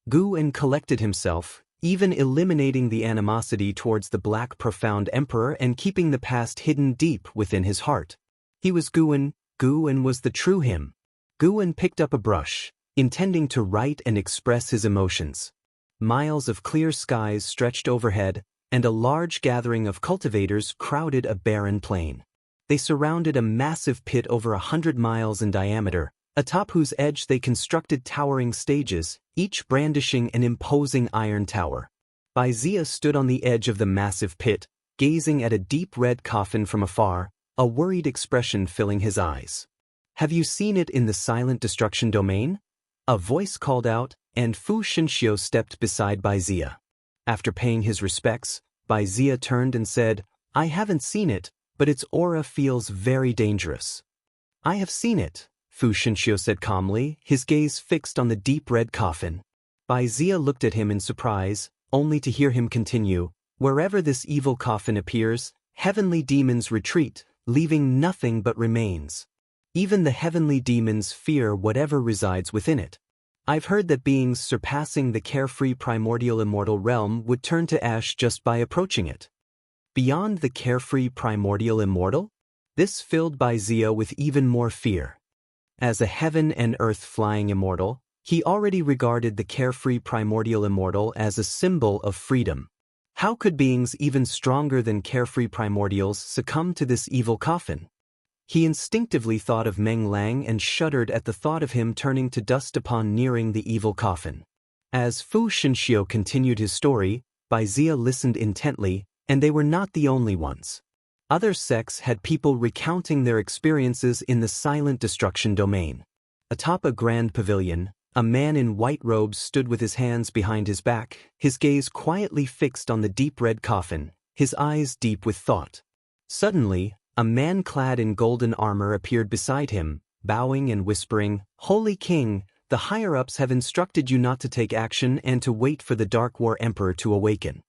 Guwen collected himself, even eliminating the animosity towards the Black Profound Emperor and keeping the past hidden deep within his heart. He was Guwen. Guwen was the true him. Guwen picked up a brush, intending to write and express his emotions. Miles of clear skies stretched overhead, and a large gathering of cultivators crowded a barren plain. They surrounded a massive pit over 100 miles in diameter, atop whose edge they constructed towering stages, each brandishing an imposing iron tower. Wuxia stood on the edge of the massive pit, gazing at a deep red coffin from afar, a worried expression filling his eyes. Have you seen it in the Silent Destruction Domain? A voice called out, and Fu Xianxia stepped beside Wuxia. After paying his respects, Wuxia turned and said, I haven't seen it, but its aura feels very dangerous. I have seen it, Fu Xianxia said calmly, his gaze fixed on the deep red coffin. Wuxia looked at him in surprise, only to hear him continue, wherever this evil coffin appears, heavenly demons retreat, leaving nothing but remains. Even the heavenly demons fear whatever resides within it. I've heard that beings surpassing the carefree primordial immortal realm would turn to ash just by approaching it. Beyond the carefree primordial immortal? This filled Wuxia with even more fear. As a heaven and earth flying immortal, he already regarded the carefree primordial immortal as a symbol of freedom. How could beings even stronger than carefree primordials succumb to this evil coffin? He instinctively thought of Meng Lang and shuddered at the thought of him turning to dust upon nearing the evil coffin. As Fu Xianxia continued his story, Wuxia listened intently, and they were not the only ones. Other sects had people recounting their experiences in the Silent Destruction Domain. Atop a grand pavilion, a man in white robes stood with his hands behind his back, his gaze quietly fixed on the deep red coffin, his eyes deep with thought. Suddenly, a man clad in golden armor appeared beside him, bowing and whispering, Holy King, the higher-ups have instructed you not to take action and to wait for the Dark War Emperor to awaken.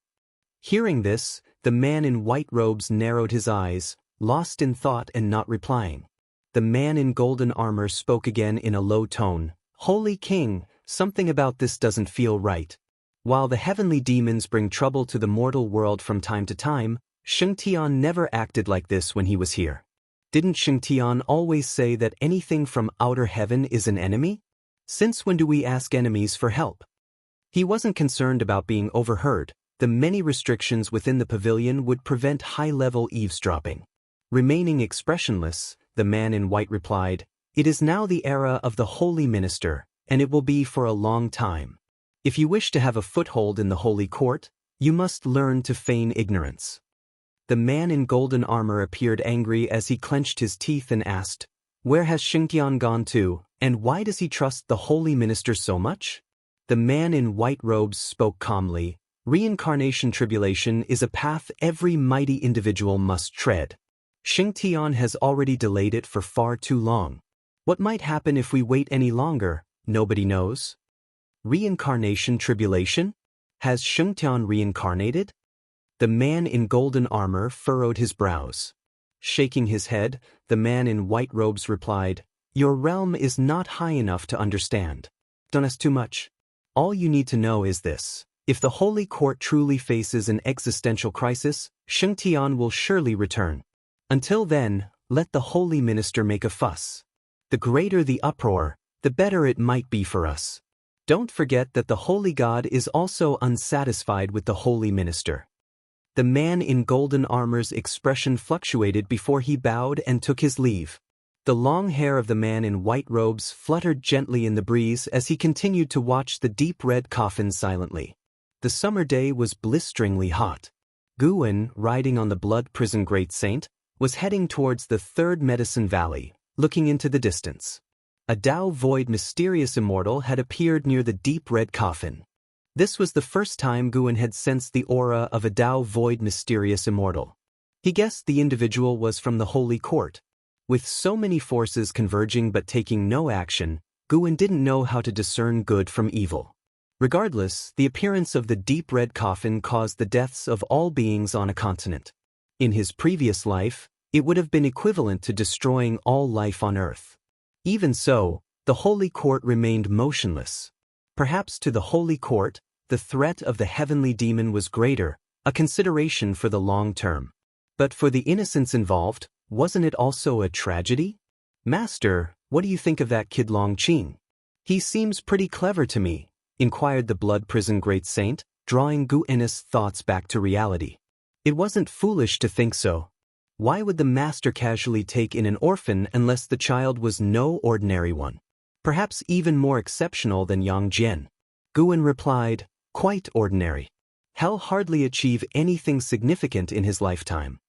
Hearing this, the man in white robes narrowed his eyes, lost in thought and not replying. The man in golden armor spoke again in a low tone, Holy King, something about this doesn't feel right. While the heavenly demons bring trouble to the mortal world from time to time, Xianxia never acted like this when he was here. Didn't Xianxia always say that anything from outer heaven is an enemy? Since when do we ask enemies for help? He wasn't concerned about being overheard. The many restrictions within the pavilion would prevent high-level eavesdropping. Remaining expressionless, the man in white replied, "It is now the era of the holy minister, and it will be for a long time. If you wish to have a foothold in the holy court, you must learn to feign ignorance." The man in golden armor appeared angry as he clenched his teeth and asked, "Where has Xianxia gone to, and why does he trust the holy minister so much?" The man in white robes spoke calmly, "Reincarnation tribulation is a path every mighty individual must tread. Xianxia has already delayed it for far too long. What might happen if we wait any longer, nobody knows." Reincarnation tribulation? Has Xianxia reincarnated? The man in golden armor furrowed his brows. Shaking his head, the man in white robes replied, "Your realm is not high enough to understand. Don't ask too much. All you need to know is this. If the holy court truly faces an existential crisis, Xianxia will surely return. Until then, let the holy minister make a fuss. The greater the uproar, the better it might be for us. Don't forget that the holy god is also unsatisfied with the holy minister." The man in golden armor's expression fluctuated before he bowed and took his leave. The long hair of the man in white robes fluttered gently in the breeze as he continued to watch the deep red coffin silently. The summer day was blisteringly hot. Guwen, riding on the blood prison great saint, was heading towards the third medicine valley, looking into the distance. A Tao void mysterious immortal had appeared near the deep red coffin. This was the first time Guwen had sensed the aura of a Tao void mysterious immortal. He guessed the individual was from the holy court. With so many forces converging but taking no action, Guwen didn't know how to discern good from evil. Regardless, the appearance of the deep red coffin caused the deaths of all beings on a continent. In his previous life, it would have been equivalent to destroying all life on Earth. Even so, the holy court remained motionless. Perhaps to the holy court, the threat of the heavenly demon was greater, a consideration for the long term. But for the innocents involved, wasn't it also a tragedy? "Master, what do you think of that kid Longqing? He seems pretty clever to me," inquired the blood prison great saint, drawing Guwen's thoughts back to reality. It wasn't foolish to think so. Why would the master casually take in an orphan unless the child was no ordinary one? Perhaps even more exceptional than Yang Jian. Guwen replied, "Quite ordinary. He'll hardly achieve anything significant in his lifetime."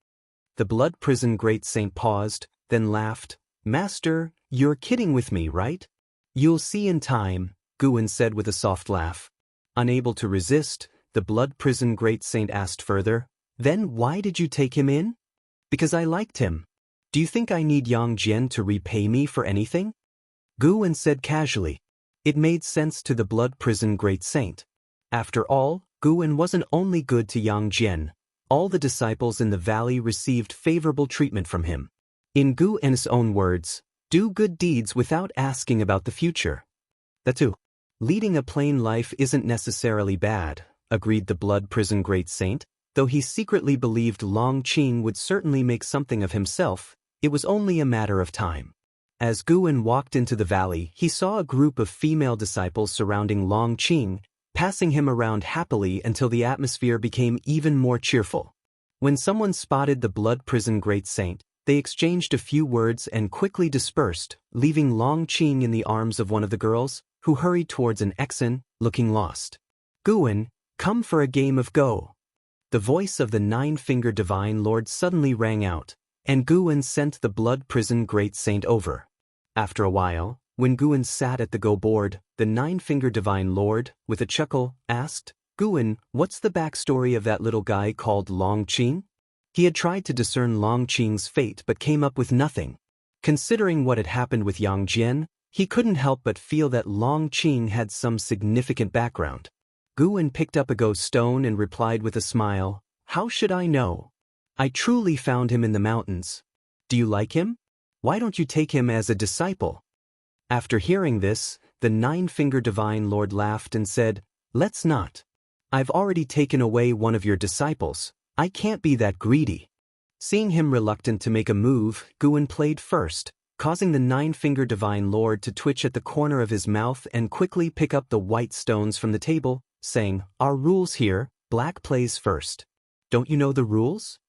The blood prison great saint paused, then laughed. "Master, you're kidding with me, right?" "You'll see in time," Guwen said with a soft laugh. Unable to resist, the blood prison great saint asked further, "Then why did you take him in?" "Because I liked him. Do you think I need Yang Jian to repay me for anything?" Guwen said casually. It made sense to the blood prison great saint. After all, Guwen wasn't only good to Yang Jian. All the disciples in the valley received favorable treatment from him. In Guwen's own words, "Do good deeds without asking about the future." That too. Leading a plain life isn't necessarily bad, agreed the blood prison great saint. Though he secretly believed Longqing would certainly make something of himself, it was only a matter of time. As Guwen walked into the valley, he saw a group of female disciples surrounding Longqing, passing him around happily until the atmosphere became even more cheerful. When someone spotted the blood prison great saint, they exchanged a few words and quickly dispersed, leaving Longqing in the arms of one of the girls, who hurried towards an Exon, looking lost. "Guwen, come for a game of Go." The voice of the nine-fingered divine lord suddenly rang out, and Guwen sent the blood prison great saint over. After a while, when Guwen sat at the Go board, the nine-fingered divine lord, with a chuckle, asked, "Guwen, what's the backstory of that little guy called Longqing?" He had tried to discern Longqing's fate but came up with nothing. Considering what had happened with Yang Jian, he couldn't help but feel that Longqing had some significant background. Guwen picked up a ghost stone and replied with a smile, "How should I know? I truly found him in the mountains. Do you like him? Why don't you take him as a disciple?" After hearing this, the nine-fingered divine lord laughed and said, "Let's not. I've already taken away one of your disciples. I can't be that greedy." Seeing him reluctant to make a move, Guwen played first, causing the nine-finger divine lord to twitch at the corner of his mouth and quickly pick up the white stones from the table, saying, "Our rules here, black plays first. Don't you know the rules?"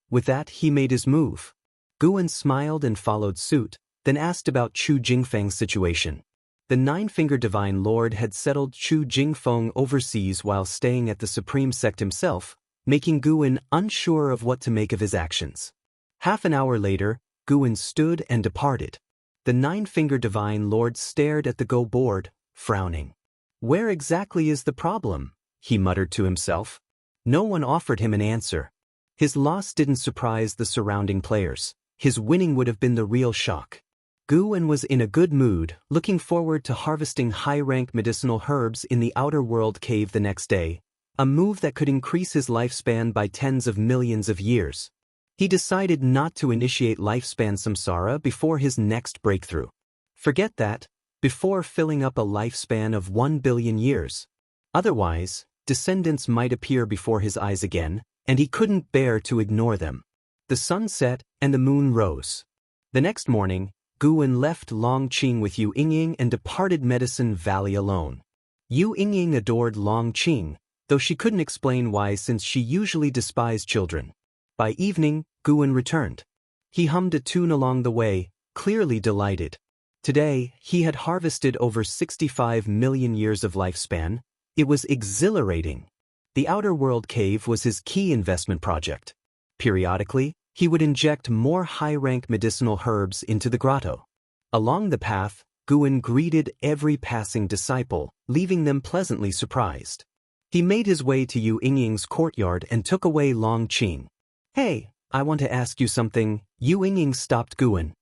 With that, he made his move. Guan smiled and followed suit, then asked about Chu Jingfeng's situation. The nine-finger divine lord had settled Chu Jingfeng overseas while staying at the supreme sect himself, making Guan unsure of what to make of his actions. Half an hour later, Guan stood and departed. The nine-finger divine lord stared at the go board, frowning. "Where exactly is the problem?" he muttered to himself. No one offered him an answer. His loss didn't surprise the surrounding players. His winning would have been the real shock. Guan was in a good mood, looking forward to harvesting high-rank medicinal herbs in the Outer World cave the next day, a move that could increase his lifespan by tens of millions of years. He decided not to initiate lifespan samsara before his next breakthrough. Forget that, before filling up a lifespan of 1 billion years. Otherwise, descendants might appear before his eyes again, and he couldn't bear to ignore them. The sun set and the moon rose. The next morning, Guan left Longqing with Yu Yingying and departed Medicine Valley alone. Yu Yingying adored Longqing, though she couldn't explain why since she usually despised children. By evening, Guan returned. He hummed a tune along the way, clearly delighted. Today, he had harvested over 65 million years of lifespan. It was exhilarating. The Outer World cave was his key investment project. Periodically, he would inject more high-rank medicinal herbs into the grotto. Along the path, Guan greeted every passing disciple, leaving them pleasantly surprised. He made his way to Yu Yingying's courtyard and took away Longqing. "Hey, I want to ask you something." Yu Yingying stopped Guan.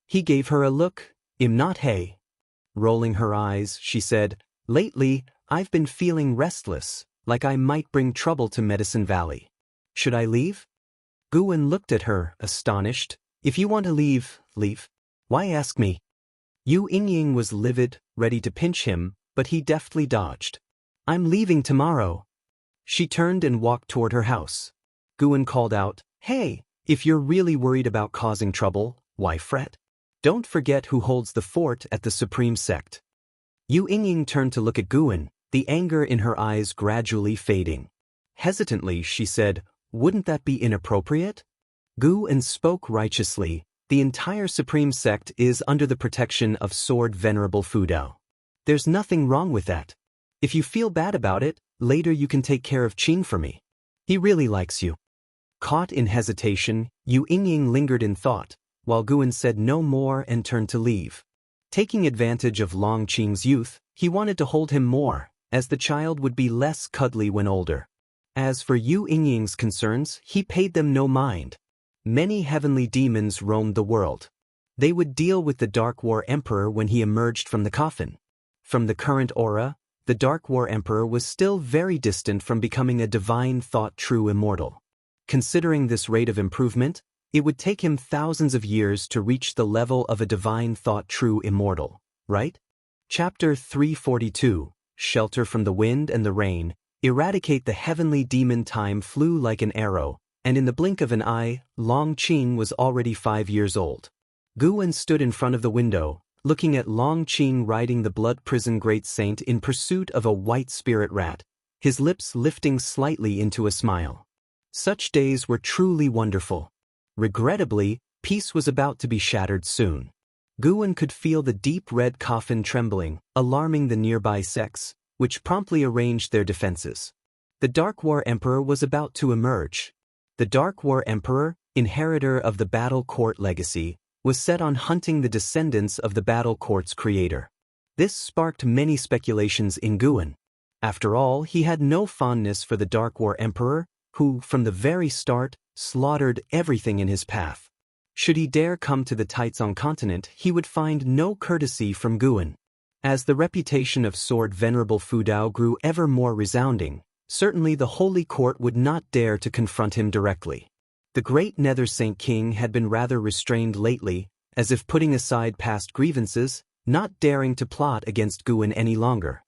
He gave her a look. Not hey." Rolling her eyes, she said, "Lately, I've been feeling restless, like I might bring trouble to Medicine Valley. Should I leave?" Guan looked at her, astonished. "If you want to leave, leave. Why ask me?" Yu Yingying was livid, ready to pinch him, but he deftly dodged. "I'm leaving tomorrow." She turned and walked toward her house. Guan called out, "Hey, if you're really worried about causing trouble, why fret? Don't forget who holds the fort at the Supreme Sect." Yu Yingying turned to look at Guan, the anger in her eyes gradually fading. Hesitantly, she said, "Wouldn't that be inappropriate?" Guan spoke righteously. The entire Supreme Sect is under the protection of Sword Venerable Fudao. There's nothing wrong with that. If you feel bad about it, later you can take care of Qing for me. He really likes you." Caught in hesitation, Yu Yingying lingered in thought, while Guan said no more and turned to leave. Taking advantage of Longqing's youth, he wanted to hold him more, as the child would be less cuddly when older. As for Yu Yingying's concerns, he paid them no mind. Many heavenly demons roamed the world. They would deal with the Dark War Emperor when he emerged from the coffin. From the current aura, the Dark War Emperor was still very distant from becoming a divine thought true immortal. Considering this rate of improvement, it would take him thousands of years to reach the level of a divine thought true immortal, right? Chapter 342, Shelter from the Wind and the Rain. Eradicate the heavenly demon. Time flew like an arrow, and in the blink of an eye, Longqing was already 5 years old. Guan stood in front of the window, looking at Longqing riding the blood prison great saint in pursuit of a white spirit rat, his lips lifting slightly into a smile. Such days were truly wonderful. Regrettably, peace was about to be shattered soon. Guan could feel the deep red coffin trembling, alarming the nearby sects, which promptly arranged their defenses. The Dark War Emperor was about to emerge. The Dark War Emperor, inheritor of the Battle Court legacy, was set on hunting the descendants of the Battle Court's creator. This sparked many speculations in Guan. After all, he had no fondness for the Dark War Emperor, who, from the very start, slaughtered everything in his path. Should he dare come to the Taizong continent, he would find no courtesy from Guan. As the reputation of Sword Venerable Fudao grew ever more resounding, certainly the Holy Court would not dare to confront him directly. The great Nether Saint King had been rather restrained lately, as if putting aside past grievances, not daring to plot against Guan any longer.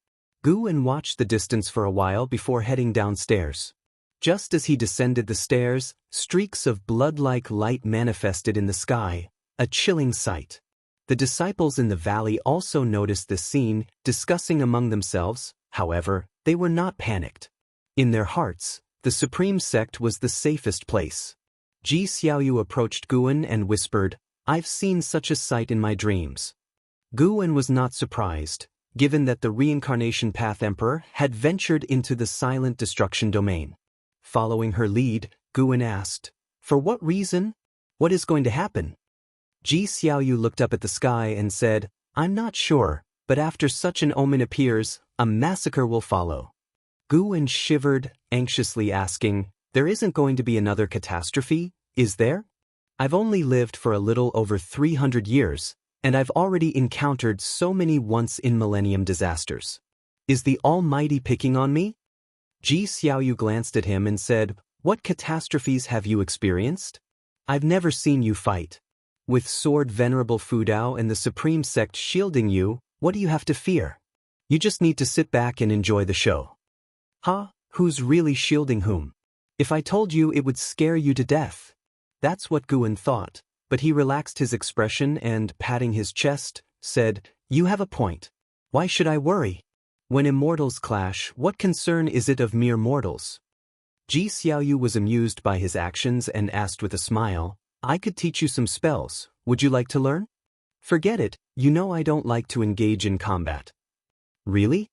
Guan watched the distance for a while before heading downstairs. Just as he descended the stairs, streaks of blood-like light manifested in the sky, a chilling sight. The disciples in the valley also noticed this scene, discussing among themselves. However, they were not panicked. In their hearts, the supreme sect was the safest place. Ji Xiaoyu approached Guan and whispered, "I've seen such a sight in my dreams." Guan was not surprised, given that the Reincarnation Path Emperor had ventured into the silent destruction domain. Following her lead, Guan asked, "For what reason? What is going to happen?" Ji Xiaoyu looked up at the sky and said, "I'm not sure, but after such an omen appears, a massacre will follow." Guan shivered, anxiously asking, "There isn't going to be another catastrophe, is there? I've only lived for a little over 300 years, and I've already encountered so many once-in-millennium disasters. Is the Almighty picking on me?" Ji Xiaoyu glanced at him and said, "What catastrophes have you experienced? I've never seen you fight. With Sword Venerable Fudao and the Supreme Sect shielding you, what do you have to fear? You just need to sit back and enjoy the show." "Huh? Who's really shielding whom? If I told you it would scare you to death." That's what Guan thought, but he relaxed his expression and, patting his chest, said, "You have a point. Why should I worry? When immortals clash, what concern is it of mere mortals?" Ji Xiaoyu was amused by his actions and asked with a smile, "I could teach you some spells. Would you like to learn?" "Forget it, you know I don't like to engage in combat." "Really?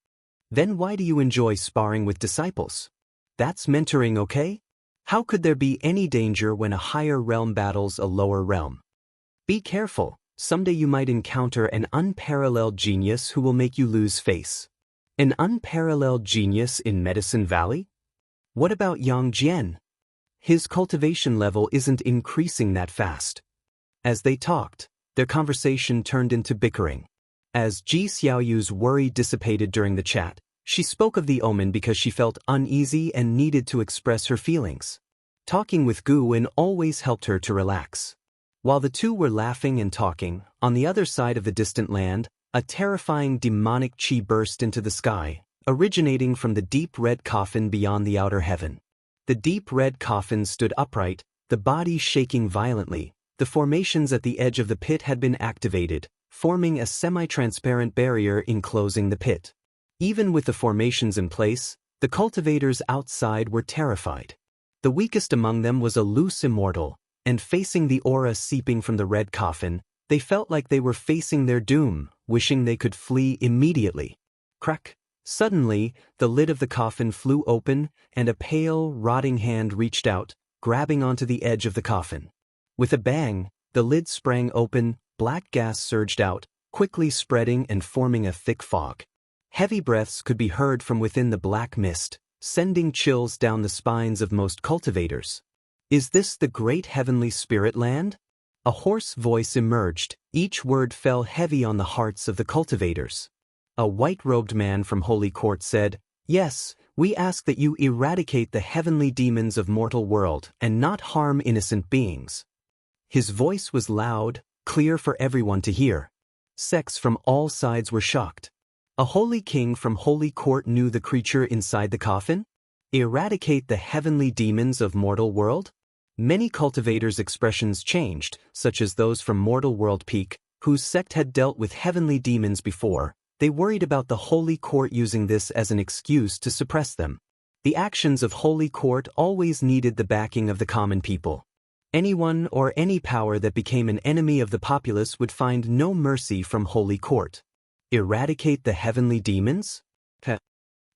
Then why do you enjoy sparring with disciples? That's mentoring, okay? How could there be any danger when a higher realm battles a lower realm? Be careful, someday you might encounter an unparalleled genius who will make you lose face." "An unparalleled genius in Medicine Valley? What about Yang Jian? His cultivation level isn't increasing that fast." As they talked, their conversation turned into bickering. As Ji Xiaoyu's worry dissipated during the chat, she spoke of the omen because she felt uneasy and needed to express her feelings. Talking with Guan always helped her to relax. While the two were laughing and talking, on the other side of the distant land, a terrifying demonic chi burst into the sky, originating from the deep red coffin beyond the outer heaven. The deep red coffin stood upright, the body shaking violently. The formations at the edge of the pit had been activated, forming a semi-transparent barrier enclosing the pit. Even with the formations in place, the cultivators outside were terrified. The weakest among them was a loose immortal, and facing the aura seeping from the red coffin, they felt like they were facing their doom, wishing they could flee immediately. Crack! Suddenly, the lid of the coffin flew open, and a pale, rotting hand reached out, grabbing onto the edge of the coffin. With a bang, the lid sprang open, black gas surged out, quickly spreading and forming a thick fog. Heavy breaths could be heard from within the black mist, sending chills down the spines of most cultivators. "Is this the great heavenly spirit land?" A hoarse voice emerged, each word fell heavy on the hearts of the cultivators. A white-robed man from Holy Court said, "Yes, we ask that you eradicate the heavenly demons of mortal world and not harm innocent beings." His voice was loud, clear for everyone to hear. Sects from all sides were shocked. A holy king from Holy Court knew the creature inside the coffin? Eradicate the heavenly demons of mortal world? Many cultivators' expressions changed, such as those from Mortal World Peak, whose sect had dealt with heavenly demons before. They worried about the Holy Court using this as an excuse to suppress them. The actions of Holy Court always needed the backing of the common people. Anyone or any power that became an enemy of the populace would find no mercy from Holy Court. Eradicate the heavenly demons?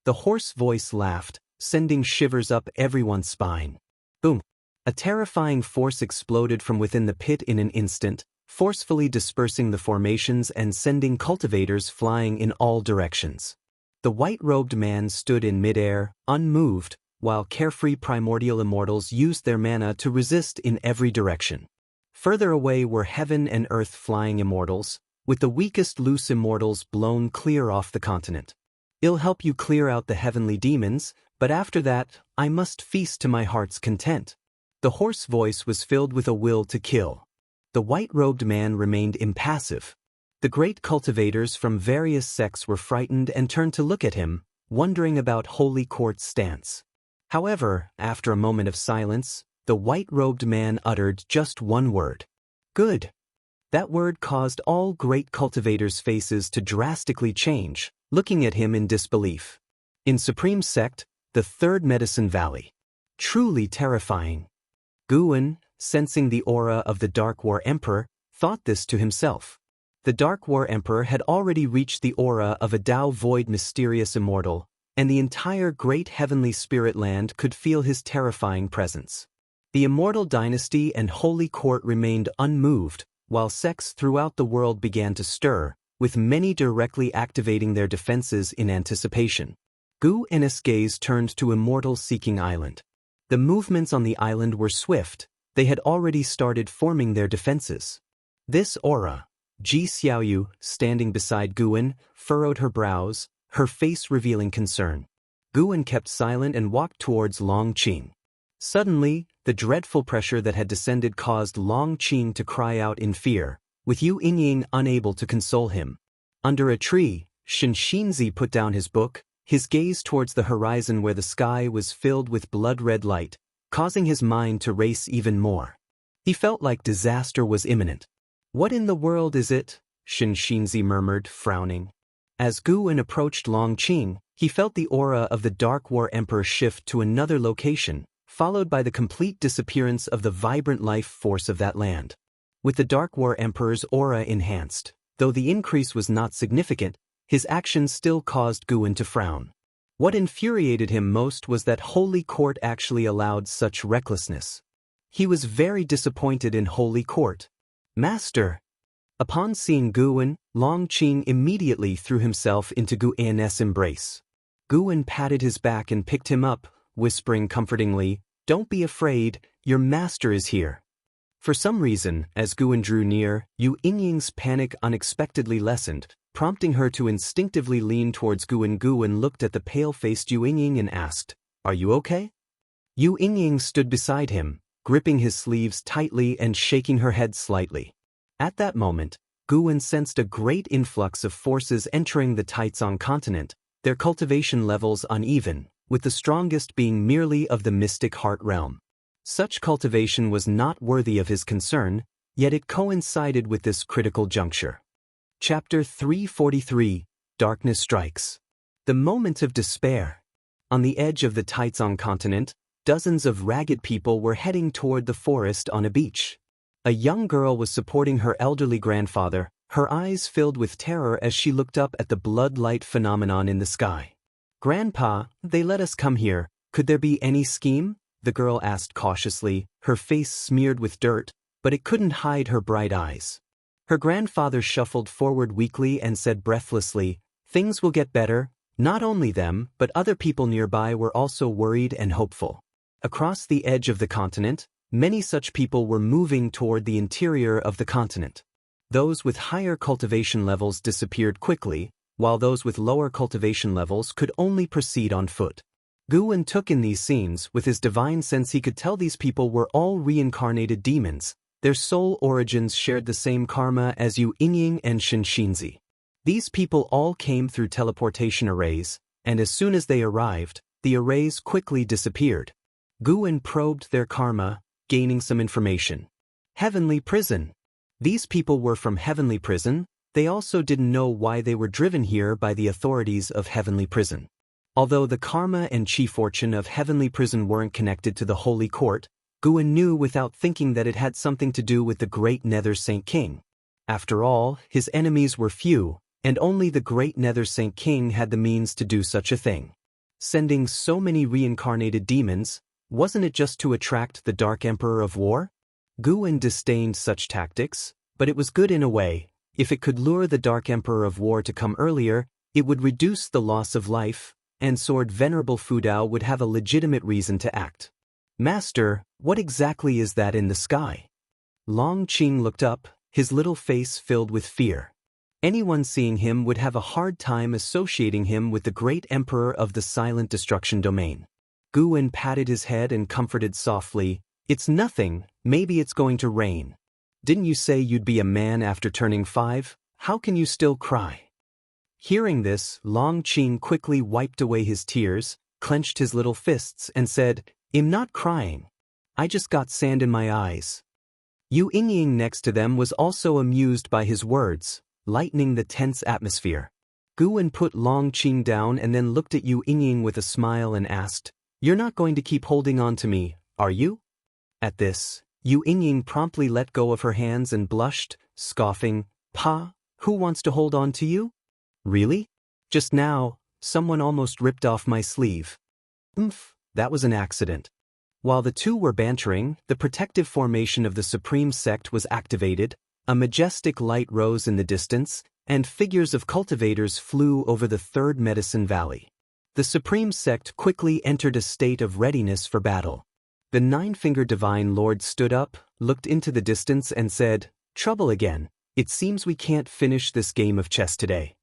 The hoarse voice laughed, sending shivers up everyone's spine. Boom! A terrifying force exploded from within the pit in an instant, forcefully dispersing the formations and sending cultivators flying in all directions. The white-robed man stood in midair, unmoved, while carefree primordial immortals used their mana to resist in every direction. Further away were heaven and earth flying immortals, with the weakest loose immortals blown clear off the continent. "I'll help you clear out the heavenly demons, but after that, I must feast to my heart's content." The hoarse voice was filled with a will to kill. The white-robed man remained impassive. The great cultivators from various sects were frightened and turned to look at him, wondering about Holy Court's stance. However, after a moment of silence, the white-robed man uttered just one word. "Good." That word caused all great cultivators' faces to drastically change, looking at him in disbelief. In Supreme Sect, the Third Medicine Valley. Truly terrifying. Guwen, sensing the aura of the Dark War Emperor, thought this to himself. The Dark War Emperor had already reached the aura of a Tao Void mysterious immortal, and the entire great heavenly spirit land could feel his terrifying presence. The Immortal Dynasty and Holy Court remained unmoved, while sects throughout the world began to stir, with many directly activating their defenses in anticipation. Guwen's gaze turned to Immortal Seeking Island. The movements on the island were swift, they had already started forming their defenses. This aura, Ji Xiaoyu, standing beside Guwen, furrowed her brows, her face revealing concern. Guwen kept silent and walked towards Long Qing. Suddenly, the dreadful pressure that had descended caused Long Qing to cry out in fear, with Yu Yingying unable to console him. Under a tree, Xianxia put down his book, his gaze towards the horizon where the sky was filled with blood-red light, causing his mind to race even more. He felt like disaster was imminent. "What in the world is it?" Xianxia murmured, frowning. As Guwen approached Long Qing, he felt the aura of the Dark War Emperor shift to another location, followed by the complete disappearance of the vibrant life force of that land. With the Dark War Emperor's aura enhanced, though the increase was not significant, his actions still caused Guwen to frown. What infuriated him most was that Holy Court actually allowed such recklessness. He was very disappointed in Holy Court. "Master!" Upon seeing Guwen, Long Qing immediately threw himself into Guwen's embrace. Guwen patted his back and picked him up, whispering comfortingly, "Don't be afraid, your master is here." For some reason, as Guwen drew near, Yu Yingying's panic unexpectedly lessened, prompting her to instinctively lean towards Guwen. Guwen looked at the pale-faced Yu Yingying and asked, "Are you okay?" Yu Yingying stood beside him, gripping his sleeves tightly and shaking her head slightly. At that moment, Guwen sensed a great influx of forces entering the Taizong continent, their cultivation levels uneven, with the strongest being merely of the mystic heart realm. Such cultivation was not worthy of his concern, yet it coincided with this critical juncture. Chapter 343, Darkness Strikes. The moment of despair. On the edge of the Taizong continent, dozens of ragged people were heading toward the forest on a beach. A young girl was supporting her elderly grandfather, her eyes filled with terror as she looked up at the blood-light phenomenon in the sky. "Grandpa, they let us come here. Could there be any scheme?" the girl asked cautiously, her face smeared with dirt, but it couldn't hide her bright eyes. Her grandfather shuffled forward weakly and said breathlessly, "Things will get better." Not only them, but other people nearby were also worried and hopeful. Across the edge of the continent, many such people were moving toward the interior of the continent. Those with higher cultivation levels disappeared quickly, while those with lower cultivation levels could only proceed on foot. Guwen took in these scenes. With his divine sense he could tell these people were all reincarnated demons. Their soul origins shared the same karma as Yu Yingying and Xianxia. These people all came through teleportation arrays, and as soon as they arrived, the arrays quickly disappeared. Guwen probed their karma, gaining some information. Heavenly Prison. These people were from Heavenly Prison. They also didn't know why they were driven here by the authorities of Heavenly Prison. Although the karma and chi fortune of Heavenly Prison weren't connected to the Holy Court, Guwen knew without thinking that it had something to do with the Great Nether Saint King. After all, his enemies were few, and only the Great Nether Saint King had the means to do such a thing. Sending so many reincarnated demons, wasn't it just to attract the Dark Emperor of War? Guwen disdained such tactics, but it was good in a way. If it could lure the Dark Emperor of War to come earlier, it would reduce the loss of life, and Sword Venerable Fudao would have a legitimate reason to act. "Master, what exactly is that in the sky?" Long Qing looked up, his little face filled with fear. Anyone seeing him would have a hard time associating him with the great emperor of the Silent Destruction Domain. Guwen patted his head and comforted softly, "It's nothing, maybe it's going to rain. Didn't you say you'd be a man after turning 5? How can you still cry?" Hearing this, Long Qing quickly wiped away his tears, clenched his little fists, and said, "I'm not crying. I just got sand in my eyes." Yu Yingying next to them was also amused by his words, lightening the tense atmosphere. Gu En put Long Qing down and then looked at Yu Yingying with a smile and asked, "You're not going to keep holding on to me, are you?" At this, Yu Yingying promptly let go of her hands and blushed, scoffing, "Pa, who wants to hold on to you? Really? Just now, someone almost ripped off my sleeve." That was an accident. While the two were bantering, the protective formation of the Supreme Sect was activated, a majestic light rose in the distance, and figures of cultivators flew over the Third Medicine Valley. The Supreme Sect quickly entered a state of readiness for battle. The Nine-Fingered Divine Lord stood up, looked into the distance and said, "Trouble again. It seems we can't finish this game of chess today."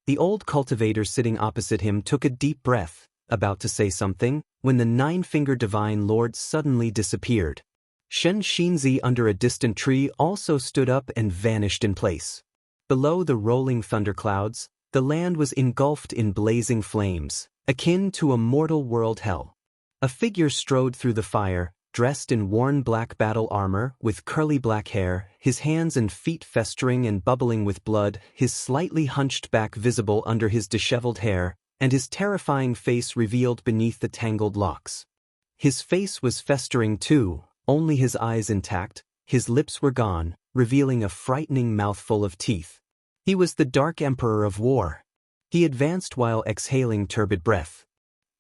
The old cultivator sitting opposite him took a deep breath, about to say something, when the Nine-Fingered Divine Lord suddenly disappeared. Xianxia under a distant tree also stood up and vanished in place. Below the rolling thunderclouds, the land was engulfed in blazing flames, akin to a mortal world hell. A figure strode through the fire, dressed in worn black battle armor, with curly black hair, his hands and feet festering and bubbling with blood, his slightly hunched back visible under his disheveled hair, and his terrifying face revealed beneath the tangled locks. His face was festering too, only his eyes intact, his lips were gone, revealing a frightening mouthful of teeth. He was the Dark Emperor of War. He advanced while exhaling turbid breath.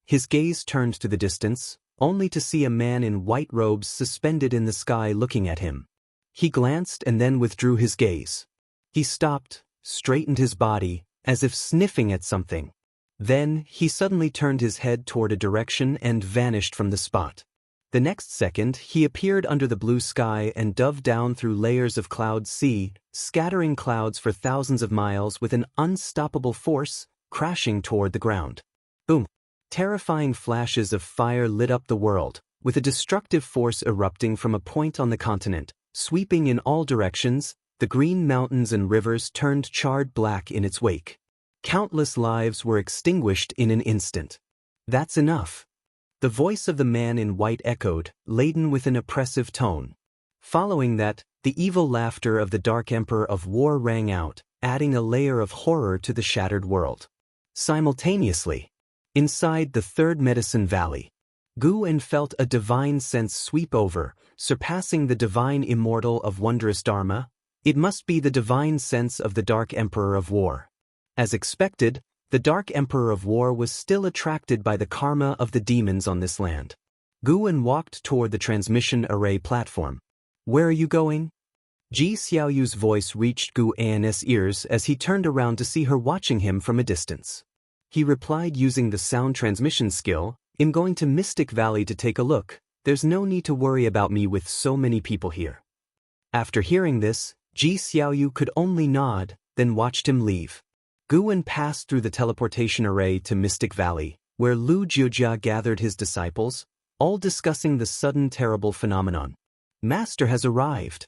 His gaze turned to the distance, only to see a man in white robes suspended in the sky looking at him. He glanced and then withdrew his gaze. He stopped, straightened his body, as if sniffing at something. Then, he suddenly turned his head toward a direction and vanished from the spot. The next second, he appeared under the blue sky and dove down through layers of cloud sea, scattering clouds for thousands of miles with an unstoppable force, crashing toward the ground. Boom! Terrifying flashes of fire lit up the world, with a destructive force erupting from a point on the continent, sweeping in all directions. The green mountains and rivers turned charred black in its wake. Countless lives were extinguished in an instant. "That's enough." The voice of the man in white echoed, laden with an oppressive tone. Following that, the evil laughter of the Dark Emperor of War rang out, adding a layer of horror to the shattered world. Simultaneously, inside the Third Medicine Valley, Gu En felt a divine sense sweep over, surpassing the divine immortal of wondrous Dharma. It must be the divine sense of the Dark Emperor of War. As expected, the Dark Emperor of War was still attracted by the karma of the demons on this land. Gu En walked toward the transmission array platform. "Where are you going?" Ji Xiaoyu's voice reached Gu An's ears as he turned around to see her watching him from a distance. He replied using the sound transmission skill, "I'm going to Mystic Valley to take a look. There's no need to worry about me with so many people here." After hearing this, Ji Xiaoyu could only nod, then watched him leave. Gu En passed through the teleportation array to Mystic Valley, where Lu Jiujia gathered his disciples, all discussing the sudden terrible phenomenon. "Master has arrived!"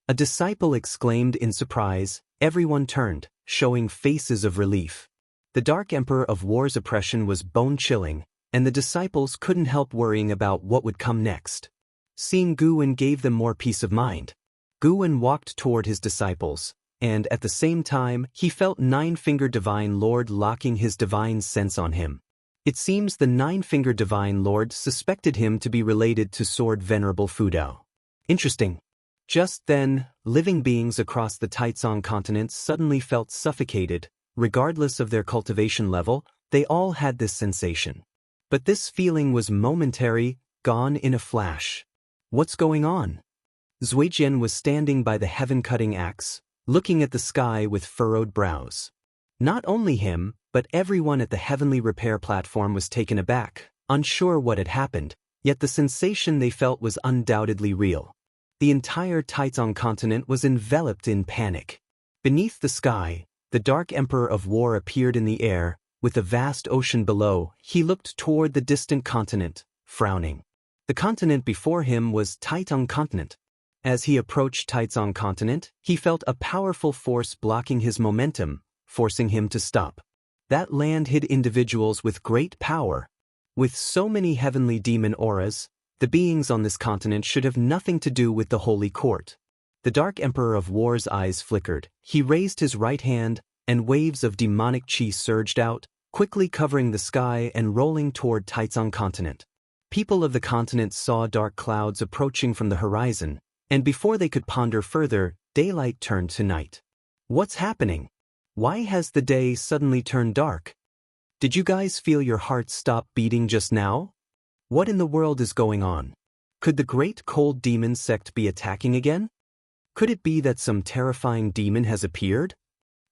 A disciple exclaimed in surprise. Everyone turned, showing faces of relief. The Dark Emperor of War's oppression was bone-chilling, and the disciples couldn't help worrying about what would come next. Seeing Gu En gave them more peace of mind. Gu En walked toward his disciples, and at the same time, he felt Nine-Fingered Divine Lord locking his divine sense on him. It seems the Nine-Fingered Divine Lord suspected him to be related to Sword Venerable Fudao. Interesting. Just then, living beings across the Taizong continent suddenly felt suffocated. Regardless of their cultivation level, they all had this sensation. But this feeling was momentary, gone in a flash. "What's going on?" Zuijian was standing by the heaven-cutting axe, looking at the sky with furrowed brows. Not only him, but everyone at the heavenly repair platform was taken aback, unsure what had happened, yet the sensation they felt was undoubtedly real. The entire Taizong continent was enveloped in panic. Beneath the sky, the Dark Emperor of War appeared in the air, with a vast ocean below. He looked toward the distant continent, frowning. The continent before him was Taizong continent. As he approached Taizong continent, he felt a powerful force blocking his momentum, forcing him to stop. That land hid individuals with great power. With so many heavenly demon auras, the beings on this continent should have nothing to do with the Holy Court. The Dark Emperor of War's eyes flickered. He raised his right hand, and waves of demonic chi surged out, quickly covering the sky and rolling toward Taizong continent. People of the continent saw dark clouds approaching from the horizon, and before they could ponder further, daylight turned to night. What's happening? Why has the day suddenly turned dark? Did you guys feel your hearts stop beating just now? What in the world is going on? Could the great cold demon sect be attacking again? Could it be that some terrifying demon has appeared?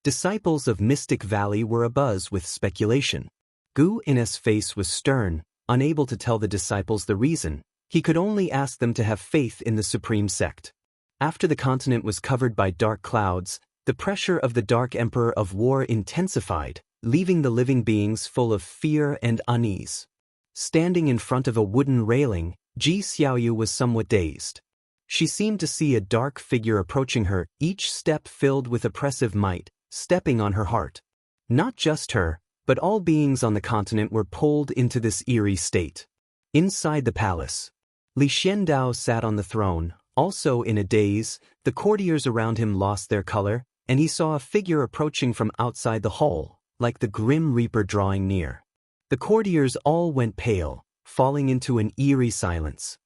Disciples of Mystic Valley were abuzz with speculation. Gu In's face was stern, unable to tell the disciples the reason. He could only ask them to have faith in the supreme sect. After the continent was covered by dark clouds, the pressure of the Dark Emperor of War intensified, leaving the living beings full of fear and unease. Standing in front of a wooden railing, Ji Xiaoyu was somewhat dazed. She seemed to see a dark figure approaching her, each step filled with oppressive might, stepping on her heart. Not just her, but all beings on the continent were pulled into this eerie state. Inside the palace, Li Xiandao sat on the throne, also in a daze. The courtiers around him lost their color, and he saw a figure approaching from outside the hall, like the Grim Reaper drawing near. The courtiers all went pale, falling into an eerie silence.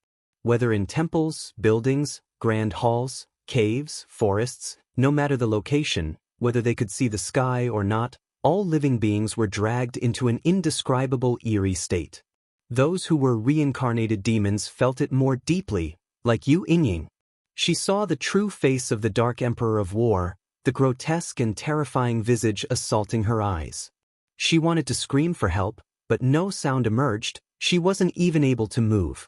Whether in temples, buildings, grand halls, caves, forests, no matter the location, whether they could see the sky or not, all living beings were dragged into an indescribable eerie state. Those who were reincarnated demons felt it more deeply, like Yu Inying. She saw the true face of the Dark Emperor of War, the grotesque and terrifying visage assaulting her eyes. She wanted to scream for help, but no sound emerged. She wasn't even able to move.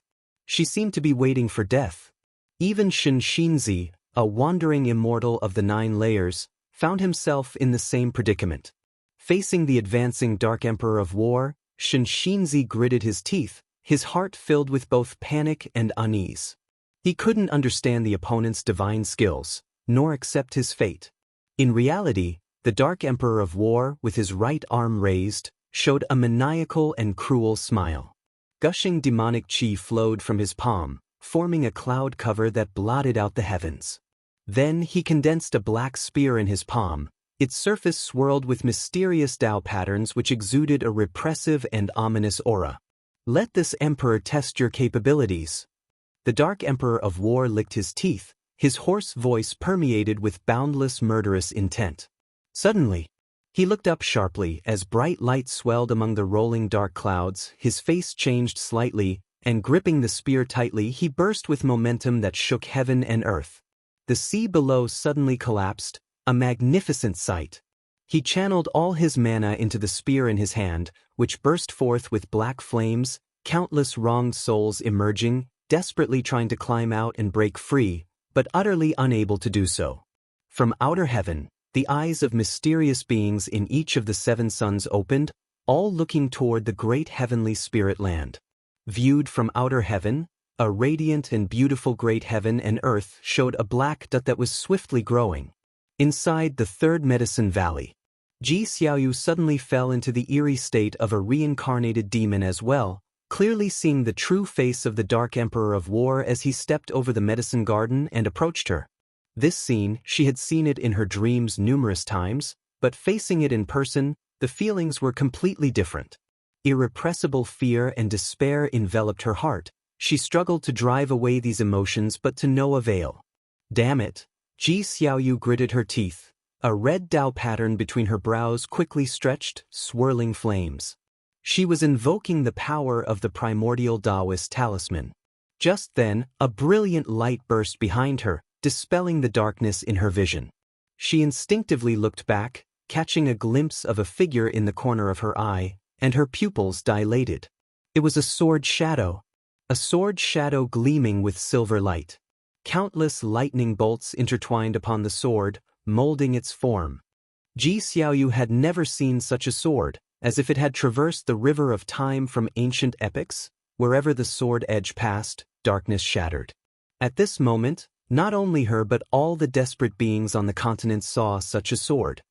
She seemed to be waiting for death. Even Xianxia, a wandering immortal of the 9 layers, found himself in the same predicament. Facing the advancing Dark Emperor of War, Xianxia gritted his teeth, his heart filled with both panic and unease. He couldn't understand the opponent's divine skills, nor accept his fate. In reality, the Dark Emperor of War, with his right arm raised, showed a maniacal and cruel smile. Gushing demonic chi flowed from his palm, forming a cloud cover that blotted out the heavens. Then he condensed a black spear in his palm. Its surface swirled with mysterious Tao patterns which exuded a repressive and ominous aura. Let this emperor test your capabilities. The Dark Emperor of War licked his teeth, his hoarse voice permeated with boundless murderous intent. Suddenly, he looked up sharply as bright light swelled among the rolling dark clouds. His face changed slightly, and gripping the spear tightly, he burst with momentum that shook heaven and earth. The sea below suddenly collapsed, a magnificent sight. He channeled all his mana into the spear in his hand, which burst forth with black flames, countless wronged souls emerging, desperately trying to climb out and break free, but utterly unable to do so. From outer heaven, the eyes of mysterious beings in each of the 7 suns opened, all looking toward the great heavenly spirit land. Viewed from outer heaven, a radiant and beautiful great heaven and earth showed a black dot that was swiftly growing. Inside the 3rd Medicine Valley, Ji Xiaoyu suddenly fell into the eerie state of a reincarnated demon as well, clearly seeing the true face of the Dark Emperor of War as he stepped over the medicine garden and approached her. This scene, she had seen it in her dreams numerous times, but facing it in person, the feelings were completely different. Irrepressible fear and despair enveloped her heart. She struggled to drive away these emotions but to no avail. Damn it! Ji Xiaoyu gritted her teeth. A red Tao pattern between her brows quickly stretched, swirling flames. She was invoking the power of the primordial Taoist talisman. Just then, a brilliant light burst behind her, dispelling the darkness in her vision. She instinctively looked back, catching a glimpse of a figure in the corner of her eye, and her pupils dilated. It was a sword shadow gleaming with silver light. Countless lightning bolts intertwined upon the sword, molding its form. Ji Xiaoyu had never seen such a sword, as if it had traversed the river of time from ancient epics. Wherever the sword edge passed, darkness shattered. At this moment, not only her but all the desperate beings on the continent saw such a sword.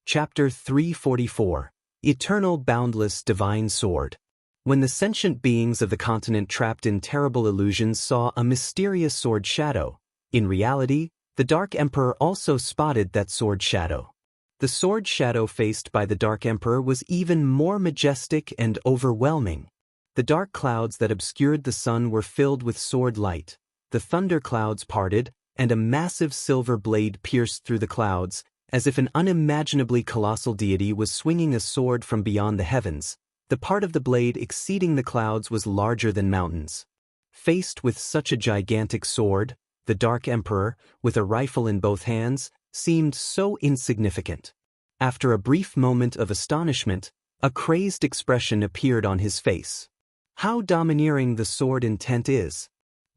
Chapter 344. Eternal Boundless Divine Sword. When the sentient beings of the continent trapped in terrible illusions saw a mysterious sword shadow, in reality, The Dark Emperor also spotted that sword shadow. The sword shadow faced by the Dark Emperor was even more majestic and overwhelming. The dark clouds that obscured the sun were filled with sword light, the thunder clouds parted, and a massive silver blade pierced through the clouds, as if an unimaginably colossal deity was swinging a sword from beyond the heavens. The part of the blade exceeding the clouds was larger than mountains. Faced with such a gigantic sword, the Dark Emperor, with a rifle in both hands, seemed so insignificant. After a brief moment of astonishment, a crazed expression appeared on his face. How domineering the sword intent is.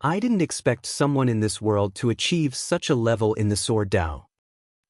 I didn't expect someone in this world to achieve such a level in the sword Dao.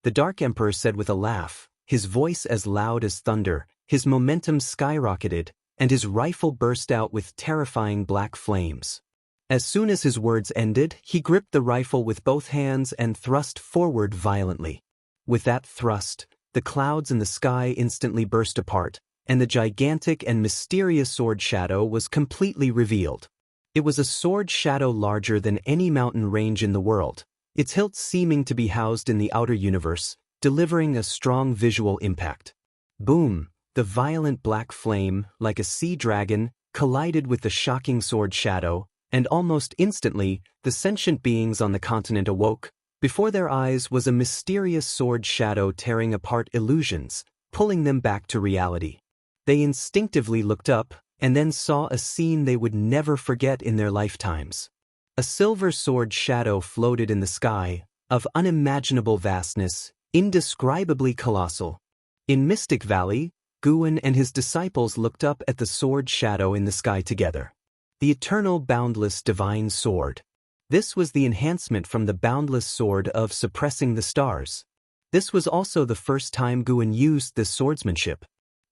The Dark Emperor said with a laugh, his voice as loud as thunder, his momentum skyrocketed, and his rifle burst out with terrifying black flames. As soon as his words ended, he gripped the rifle with both hands and thrust forward violently. With that thrust, the clouds in the sky instantly burst apart, and the gigantic and mysterious sword shadow was completely revealed. It was a sword shadow larger than any mountain range in the world, its hilt seeming to be housed in the outer universe, delivering a strong visual impact. Boom! The violent black flame, like a sea dragon, collided with the shocking sword shadow, and almost instantly, the sentient beings on the continent awoke. Before their eyes was a mysterious sword shadow tearing apart illusions, pulling them back to reality. They instinctively looked up, and then saw a scene they would never forget in their lifetimes. A silver sword shadow floated in the sky, of unimaginable vastness, indescribably colossal. In Mystic Valley, Guan and his disciples looked up at the sword shadow in the sky together. The eternal boundless divine sword. This was the enhancement from the boundless sword of suppressing the stars. This was also the first time Guan used this swordsmanship.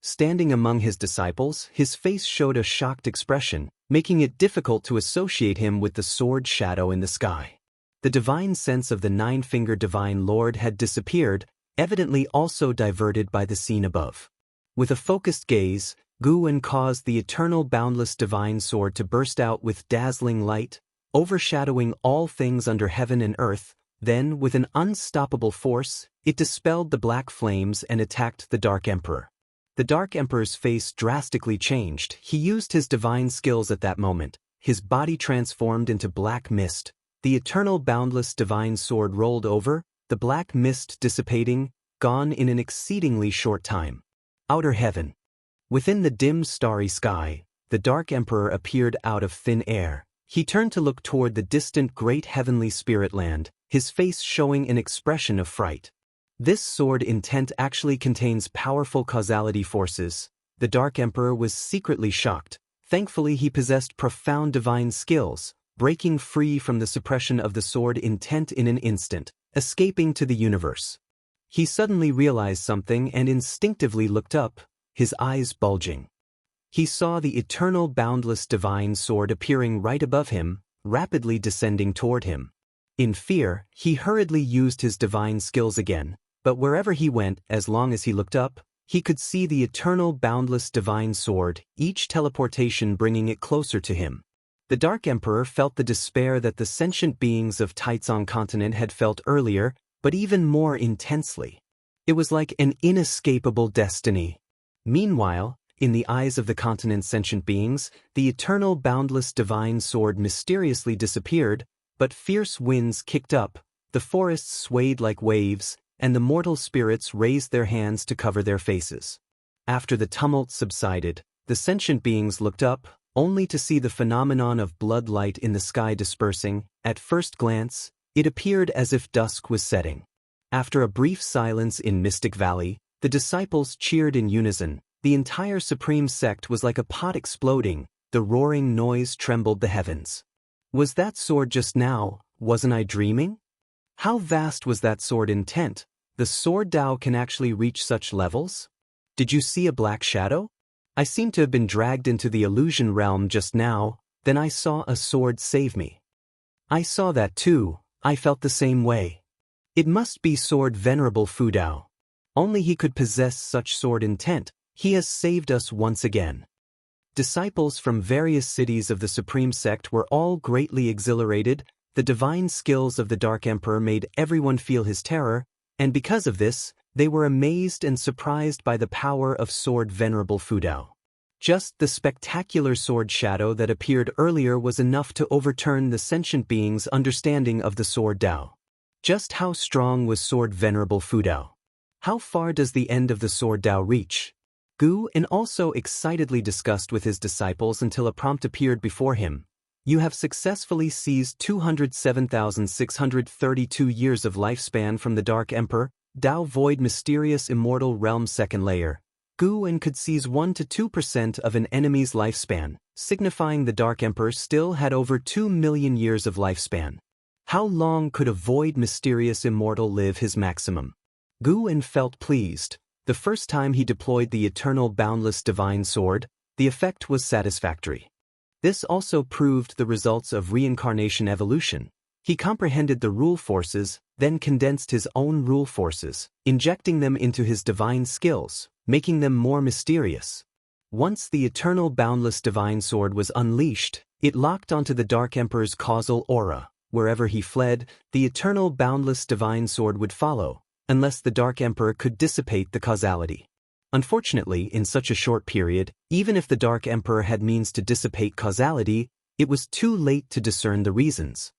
Standing among his disciples, his face showed a shocked expression, making it difficult to associate him with the sword shadow in the sky. The divine sense of the nine-fingered divine lord had disappeared, evidently also diverted by the scene above. With a focused gaze, Guan caused the eternal boundless divine sword to burst out with dazzling light, overshadowing all things under heaven and earth. Then, with an unstoppable force, it dispelled the black flames and attacked the Dark Emperor. The Dark Emperor's face drastically changed. He used his divine skills at that moment. His body transformed into black mist. The eternal boundless divine sword rolled over, the black mist dissipating, gone in an exceedingly short time. Outer heaven. Within the dim starry sky, the Dark Emperor appeared out of thin air. He turned to look toward the distant great heavenly spirit land, his face showing an expression of fright. This sword intent actually contains powerful causality forces. The Dark Emperor was secretly shocked. Thankfully he possessed profound divine skills, breaking free from the suppression of the sword intent in an instant, escaping to the universe. He suddenly realized something and instinctively looked up, his eyes bulging. He saw the eternal boundless divine sword appearing right above him, rapidly descending toward him. In fear, he hurriedly used his divine skills again, but wherever he went, as long as he looked up, he could see the eternal boundless divine sword, each teleportation bringing it closer to him. The Dark Emperor felt the despair that the sentient beings of Taizong continent had felt earlier, but even more intensely. It was like an inescapable destiny. Meanwhile, in the eyes of the continent's sentient beings, the eternal boundless divine sword mysteriously disappeared, but fierce winds kicked up, the forests swayed like waves, and the mortal spirits raised their hands to cover their faces. After the tumult subsided, the sentient beings looked up, only to see the phenomenon of blood light in the sky dispersing. At first glance, it appeared as if dusk was setting. After a brief silence in Mystic Valley, the disciples cheered in unison. The entire supreme sect was like a pot exploding. The roaring noise trembled the heavens. Was that sword just now? Wasn't I dreaming? How vast was that sword intent? The sword Dao can actually reach such levels? Did you see a black shadow? I seem to have been dragged into the illusion realm just now, then I saw a sword save me. I saw that too, I felt the same way. It must be sword Venerable Fu Dao. Only he could possess such sword intent. He has saved us once again. Disciples from various cities of the Supreme Sect were all greatly exhilarated. the divine skills of the Dark Emperor made everyone feel his terror, and because of this, they were amazed and surprised by the power of Sword Venerable Fudao. Just the spectacular sword shadow that appeared earlier was enough to overturn the sentient being's understanding of the Sword Dao. Just how strong was Sword Venerable Fudao? How far does the end of the Sword Dao reach? Gu En also excitedly discussed with his disciples until a prompt appeared before him. You have successfully seized 207,632 years of lifespan from the Dark Emperor, Dao Void Mysterious Immortal Realm Second Layer. Gu En could seize 1 to 2% of an enemy's lifespan, signifying the Dark Emperor still had over 2 million years of lifespan. How long could a Void Mysterious Immortal live his maximum? Gu En felt pleased. The first time he deployed the Eternal Boundless Divine Sword, the effect was satisfactory. This also proved the results of reincarnation evolution. He comprehended the rule forces, then condensed his own rule forces, injecting them into his divine skills, making them more mysterious. Once the Eternal Boundless Divine Sword was unleashed, it locked onto the Dark Emperor's causal aura. Wherever he fled, the Eternal Boundless Divine Sword would follow, unless the Dark Emperor could dissipate the causality. Unfortunately, in such a short period, even if the Dark Emperor had means to dissipate causality, it was too late to discern the reasons.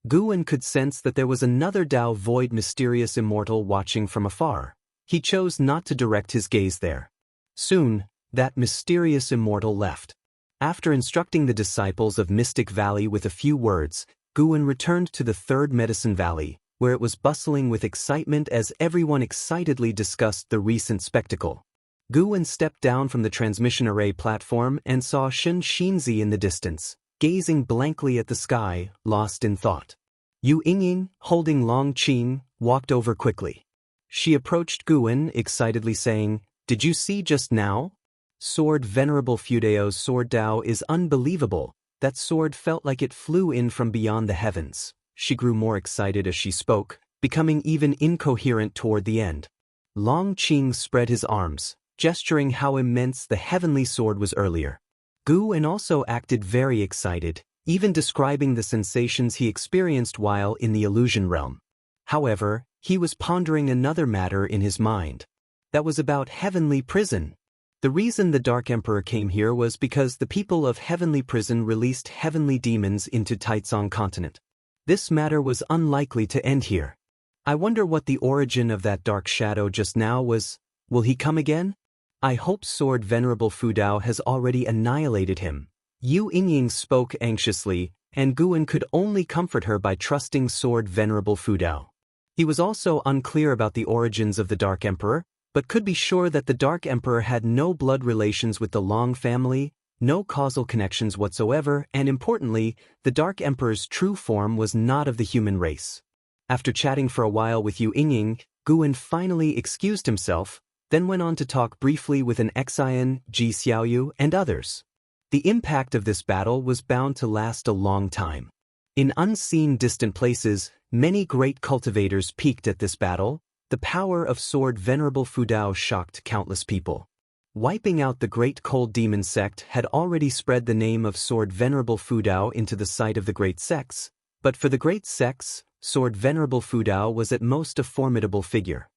Gu En could sense that there was another Dao Void Mysterious Immortal watching from afar. He chose not to direct his gaze there. Soon, that mysterious immortal left. After instructing the disciples of Mystic Valley with a few words, Gu En returned to the Third Medicine Valley, where it was bustling with excitement as everyone excitedly discussed the recent spectacle. Gu En stepped down from the transmission array platform and saw Xianxia in the distance, gazing blankly at the sky, lost in thought. Yu Yingying, holding Long Qing, walked over quickly. She approached Gu En, excitedly saying, "Did you see just now? Sword Venerable Fudao's Sword Dao is unbelievable. That sword felt like it flew in from beyond the heavens." She grew more excited as she spoke, becoming even incoherent toward the end. Long Qing spread his arms, gesturing how immense the heavenly sword was earlier. Gu En also acted very excited, even describing the sensations he experienced while in the illusion realm. However, he was pondering another matter in his mind. That was about Heavenly Prison. The reason the Dark Emperor came here was because the people of Heavenly Prison released heavenly demons into Taizong continent. This matter was unlikely to end here. I wonder what the origin of that dark shadow just now was. Will he come again? I hope Sword Venerable Fudao has already annihilated him. Yu Yingying spoke anxiously, and Gu En could only comfort her by trusting Sword Venerable Fudao. He was also unclear about the origins of the Dark Emperor, but could be sure that the Dark Emperor had no blood relations with the Long family, no causal connections whatsoever, and importantly, the Dark Emperor's true form was not of the human race. After chatting for a while with Yu Yingying, Gu En finally excused himself, then went on to talk briefly with an Xian, Ji Xiaoyu, and others. The impact of this battle was bound to last a long time. In unseen distant places, many great cultivators peaked at this battle. The power of Sword Venerable Fudao shocked countless people. Wiping out the Great Cold Demon sect had already spread the name of Sword Venerable Fudao into the sight of the great sects, but for the great sects, Sword Venerable Fudao was at most a formidable figure.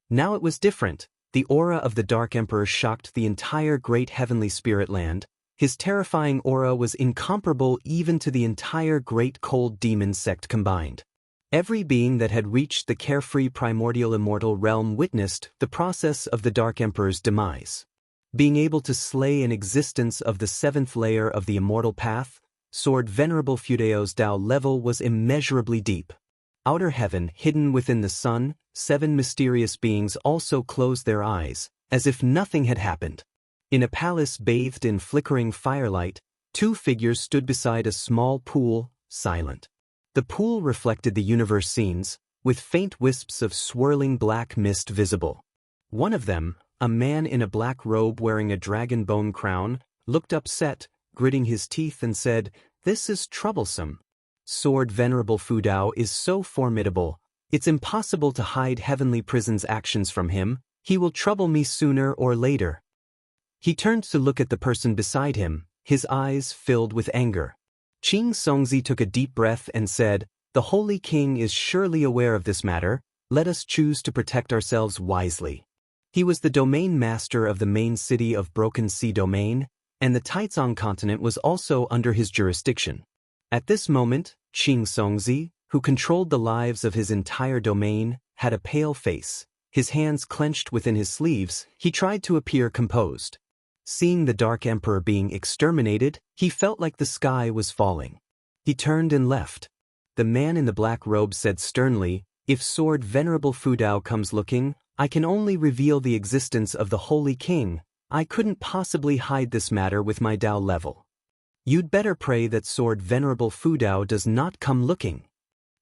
Now it was different. The aura of the Dark Emperor shocked the entire great heavenly spirit land. His terrifying aura was incomparable even to the entire Great Cold Demon sect combined. Every being that had reached the carefree primordial immortal realm witnessed the process of the Dark Emperor's demise. Being able to slay an existence of the seventh layer of the immortal path, Sword Venerable Fudao's Dao level was immeasurably deep. Outer heaven, hidden within the sun, 7 mysterious beings also closed their eyes, as if nothing had happened. In a palace bathed in flickering firelight, 2 figures stood beside a small pool, silent. The pool reflected the universe scenes, with faint wisps of swirling black mist visible. One of them, a man in a black robe wearing a dragon bone crown, looked upset, gritting his teeth and said, "This is troublesome. Sword Venerable Fudao is so formidable, it's impossible to hide Heavenly Prison's actions from him. He will trouble me sooner or later." He turned to look at the person beside him, his eyes filled with anger. Qing Songzi took a deep breath and said, The Holy King is surely aware of this matter. Let us choose to protect ourselves wisely. He was the domain master of the main city of Broken Sea Domain, and the Taizong continent was also under his jurisdiction. At this moment, Xianxia, who controlled the lives of his entire domain, had a pale face. His hands clenched within his sleeves, he tried to appear composed. Seeing the Dark Emperor being exterminated, he felt like the sky was falling. He turned and left. The man in the black robe said sternly, "If Sword Venerable Fudao comes looking, I can only reveal the existence of the Holy King. I couldn't possibly hide this matter with my Dao level. You'd better pray that Sword Venerable Fudao does not come looking."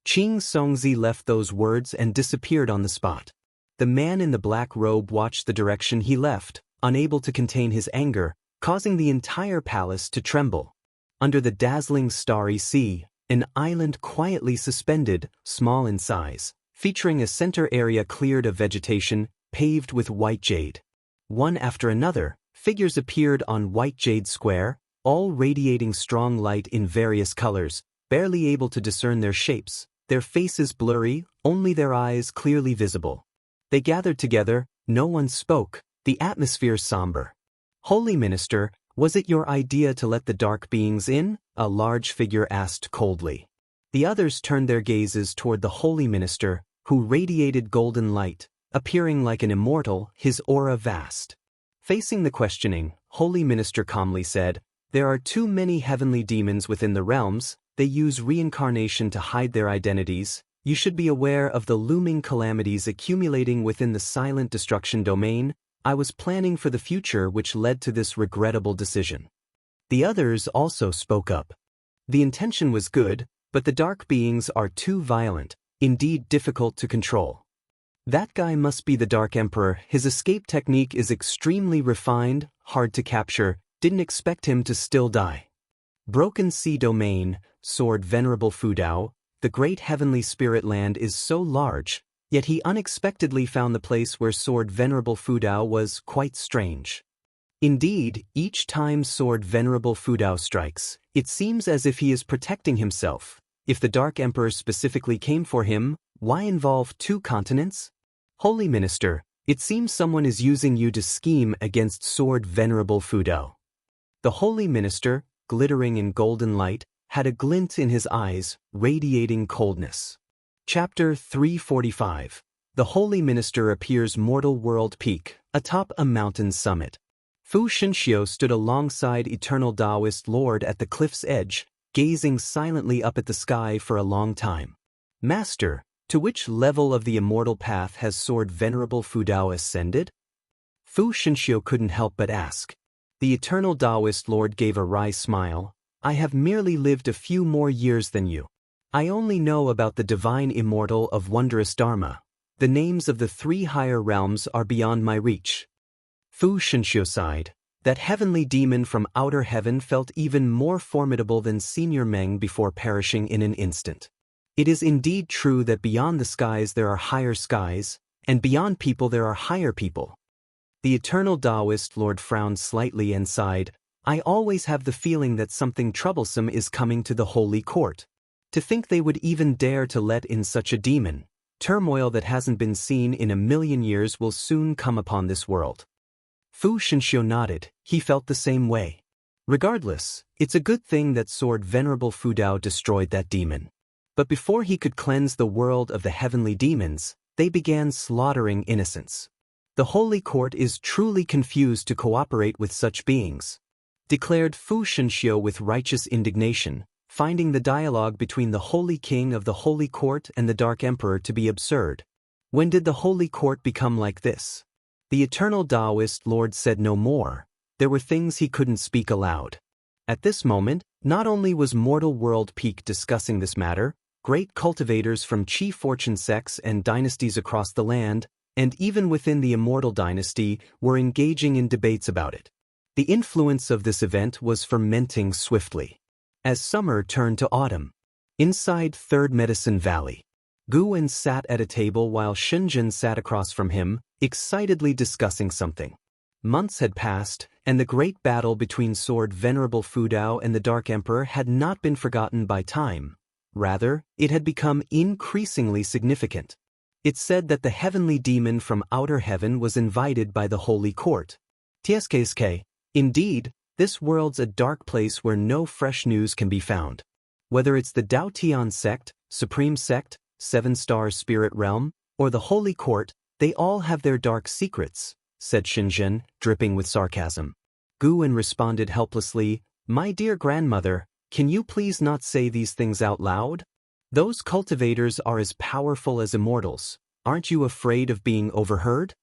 Xianxia left those words and disappeared on the spot. The man in the black robe watched the direction he left, unable to contain his anger, causing the entire palace to tremble. Under the dazzling starry sea, an island quietly suspended, small in size, featuring a center area cleared of vegetation, paved with white jade. One after another, figures appeared on white jade square, all radiating strong light in various colors, barely able to discern their shapes, their faces blurry, only their eyes clearly visible. They gathered together, no one spoke, the atmosphere somber. "Holy Minister, was it your idea to let the dark beings in?" a large figure asked coldly. The others turned their gazes toward the Holy Minister, who radiated golden light, appearing like an immortal, his aura vast. Facing the questioning, Holy Minister calmly said, "There are too many heavenly demons within the realms. They use reincarnation to hide their identities. You should be aware of the looming calamities accumulating within the silent destruction domain. I was planning for the future which led to this regrettable decision." The others also spoke up. The intention was good, but the dark beings are too violent, indeed difficult to control. That guy must be the Dark Emperor. His escape technique is extremely refined, hard to capture. Didn't expect him to still die. Broken Sea Domain, Sword Venerable Fudao, the great heavenly spirit land is so large, yet he unexpectedly found the place where Sword Venerable Fudao was quite strange. Indeed, each time Sword Venerable Fudao strikes, it seems as if he is protecting himself. If the Dark Emperor specifically came for him, why involve two continents? Holy Minister, it seems someone is using you to scheme against Sword Venerable Fudao. The Holy Minister, glittering in golden light, had a glint in his eyes, radiating coldness. Chapter 345. The Holy Minister appears mortal world peak, atop a mountain summit. Fu Shenxiu stood alongside Eternal Taoist Lord at the cliff's edge, gazing silently up at the sky for a long time. "Master, to which level of the immortal path has Sword Venerable Fudao ascended?" Fu Shenxiu couldn't help but ask. The Eternal Taoist Lord gave a wry smile. "I have merely lived a few more years than you. I only know about the divine immortal of wondrous Dharma. The names of the three higher realms are beyond my reach." Fu Shenxiu sighed. That heavenly demon from outer heaven felt even more formidable than Senior Meng before perishing in an instant. It is indeed true that beyond the skies there are higher skies, and beyond people there are higher people. The Eternal Taoist Lord frowned slightly and sighed. "I always have the feeling that something troublesome is coming to the Holy Court. To think they would even dare to let in such a demon. Turmoil that hasn't been seen in a million years will soon come upon this world." Fu Shenxiu nodded. He felt the same way. Regardless, it's a good thing that Sword Venerable Fudao destroyed that demon. But before he could cleanse the world of the heavenly demons, they began slaughtering innocents. The Holy Court is truly confused to cooperate with such beings, declared Fu Shenxiu with righteous indignation, finding the dialogue between the Holy King of the Holy Court and the Dark Emperor to be absurd. When did the Holy Court become like this? The Eternal Taoist Lord said no more. There were things he couldn't speak aloud. At this moment, not only was Mortal World Peak discussing this matter, great cultivators from chief fortune sects and dynasties across the land, and even within the Immortal dynasty, were engaging in debates about it. The influence of this event was fermenting swiftly. As summer turned to autumn, inside Third Medicine Valley, Guwen sat at a table while Shenzhen sat across from him, excitedly discussing something. Months had passed, and the great battle between Sword Venerable Fudao and the Dark Emperor had not been forgotten by time. Rather, it had become increasingly significant. It said that the heavenly demon from outer heaven was invited by the holy court. TSKSK. Indeed, this world's a dark place where no fresh news can be found. Whether it's the Dao Tian sect, Supreme Sect, Seven Stars Spirit Realm, or the Holy Court, they all have their dark secrets, said Xianxia, dripping with sarcasm. Guwen responded helplessly, My dear grandmother, can you please not say these things out loud? Those cultivators are as powerful as immortals. Aren't you afraid of being overheard?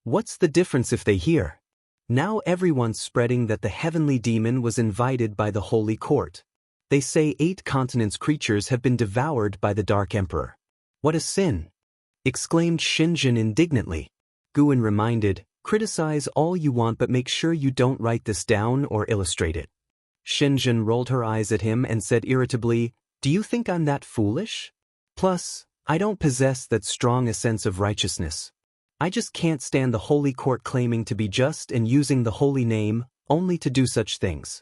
What's the difference if they hear? Now everyone's spreading that the heavenly demon was invited by the Holy Court. They say 8 continents' creatures have been devoured by the Dark Emperor. What a sin! Exclaimed Xianxia indignantly. Guwen reminded, Criticize all you want but make sure you don't write this down or illustrate it. Xianxia rolled her eyes at him and said irritably, Do you think I'm that foolish? Plus, I don't possess that strong a sense of righteousness. I just can't stand the Holy Court claiming to be just and using the holy name only to do such things.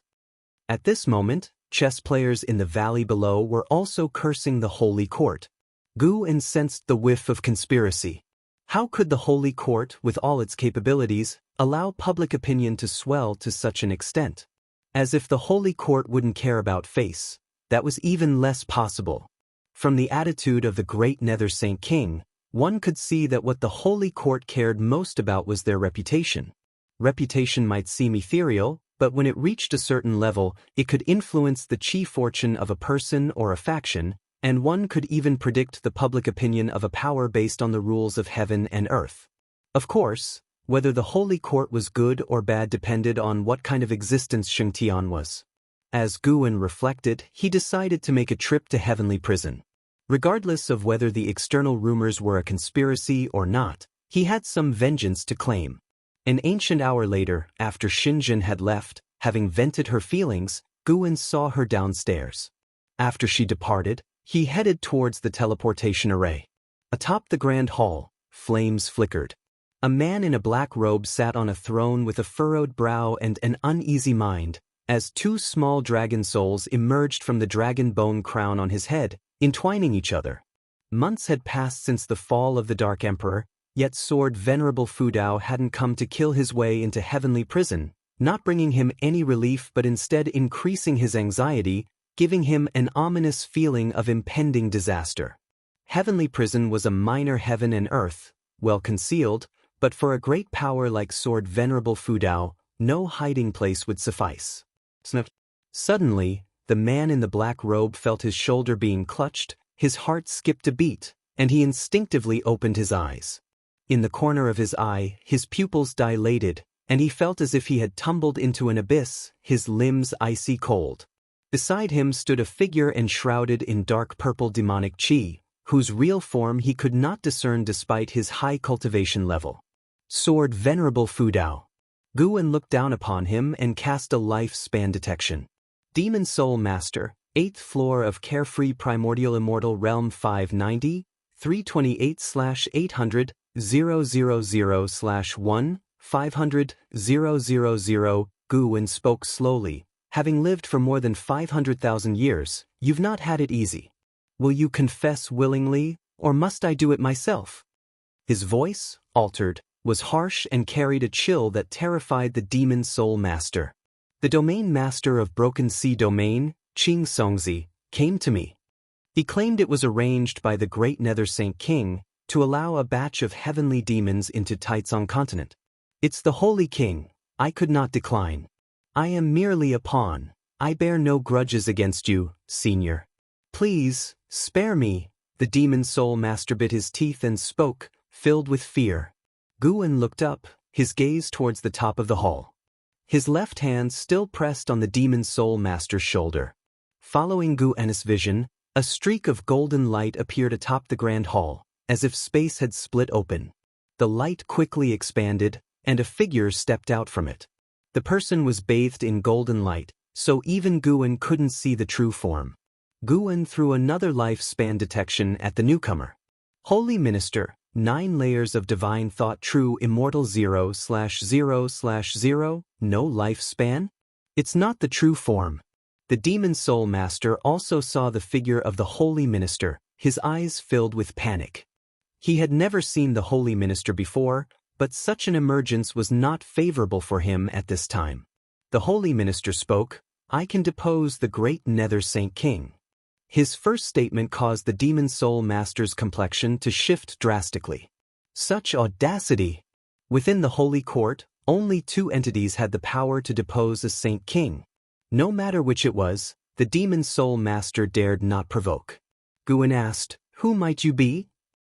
At this moment, chess players in the valley below were also cursing the Holy Court. Guwen sensed the whiff of conspiracy. How could the Holy Court, with all its capabilities, allow public opinion to swell to such an extent? As if the Holy Court wouldn't care about face. That was even less possible. From the attitude of the great Nether Saint King, one could see that what the Holy Court cared most about was their reputation. Reputation might seem ethereal, but when it reached a certain level, it could influence the chi fortune of a person or a faction, and one could even predict the public opinion of a power based on the rules of heaven and earth. Of course, whether the Holy Court was good or bad depended on what kind of existence Xianxia was. As Guwen reflected, he decided to make a trip to Heavenly Prison. Regardless of whether the external rumors were a conspiracy or not, he had some vengeance to claim. An ancient hour later, after Xianxia had left, having vented her feelings, Guwen saw her downstairs. After she departed, he headed towards the teleportation array. Atop the grand hall, flames flickered. A man in a black robe sat on a throne with a furrowed brow and an uneasy mind, as 2 small dragon souls emerged from the dragon bone crown on his head, entwining each other. Months had passed since the fall of the Dark Emperor, yet Sword Venerable Fudao hadn't come to kill his way into Heavenly Prison, not bringing him any relief but instead increasing his anxiety, giving him an ominous feeling of impending disaster. Heavenly Prison was a minor heaven and earth, well concealed, but for a great power like Sword Venerable Fudao, no hiding place would suffice. Suddenly, the man in the black robe felt his shoulder being clutched, his heart skipped a beat, and he instinctively opened his eyes. In the corner of his eye, his pupils dilated, and he felt as if he had tumbled into an abyss, his limbs icy cold. Beside him stood a figure enshrouded in dark purple demonic chi, whose real form he could not discern despite his high cultivation level. Sword Venerable Fudao. Guwen looked down upon him and cast a life-span detection. Demon Soul Master, 8th floor of Carefree Primordial Immortal Realm 590, 328/800, 000/1, 500, 000. Guwen spoke slowly. Having lived for more than 500,000 years, you've not had it easy. Will you confess willingly, or must I do it myself? His voice, altered, was harsh and carried a chill that terrified the Demon Soul Master. The Domain Master of Broken Sea Domain, Qing Songzi, came to me. He claimed it was arranged by the great Nether Saint King to allow a batch of heavenly demons into Taizong Continent. It's the Holy King, I could not decline. I am merely a pawn. I bear no grudges against you, Senior. Please, spare me. The Demon Soul Master bit his teeth and spoke, filled with fear. Guwen looked up, his gaze towards the top of the hall. His left hand still pressed on the Demon Soul Master's shoulder. Following Guwen's vision, a streak of golden light appeared atop the grand hall, as if space had split open. The light quickly expanded, and a figure stepped out from it. The person was bathed in golden light, so even Guwen couldn't see the true form. Guwen threw another lifespan detection at the newcomer. Holy Minister, 9 layers of divine thought, true immortal 0/0/0, no lifespan? It's not the true form. The demon soul master also saw the figure of the holy minister, his eyes filled with panic. He had never seen the holy minister before, but such an emergence was not favorable for him at this time. The holy minister spoke, "I can depose the great Nether Saint King." His first statement caused the demon soul master's complexion to shift drastically. Such audacity! Within the holy court, only two entities had the power to depose a saint king. No matter which it was, the demon soul master dared not provoke. Guan asked, "Who might you be?"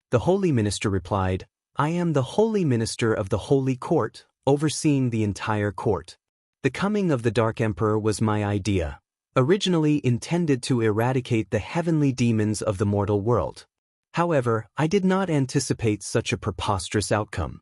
The holy minister replied, "I am the holy minister of the holy court, overseeing the entire court. The coming of the Dark Emperor was my idea, originally intended to eradicate the heavenly demons of the mortal world. However, I did not anticipate such a preposterous outcome."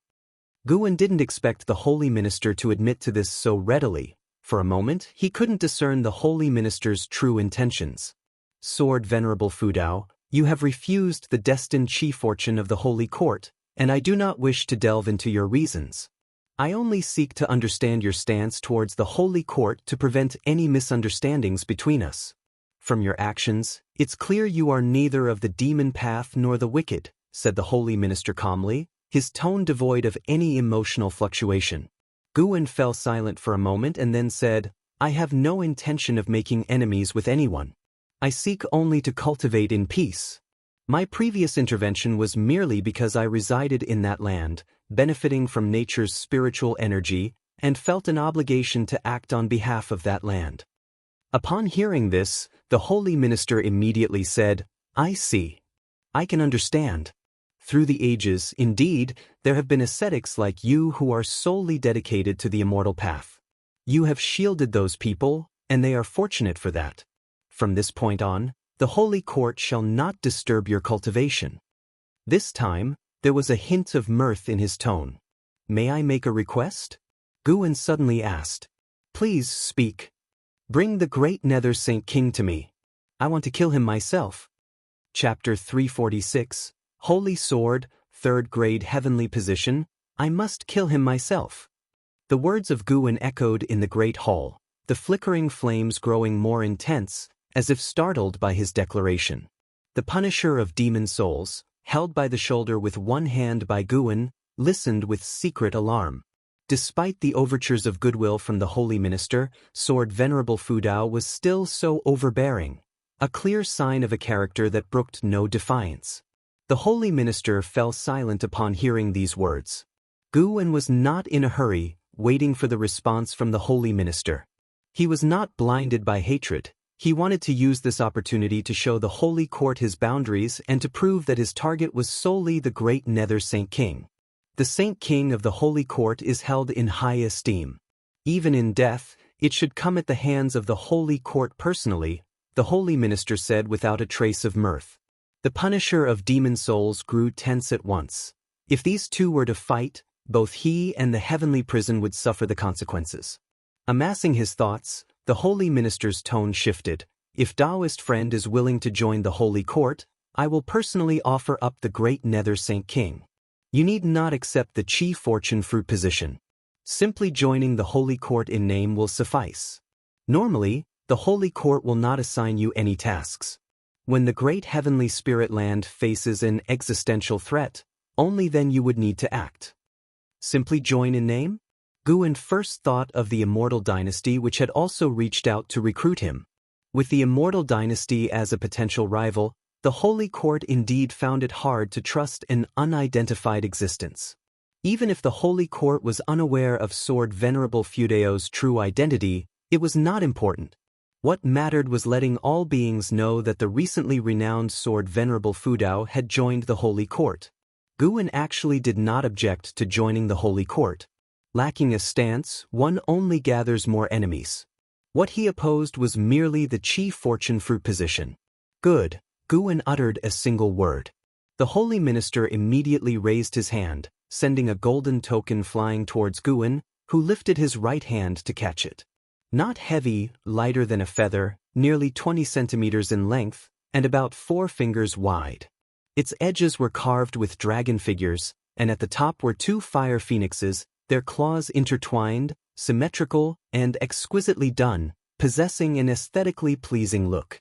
Guan didn't expect the holy minister to admit to this so readily. For a moment, he couldn't discern the holy minister's true intentions. "Sword Venerable Fudao, you have refused the destined chief fortune of the holy court, and I do not wish to delve into your reasons. I only seek to understand your stance towards the holy court to prevent any misunderstandings between us. From your actions, it's clear you are neither of the demon path nor the wicked," said the holy minister calmly, his tone devoid of any emotional fluctuation. Guan fell silent for a moment and then said, "I have no intention of making enemies with anyone. I seek only to cultivate in peace. My previous intervention was merely because I resided in that land, benefiting from nature's spiritual energy, and felt an obligation to act on behalf of that land." Upon hearing this, the holy minister immediately said, "I see. I can understand. Through the ages, indeed, there have been ascetics like you who are solely dedicated to the immortal path. You have shielded those people, and they are fortunate for that. From this point on, the holy court shall not disturb your cultivation." This time, there was a hint of mirth in his tone. "May I make a request?" Guan suddenly asked. "Please speak. Bring the great Nether Saint King to me. I want to kill him myself." Chapter 346, Holy Sword, 3rd Grade Heavenly Position, "I must kill him myself." The words of Guan echoed in the great hall, the flickering flames growing more intense, as if startled by his declaration. The Punisher of Demon Souls, held by the shoulder with one hand by Guan, listened with secret alarm. Despite the overtures of goodwill from the holy minister, Sword Venerable Fudao was still so overbearing, a clear sign of a character that brooked no defiance. The holy minister fell silent upon hearing these words. Guan was not in a hurry, waiting for the response from the holy minister. He was not blinded by hatred. He wanted to use this opportunity to show the holy court his boundaries and to prove that his target was solely the great Nether Saint King. The Saint King of the holy court is held in high esteem. Even in death, it should come at the hands of the holy court personally, the holy minister said without a trace of mirth. The Punisher of Demon Souls grew tense at once. If these two were to fight, both he and the heavenly prison would suffer the consequences. Amassing his thoughts, the holy minister's tone shifted. "If Taoist friend is willing to join the holy court, I will personally offer up the great Nether Saint King. You need not accept the chief fortune fruit position. Simply joining the holy court in name will suffice. Normally, the holy court will not assign you any tasks. When the great heavenly spirit land faces an existential threat, only then you would need to act." Simply join in name? Guan first thought of the Immortal dynasty, which had also reached out to recruit him. With the Immortal dynasty as a potential rival, the holy court indeed found it hard to trust an unidentified existence. Even if the holy court was unaware of Sword Venerable Fudao's true identity, it was not important. What mattered was letting all beings know that the recently renowned Sword Venerable Fudao had joined the holy court. Guan actually did not object to joining the holy court. Lacking a stance, one only gathers more enemies. What he opposed was merely the chief fortune fruit position. "Good," Guan uttered a single word. The holy minister immediately raised his hand, sending a golden token flying towards Guan, who lifted his right hand to catch it. Not heavy, lighter than a feather, nearly 20 centimeters in length, and about 4 fingers wide. Its edges were carved with dragon figures, and at the top were 2 fire phoenixes, their claws intertwined, symmetrical, and exquisitely done. possessing an aesthetically pleasing look.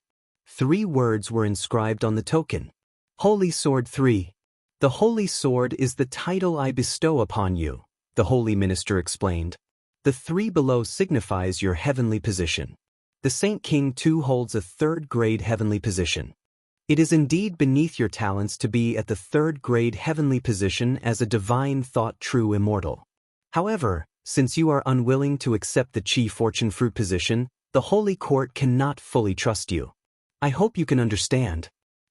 3 words were inscribed on the token. Holy Sword 3. The Holy Sword is the title I bestow upon you, the Holy Minister explained. The 3 below signifies your heavenly position. The Saint King too holds a 3rd grade heavenly position. It is indeed beneath your talents to be at the 3rd grade heavenly position as a divine thought true immortal. However, since you are unwilling to accept the Chi Fortune Fruit position, the Holy Court cannot fully trust you. I hope you can understand.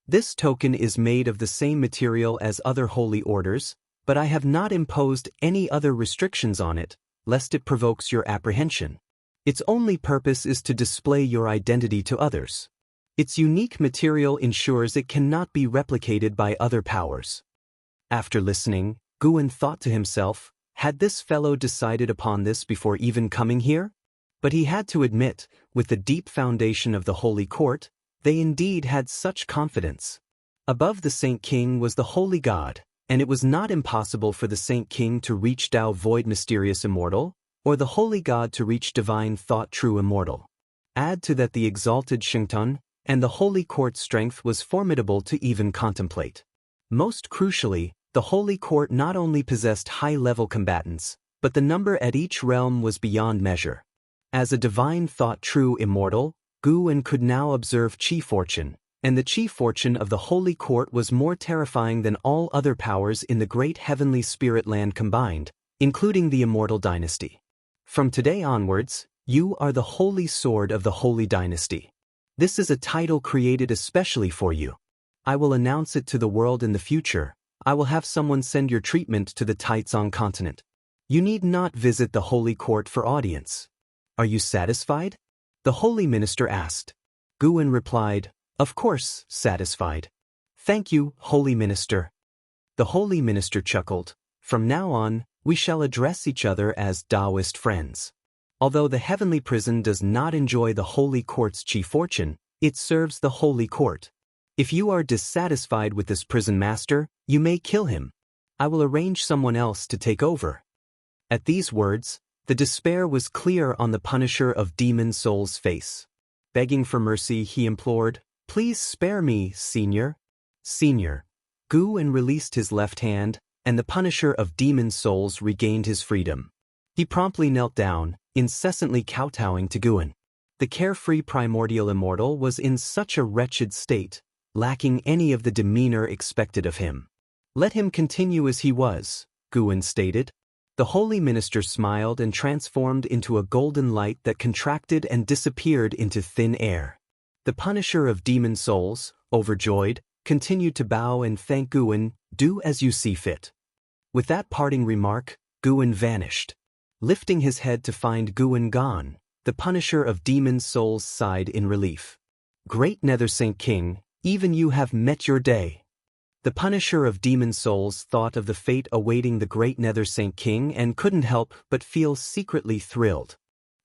This token is made of the same material as other holy orders, but I have not imposed any other restrictions on it, lest it provokes your apprehension. Its only purpose is to display your identity to others. Its unique material ensures it cannot be replicated by other powers. After listening, Guan thought to himself, had this fellow decided upon this before even coming here? But he had to admit, with the deep foundation of the Holy Court, they indeed had such confidence. Above the Saint King was the Holy God, and it was not impossible for the Saint King to reach Tao Void Mysterious Immortal, or the Holy God to reach Divine Thought True Immortal. Add to that the exalted Xingtun, and the Holy Court's strength was formidable to even contemplate. Most crucially, the Holy Court not only possessed high-level combatants, but the number at each realm was beyond measure. As a divine thought true immortal, Guan could now observe Chi Fortune, and the Chi Fortune of the Holy Court was more terrifying than all other powers in the great heavenly spirit land combined, including the Immortal Dynasty. From today onwards, you are the Holy Sword of the Holy Dynasty. This is a title created especially for you. I will announce it to the world in the future. I will have someone send your treatment to the Taizong continent. You need not visit the Holy Court for audience. Are you satisfied? The Holy Minister asked. Guan replied, of course, satisfied. Thank you, Holy Minister. The Holy Minister chuckled. From now on, we shall address each other as Taoist friends. Although the heavenly prison does not enjoy the Holy Court's Chi Fortune, it serves the Holy Court. If you are dissatisfied with this prison master, you may kill him. I will arrange someone else to take over. At these words, the despair was clear on the Punisher of Demon Souls' face. Begging for mercy, he implored, please spare me, Senior. Senior. Guan released his left hand, and the Punisher of Demon Souls regained his freedom. He promptly knelt down, incessantly kowtowing to Guan. The carefree primordial immortal was in such a wretched state, lacking any of the demeanor expected of him. Let him continue as he was, Guan stated. The Holy Minister smiled and transformed into a golden light that contracted and disappeared into thin air. The Punisher of Demon Souls, overjoyed, continued to bow and thank Guan, do as you see fit. With that parting remark, Guan vanished. Lifting his head to find Guan gone, the Punisher of Demon Souls sighed in relief. Great Nether Saint King, even you have met your day. The Punisher of Demon Souls thought of the fate awaiting the great Nether Saint King and couldn't help but feel secretly thrilled.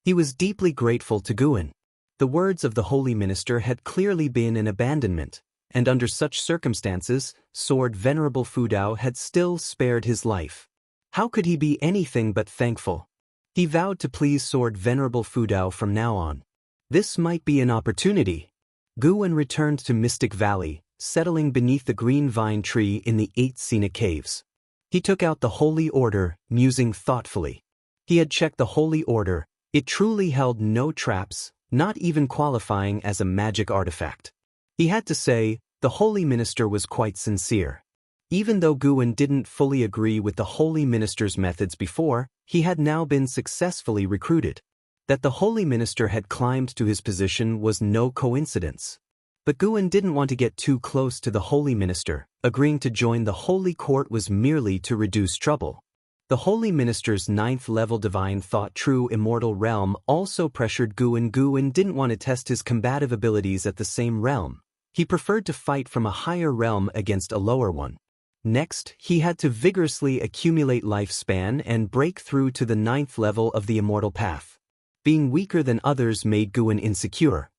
He was deeply grateful to Guan. The words of the Holy Minister had clearly been an abandonment, and under such circumstances, Sword Venerable Fudao had still spared his life. How could he be anything but thankful? He vowed to please Sword Venerable Fudao from now on. This might be an opportunity. Guan returned to Mystic Valley, settling beneath the green vine tree in the 8 scenic caves. He took out the Holy Order, musing thoughtfully. He had checked the Holy Order. It truly held no traps, not even qualifying as a magic artifact. He had to say, the Holy Minister was quite sincere. Even though Guan didn't fully agree with the Holy Minister's methods before, he had now been successfully recruited. That the Holy Minister had climbed to his position was no coincidence. But Guan didn't want to get too close to the Holy Minister. Agreeing to join the Holy Court was merely to reduce trouble. The Holy Minister's 9th-level Divine Thought True Immortal realm also pressured Guan. Guan didn't want to test his combative abilities at the same realm. He preferred to fight from a higher realm against a lower one. Next, he had to vigorously accumulate lifespan and break through to the 9th level of the Immortal Path. Being weaker than others made Guan insecure.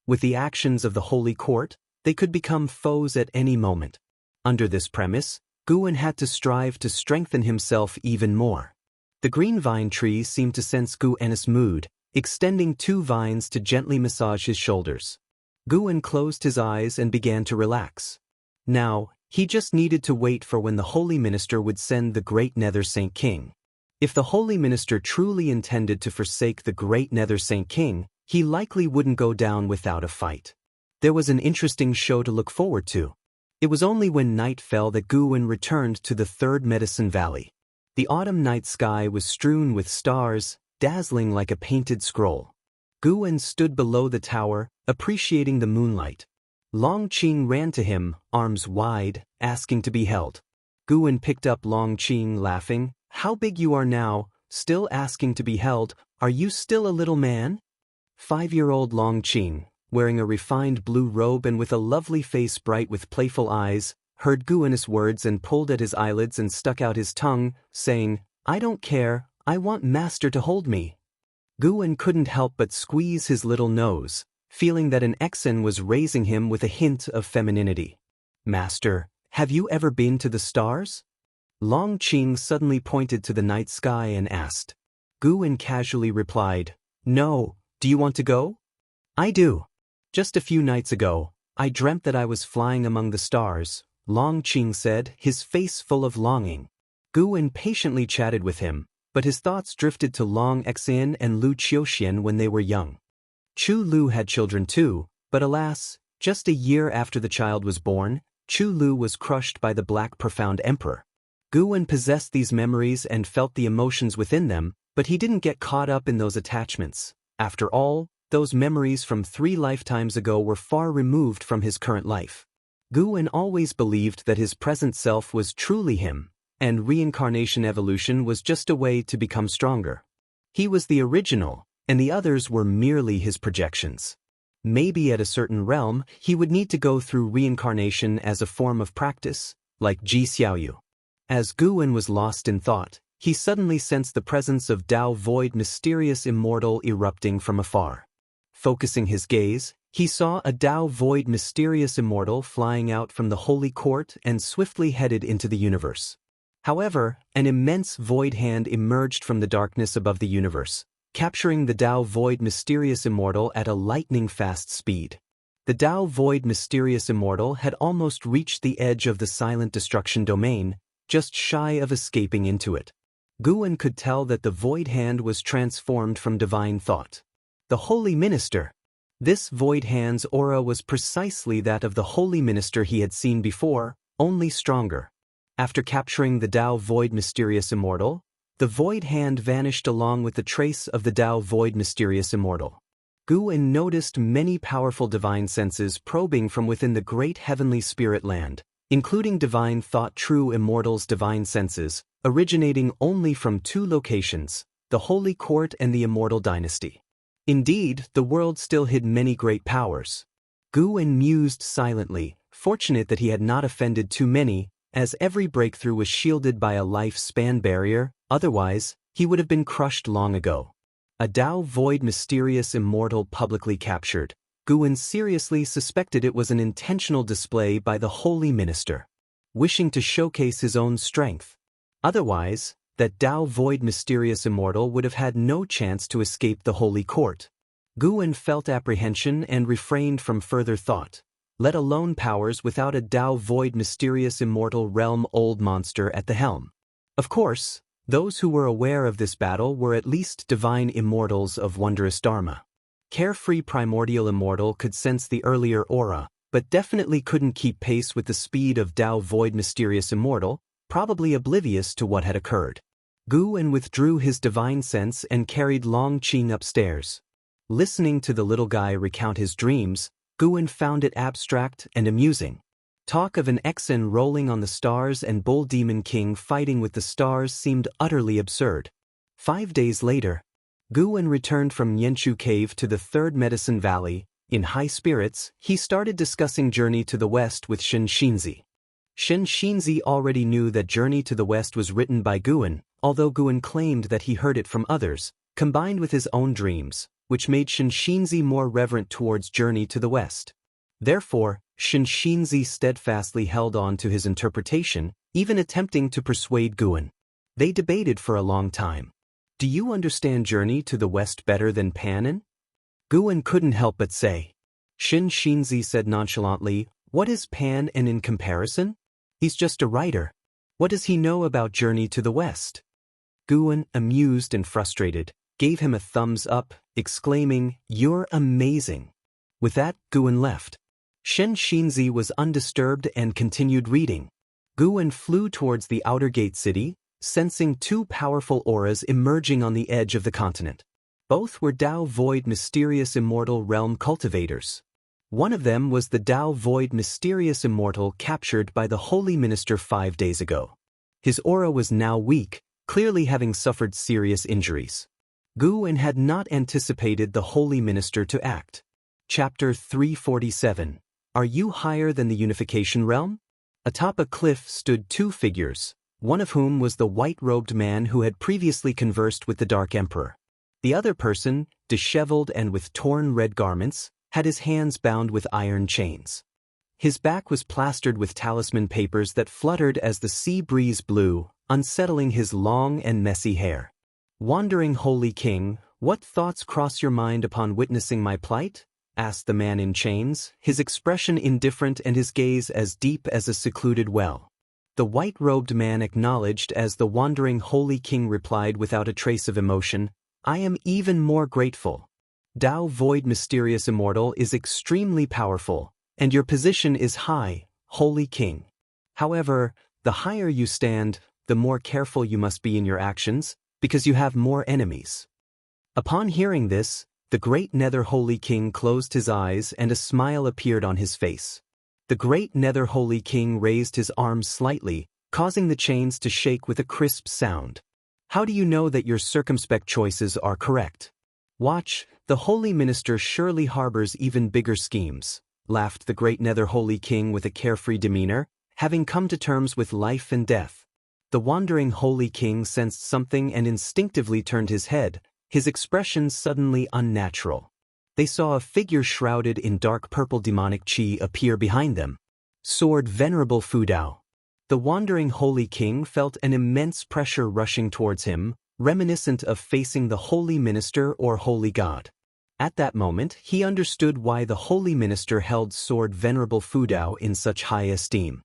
With the actions of the Holy Court, they could become foes at any moment. Under this premise, Guan had to strive to strengthen himself even more. The green vine tree seemed to sense Guan's mood, extending 2 vines to gently massage his shoulders. Guan closed his eyes and began to relax. Now, he just needed to wait for when the Holy Minister would send the Great Nether Saint King. If the Holy Minister truly intended to forsake the Great Nether Saint King, he likely wouldn't go down without a fight. There was an interesting show to look forward to. It was only when night fell that Guan returned to the Third Medicine Valley. The autumn night sky was strewn with stars, dazzling like a painted scroll. Guan stood below the tower, appreciating the moonlight. Long Qing ran to him, arms wide, asking to be held. Guan picked up Long Qing, laughing. "How big you are now, still asking to be held, are you still a little man?" 5-year-old Long Qing, wearing a refined blue robe and with a lovely face bright with playful eyes, heard Guan's words and pulled at his eyelids and stuck out his tongue, saying, "I don't care, I want Master to hold me." Guan couldn't help but squeeze his little nose, feeling that an Exen was raising him with a hint of femininity. "Master, have you ever been to the stars?" Long Qing suddenly pointed to the night sky and asked. Guan casually replied, "No, do you want to go?" "I do. Just a few nights ago, I dreamt that I was flying among the stars," Long Qing said, his face full of longing. Guan patiently chatted with him, but his thoughts drifted to Long Exin and Lu Qiuxian when they were young. Chu Lu had children too, but alas, just a year after the child was born, Chu Lu was crushed by the Black Profound Emperor. Guan possessed these memories and felt the emotions within them, but he didn't get caught up in those attachments. After all, those memories from 3 lifetimes ago were far removed from his current life. Guan always believed that his present self was truly him, and reincarnation evolution was just a way to become stronger. He was the original, and the others were merely his projections. Maybe at a certain realm, he would need to go through reincarnation as a form of practice, like Ji Xiaoyu. As Guan was lost in thought, he suddenly sensed the presence of Dao Void Mysterious Immortal erupting from afar. Focusing his gaze, he saw a Dao Void Mysterious Immortal flying out from the Holy Court and swiftly headed into the universe. However, an immense void hand emerged from the darkness above the universe, capturing the Dao Void Mysterious Immortal at a lightning-fast speed. The Dao Void Mysterious Immortal had almost reached the edge of the silent destruction domain, just shy of escaping into it. Guan could tell that the void hand was transformed from divine thought. The Holy Minister. This void hand's aura was precisely that of the Holy Minister he had seen before, only stronger. After capturing the Dao Void Mysterious Immortal, the void hand vanished along with the trace of the Dao Void Mysterious Immortal. Guan noticed many powerful divine senses probing from within the great heavenly spirit land, including divine thought true immortals' divine senses, originating only from 2 locations, the Holy Court and the Immortal Dynasty. Indeed, the world still hid many great powers. Guan mused silently, fortunate that he had not offended too many, as every breakthrough was shielded by a life-span barrier, otherwise, he would have been crushed long ago. A Dao Void Mysterious Immortal publicly captured, Guan seriously suspected it was an intentional display by the Holy Minister, wishing to showcase his own strength. Otherwise, that Dao Void Mysterious Immortal would have had no chance to escape the Holy Court. Guan felt apprehension and refrained from further thought, let alone powers without a Dao Void Mysterious Immortal realm old monster at the helm. Of course, those who were aware of this battle were at least divine immortals of wondrous Dharma. Carefree Primordial Immortal could sense the earlier aura, but definitely couldn't keep pace with the speed of Dao Void Mysterious Immortal, probably oblivious to what had occurred. Guan withdrew his divine sense and carried Long Qing upstairs. Listening to the little guy recount his dreams, Guan found it abstract and amusing. Talk of an Exen rolling on the stars and Bull Demon King fighting with the stars seemed utterly absurd. 5 days later, Guan returned from Yenshu Cave to the Third Medicine Valley. In high spirits, he started discussing Journey to the West with Xianxia. Xianxia already knew that Journey to the West was written by Guan, although Guan claimed that he heard it from others, combined with his own dreams, which made Xianxia more reverent towards Journey to the West. Therefore, Xianxia steadfastly held on to his interpretation, even attempting to persuade Guan. They debated for a long time. Do you understand Journey to the West better than Panin? Guan couldn't help but say. Xianxia said nonchalantly, what is Pan and in comparison? He's just a writer. What does he know about Journey to the West? Guan, amused and frustrated, gave him a thumbs up, exclaiming, You're amazing. With that, Guan left. Xianxia was undisturbed and continued reading. Guan flew towards the outer gate city, sensing two powerful auras emerging on the edge of the continent. Both were Dao Void Mysterious Immortal Realm cultivators. One of them was the Dao Void Mysterious Immortal captured by the Holy Minister 5 days ago. His aura was now weak, clearly having suffered serious injuries. Guan had not anticipated the Holy Minister to act. Chapter 347. Are you higher than the Unification Realm? Atop a cliff stood two figures, one of whom was the white-robed man who had previously conversed with the Dark Emperor. The other person, disheveled and with torn red garments, had his hands bound with iron chains. His back was plastered with talisman papers that fluttered as the sea breeze blew, unsettling his long and messy hair. Wandering Holy King, what thoughts cross your mind upon witnessing my plight? Asked the man in chains, his expression indifferent and his gaze as deep as a secluded well. The white-robed man acknowledged as the wandering Holy King replied without a trace of emotion, I am even more grateful. Dao Void Mysterious Immortal is extremely powerful, and your position is high, Holy King. However, the higher you stand, the more careful you must be in your actions, because you have more enemies. Upon hearing this, the great Nether Holy King closed his eyes and a smile appeared on his face. The great Nether Holy King raised his arms slightly, causing the chains to shake with a crisp sound. How do you know that your circumspect choices are correct? Watch, the Holy Minister surely harbors even bigger schemes, laughed the great Nether Holy King with a carefree demeanor, having come to terms with life and death. The wandering Holy King sensed something and instinctively turned his head, his expression suddenly unnatural. They saw a figure shrouded in dark purple demonic chi appear behind them. Sword Venerable Fudao. The wandering Holy King felt an immense pressure rushing towards him, reminiscent of facing the Holy Minister or Holy God. At that moment, he understood why the Holy Minister held Sword Venerable Fudao in such high esteem.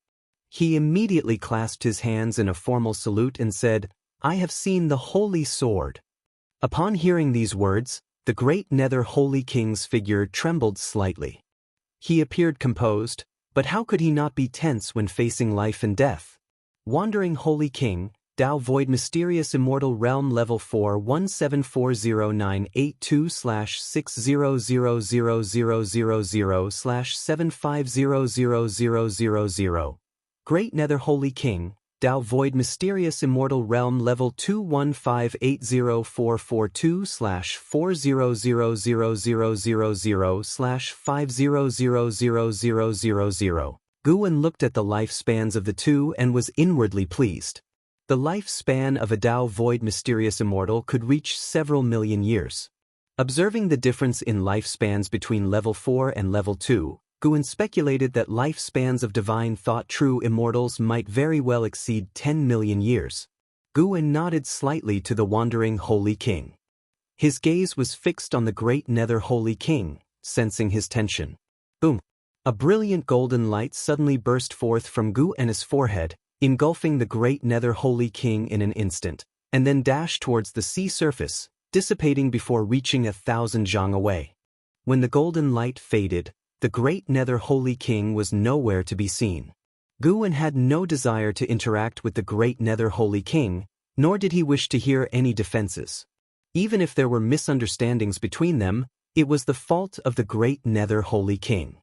He immediately clasped his hands in a formal salute and said, I have seen the Holy Sword. Upon hearing these words, the great Nether Holy King's figure trembled slightly. He appeared composed, but how could he not be tense when facing life and death? Wandering Holy King, Dao Void Mysterious Immortal Realm Level 4 1740982/600000/7500000. Great Nether Holy King, Dao Void Mysterious Immortal Realm Level 215804442/400000/50000000. Guan looked at the lifespans of the two and was inwardly pleased. The lifespan of a Dao Void Mysterious Immortal could reach several million years. Observing the difference in lifespans between Level 4 and Level 2, Guan speculated that lifespans of divine thought true immortals might very well exceed 10 million years. Guan nodded slightly to the wandering Holy King. His gaze was fixed on the great Nether Holy King, sensing his tension. Boom! A brilliant golden light suddenly burst forth from Guan's forehead, engulfing the great Nether Holy King in an instant, and then dashed towards the sea surface, dissipating before reaching 1,000 zhang away. When the golden light faded, the great Nether Holy King was nowhere to be seen. Guan had no desire to interact with the great Nether Holy King, nor did he wish to hear any defenses. Even if there were misunderstandings between them, it was the fault of the great Nether Holy King.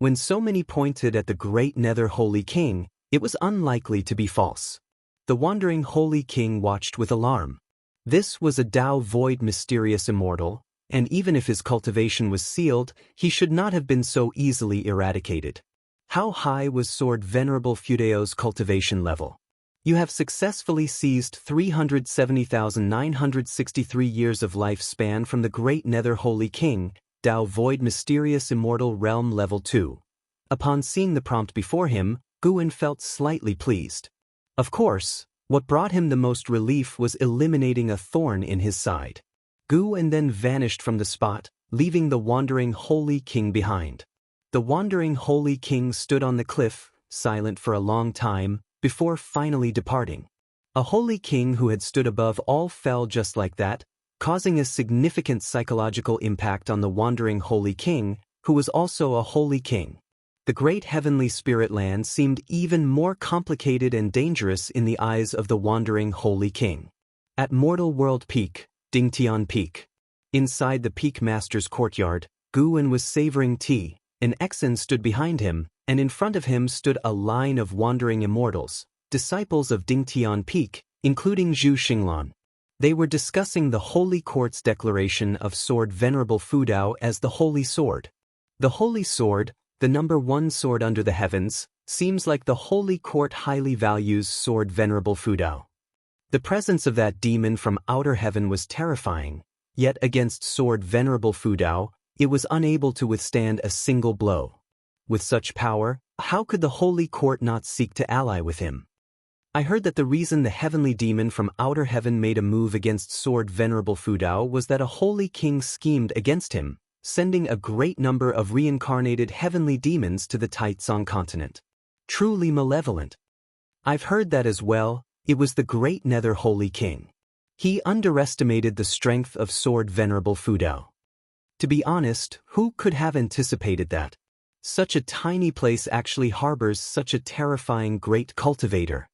When so many pointed at the great Nether Holy King, it was unlikely to be false. The wandering Holy King watched with alarm. This was a Dao Void Mysterious Immortal, and even if his cultivation was sealed, he should not have been so easily eradicated. How high was Sword Venerable Fudao's cultivation level? You have successfully seized 370,963 years of lifespan from the great Nether Holy King, Dao Void Mysterious Immortal Realm Level 2. Upon seeing the prompt before him, Guan felt slightly pleased. Of course, What brought him the most relief was eliminating a thorn in his side. Gu then vanished from the spot, leaving the wandering Holy King behind. The wandering Holy King stood on the cliff, silent for a long time, before finally departing. A Holy King who had stood above all fell just like that, causing a significant psychological impact on the wandering Holy King, who was also a Holy King. The great heavenly spirit land seemed even more complicated and dangerous in the eyes of the wandering Holy King. At Mortal World Peak, Dingtian Peak. Inside the Peak Master's courtyard, Guwen was savoring tea. An Exen stood behind him, and in front of him stood a line of wandering immortals, disciples of Dingtian Peak, including Zhu Xinglan. They were discussing the Holy Court's declaration of Sword Venerable Fudao as the Holy Sword. The Holy Sword, the number one sword under the heavens, seems like the Holy Court highly values Sword Venerable Fudao. The presence of that demon from outer heaven was terrifying, yet against Sword Venerable Fudao, it was unable to withstand a single blow. With such power, how could the Holy Court not seek to ally with him? I heard that the reason the heavenly demon from outer heaven made a move against Sword Venerable Fudao was that a Holy King schemed against him, sending a great number of reincarnated heavenly demons to the Taizong continent. Truly malevolent. I've heard that as well. It was the great Nether Holy King. He underestimated the strength of Sword Venerable Fudao. To be honest, who could have anticipated that? Such a tiny place actually harbors such a terrifying great cultivator.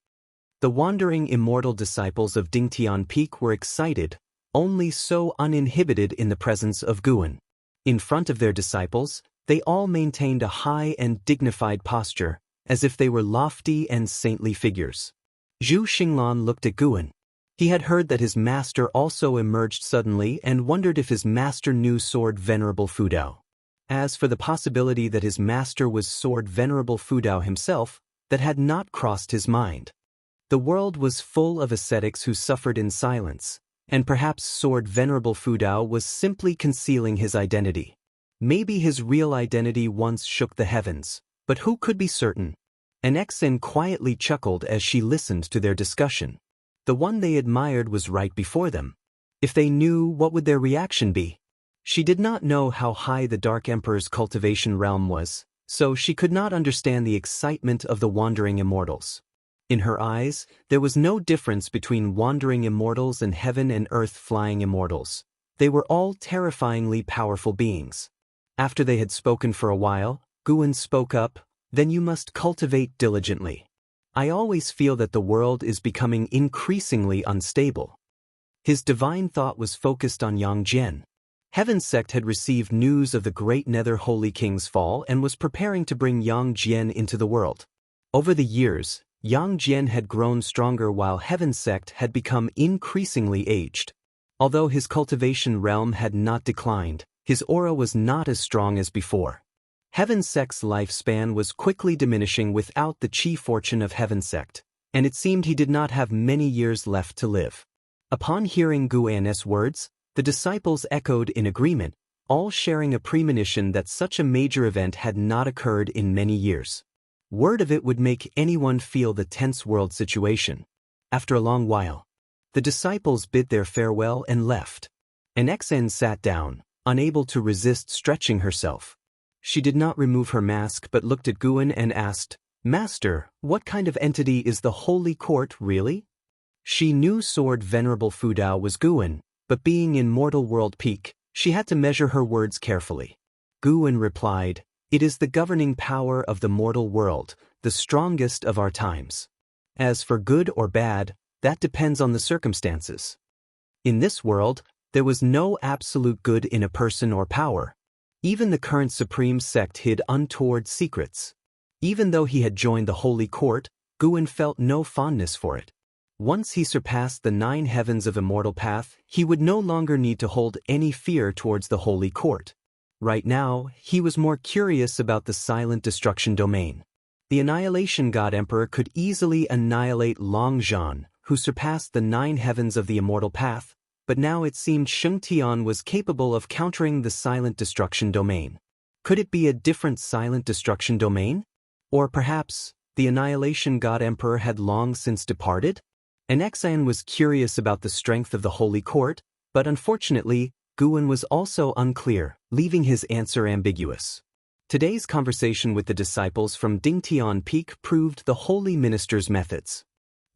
The wandering immortal disciples of Dingtian Peak were excited, only so uninhibited in the presence of Guwen. In front of their disciples, they all maintained a high and dignified posture, as if they were lofty and saintly figures. Zhu Xinglan looked at Guwen. He had heard that his master also emerged suddenly and wondered if his master knew Sword Venerable Fudao. As for the possibility that his master was Sword Venerable Fudao himself, that had not crossed his mind. The world was full of ascetics who suffered in silence, and perhaps Sword Venerable Fudao was simply concealing his identity. Maybe his real identity once shook the heavens, but who could be certain? An Exen quietly chuckled as she listened to their discussion. The one they admired was right before them. If they knew, what would their reaction be? She did not know how high the Dark Emperor's cultivation realm was, so she could not understand the excitement of the wandering immortals. In her eyes, there was no difference between wandering immortals and heaven and earth flying immortals. They were all terrifyingly powerful beings. After they had spoken for a while, Guwen spoke up, "Then you must cultivate diligently. I always feel that the world is becoming increasingly unstable." His divine thought was focused on Yang Jian. Heaven's sect had received news of the great Nether Holy King's fall and was preparing to bring Yang Jian into the world. Over the years, Yang Jian had grown stronger while Heaven's sect had become increasingly aged. Although his cultivation realm had not declined, his aura was not as strong as before. Heaven's sect's lifespan was quickly diminishing without the chi fortune of Heaven's sect, and it seemed he did not have many years left to live. Upon hearing Guan's words, the disciples echoed in agreement, all sharing a premonition that such a major event had not occurred in many years. Word of it would make anyone feel the tense world situation. After a long while, the disciples bid their farewell and left. An Exen sat down, unable to resist stretching herself. She did not remove her mask but looked at Guwen and asked, "Master, what kind of entity is the Holy Court really?" She knew Sword Venerable Fudao was Guwen, but being in Mortal World Peak, she had to measure her words carefully. Guwen replied, "It is the governing power of the mortal world, the strongest of our times. As for good or bad, that depends on the circumstances. In this world, there was no absolute good in a person or power. Even the current supreme sect hid untoward secrets. Even though he had joined the Holy Court, Guwen felt no fondness for it. Once he surpassed the 9 heavens of Immortal Path, he would no longer need to hold any fear towards the Holy Court. Right now, he was more curious about the silent destruction domain. The Annihilation God Emperor could easily annihilate Longzhan, who surpassed the 9 heavens of the Immortal Path, but now it seemed Xianxia was capable of countering the silent destruction domain. Could it be a different silent destruction domain? Or perhaps, the Annihilation God Emperor had long since departed? Xianxia was curious about the strength of the Holy Court, but unfortunately, Guan was also unclear, leaving his answer ambiguous. Today's conversation with the disciples from Dingtian Peak proved the holy minister's methods.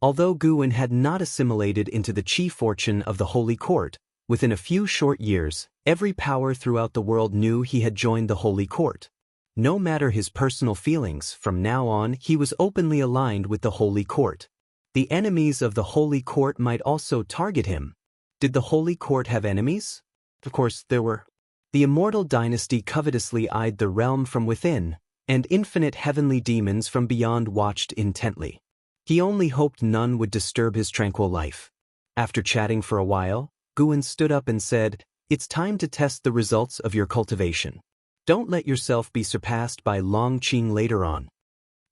Although Guan had not assimilated into the chief fortune of the Holy Court, within a few short years, every power throughout the world knew he had joined the Holy Court. No matter his personal feelings, from now on he was openly aligned with the Holy Court. The enemies of the Holy Court might also target him. Did the Holy Court have enemies? Of course, there were. The Immortal dynasty covetously eyed the realm from within, and infinite heavenly demons from beyond watched intently. He only hoped none would disturb his tranquil life. After chatting for a while, Guan stood up and said, "It's time to test the results of your cultivation. Don't let yourself be surpassed by Long Qing later on."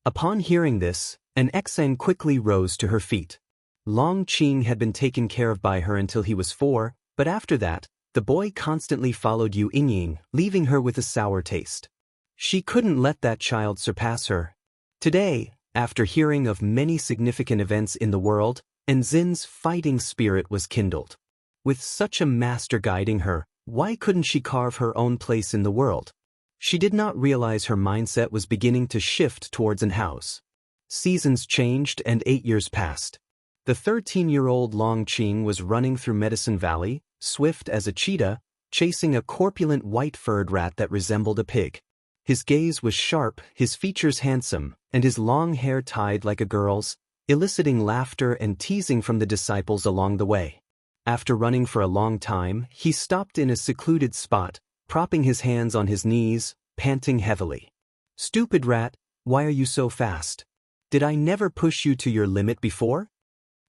Upon hearing this, Xianxia quickly rose to her feet. Long Qing had been taken care of by her until he was 4, but after that, the boy constantly followed Yu Yingying, leaving her with a sour taste. She couldn't let that child surpass her. Today, after hearing of many significant events in the world, Enzin's fighting spirit was kindled. With such a master guiding her, why couldn't she carve her own place in the world? She did not realize her mindset was beginning to shift towards an house. Seasons changed and 8 years passed. The 13-year-old Long Qing was running through Medicine Valley, swift as a cheetah, chasing a corpulent white-furred rat that resembled a pig. His gaze was sharp, his features handsome, and his long hair tied like a girl's, eliciting laughter and teasing from the disciples along the way. After running for a long time, he stopped in a secluded spot, propping his hands on his knees, panting heavily. "Stupid rat, why are you so fast? Did I never push you to your limit before?"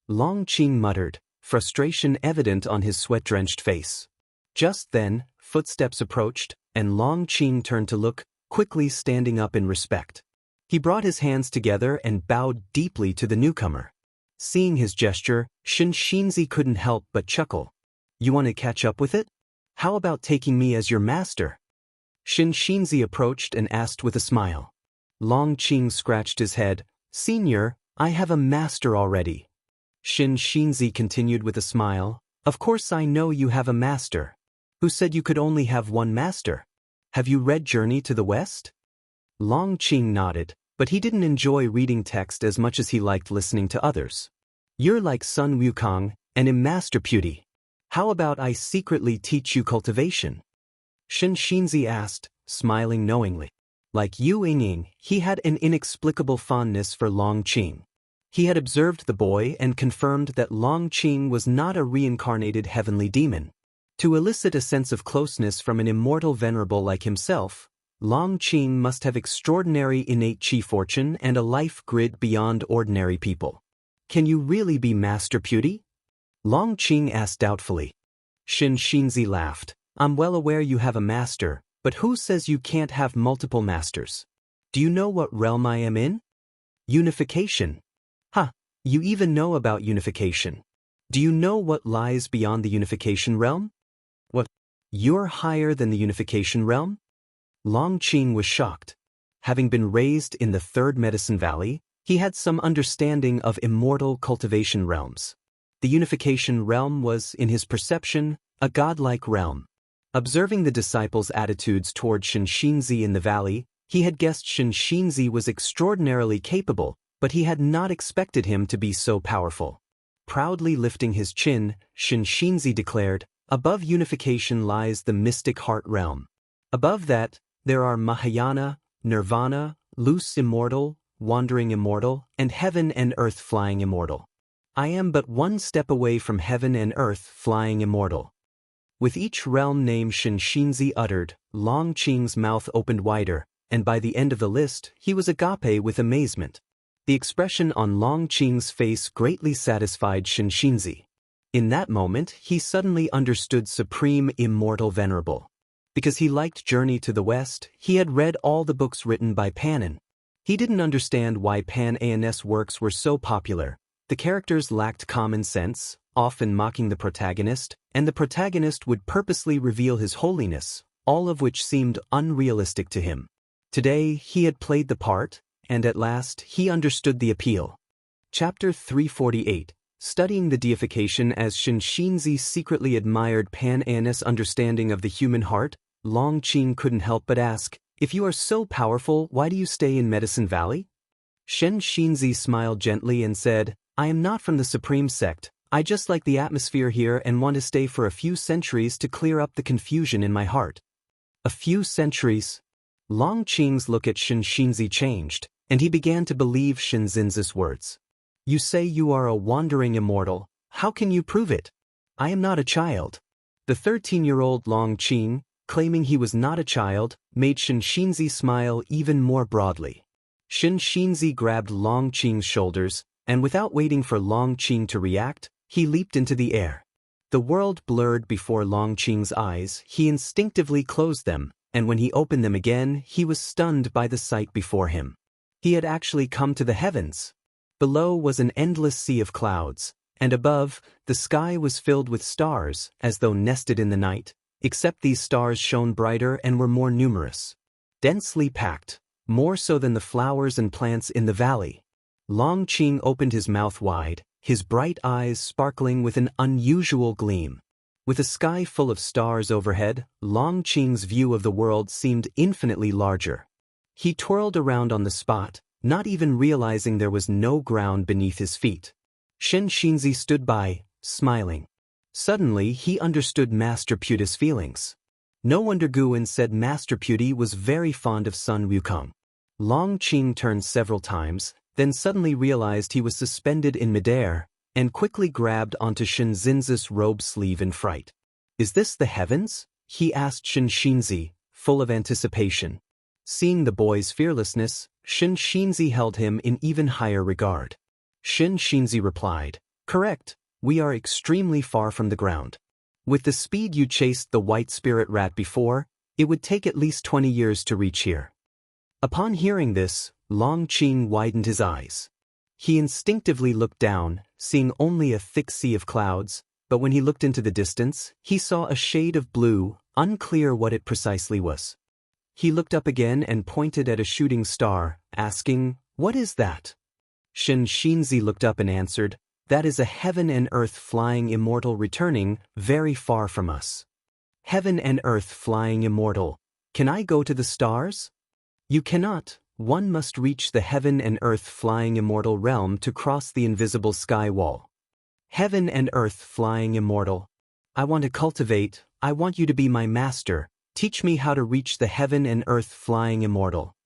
Long Qing muttered, frustration evident on his sweat-drenched face. Just then, footsteps approached, and Long Qing turned to look, quickly standing up in respect. He brought his hands together and bowed deeply to the newcomer. Seeing his gesture, Xianxia couldn't help but chuckle. "You want to catch up with it? How about taking me as your master?" Xianxia approached and asked with a smile. Long Qing scratched his head. "Senior, I have a master already." Xianxia continued with a smile. "Of course I know you have a master. Who said you could only have one master? Have you read Journey to the West?" Long Qing nodded, but he didn't enjoy reading text as much as he liked listening to others. "You're like Sun Wukong, and I'm Master Beauty. How about I secretly teach you cultivation?" Xianxia asked, smiling knowingly. Like Yu Yingying, he had an inexplicable fondness for Long Qing. He had observed the boy and confirmed that Long Qing was not a reincarnated heavenly demon. To elicit a sense of closeness from an immortal venerable like himself, Long Qing must have extraordinary innate chi fortune and a life grid beyond ordinary people. "Can you really be Master Beauty?" Long Qing asked doubtfully. Xianxia laughed. "I'm well aware you have a master, but who says you can't have multiple masters? Do you know what realm I am in? Unification. Huh, you even know about unification. Do you know what lies beyond the unification realm? What? You're higher than the unification realm?" Long Qing was shocked. Having been raised in the Third Medicine Valley, he had some understanding of immortal cultivation realms. The unification realm was, in his perception, a godlike realm. Observing the disciples' attitudes toward Xianxia in the valley, he had guessed Xianxia was extraordinarily capable, but he had not expected him to be so powerful. Proudly lifting his chin, Xianxia declared, "Above unification lies the mystic heart realm. Above that, there are Mahayana, Nirvana, loose immortal, wandering immortal, and heaven and earth flying immortal. I am but one step away from heaven and earth flying immortal." With each realm name Xianxia uttered, Long Qing's mouth opened wider, and by the end of the list, he was agape with amazement. The expression on Long Qing's face greatly satisfied Xianxia. In that moment, he suddenly understood Supreme Immortal Venerable. Because he liked Journey to the West, he had read all the books written by Panin. He didn't understand why Pan's works were so popular. The characters lacked common sense, often mocking the protagonist, and the protagonist would purposely reveal his holiness, all of which seemed unrealistic to him. Today, he had played the part, and at last, he understood the appeal. Chapter 348, Studying the deification as Xianxia secretly admired Pan An's understanding of the human heart, Long Qing couldn't help but ask, "If you are so powerful, why do you stay in Medicine Valley?" Xianxia smiled gently and said, "I am not from the supreme sect. I just like the atmosphere here and want to stay for a few centuries to clear up the confusion in my heart." A few centuries? Long Qing's look at Xianxia changed, and he began to believe Xianxin's words. "You say you are a wandering immortal. How can you prove it?" "I am not a child." The 13-year-old Long Qing, claiming he was not a child, made Xianxia smile even more broadly. Xianxia grabbed Long Qing's shoulders, and without waiting for Long Qing to react, he leaped into the air. The world blurred before Long Qing's eyes. He instinctively closed them, and when he opened them again, he was stunned by the sight before him. He had actually come to the heavens. Below was an endless sea of clouds, and above, the sky was filled with stars, as though nested in the night, except these stars shone brighter and were more numerous. Densely packed, more so than the flowers and plants in the valley. Long Qing opened his mouth wide, his bright eyes sparkling with an unusual gleam. With a sky full of stars overhead, Long Qing's view of the world seemed infinitely larger. He twirled around on the spot, not even realizing there was no ground beneath his feet. Xianxia stood by, smiling. Suddenly, he understood Master Puta's feelings. No wonder Guan said Master Puti was very fond of Sun Wukong. Long Qing turned several times, then suddenly realized he was suspended in midair, and quickly grabbed onto Xianxin's robe sleeve in fright. "Is this the heavens?" he asked Xianxia, full of anticipation. Seeing the boy's fearlessness, Xianxia held him in even higher regard. Xianxia replied, "Correct, we are extremely far from the ground. With the speed you chased the white spirit rat before, it would take at least 20 years to reach here." Upon hearing this, Long Qing widened his eyes. He instinctively looked down, seeing only a thick sea of clouds, but when he looked into the distance, he saw a shade of blue, unclear what it precisely was. He looked up again and pointed at a shooting star, asking, "What is that?" Xianxia looked up and answered, "That is a heaven and earth flying immortal returning very far from us." "Heaven and earth flying immortal. Can I go to the stars?" "You cannot. One must reach the heaven and earth flying immortal realm to cross the invisible sky wall." "Heaven and earth flying immortal. I want to cultivate. I want you to be my master. Teach me how to reach the heaven and earth flying immortal."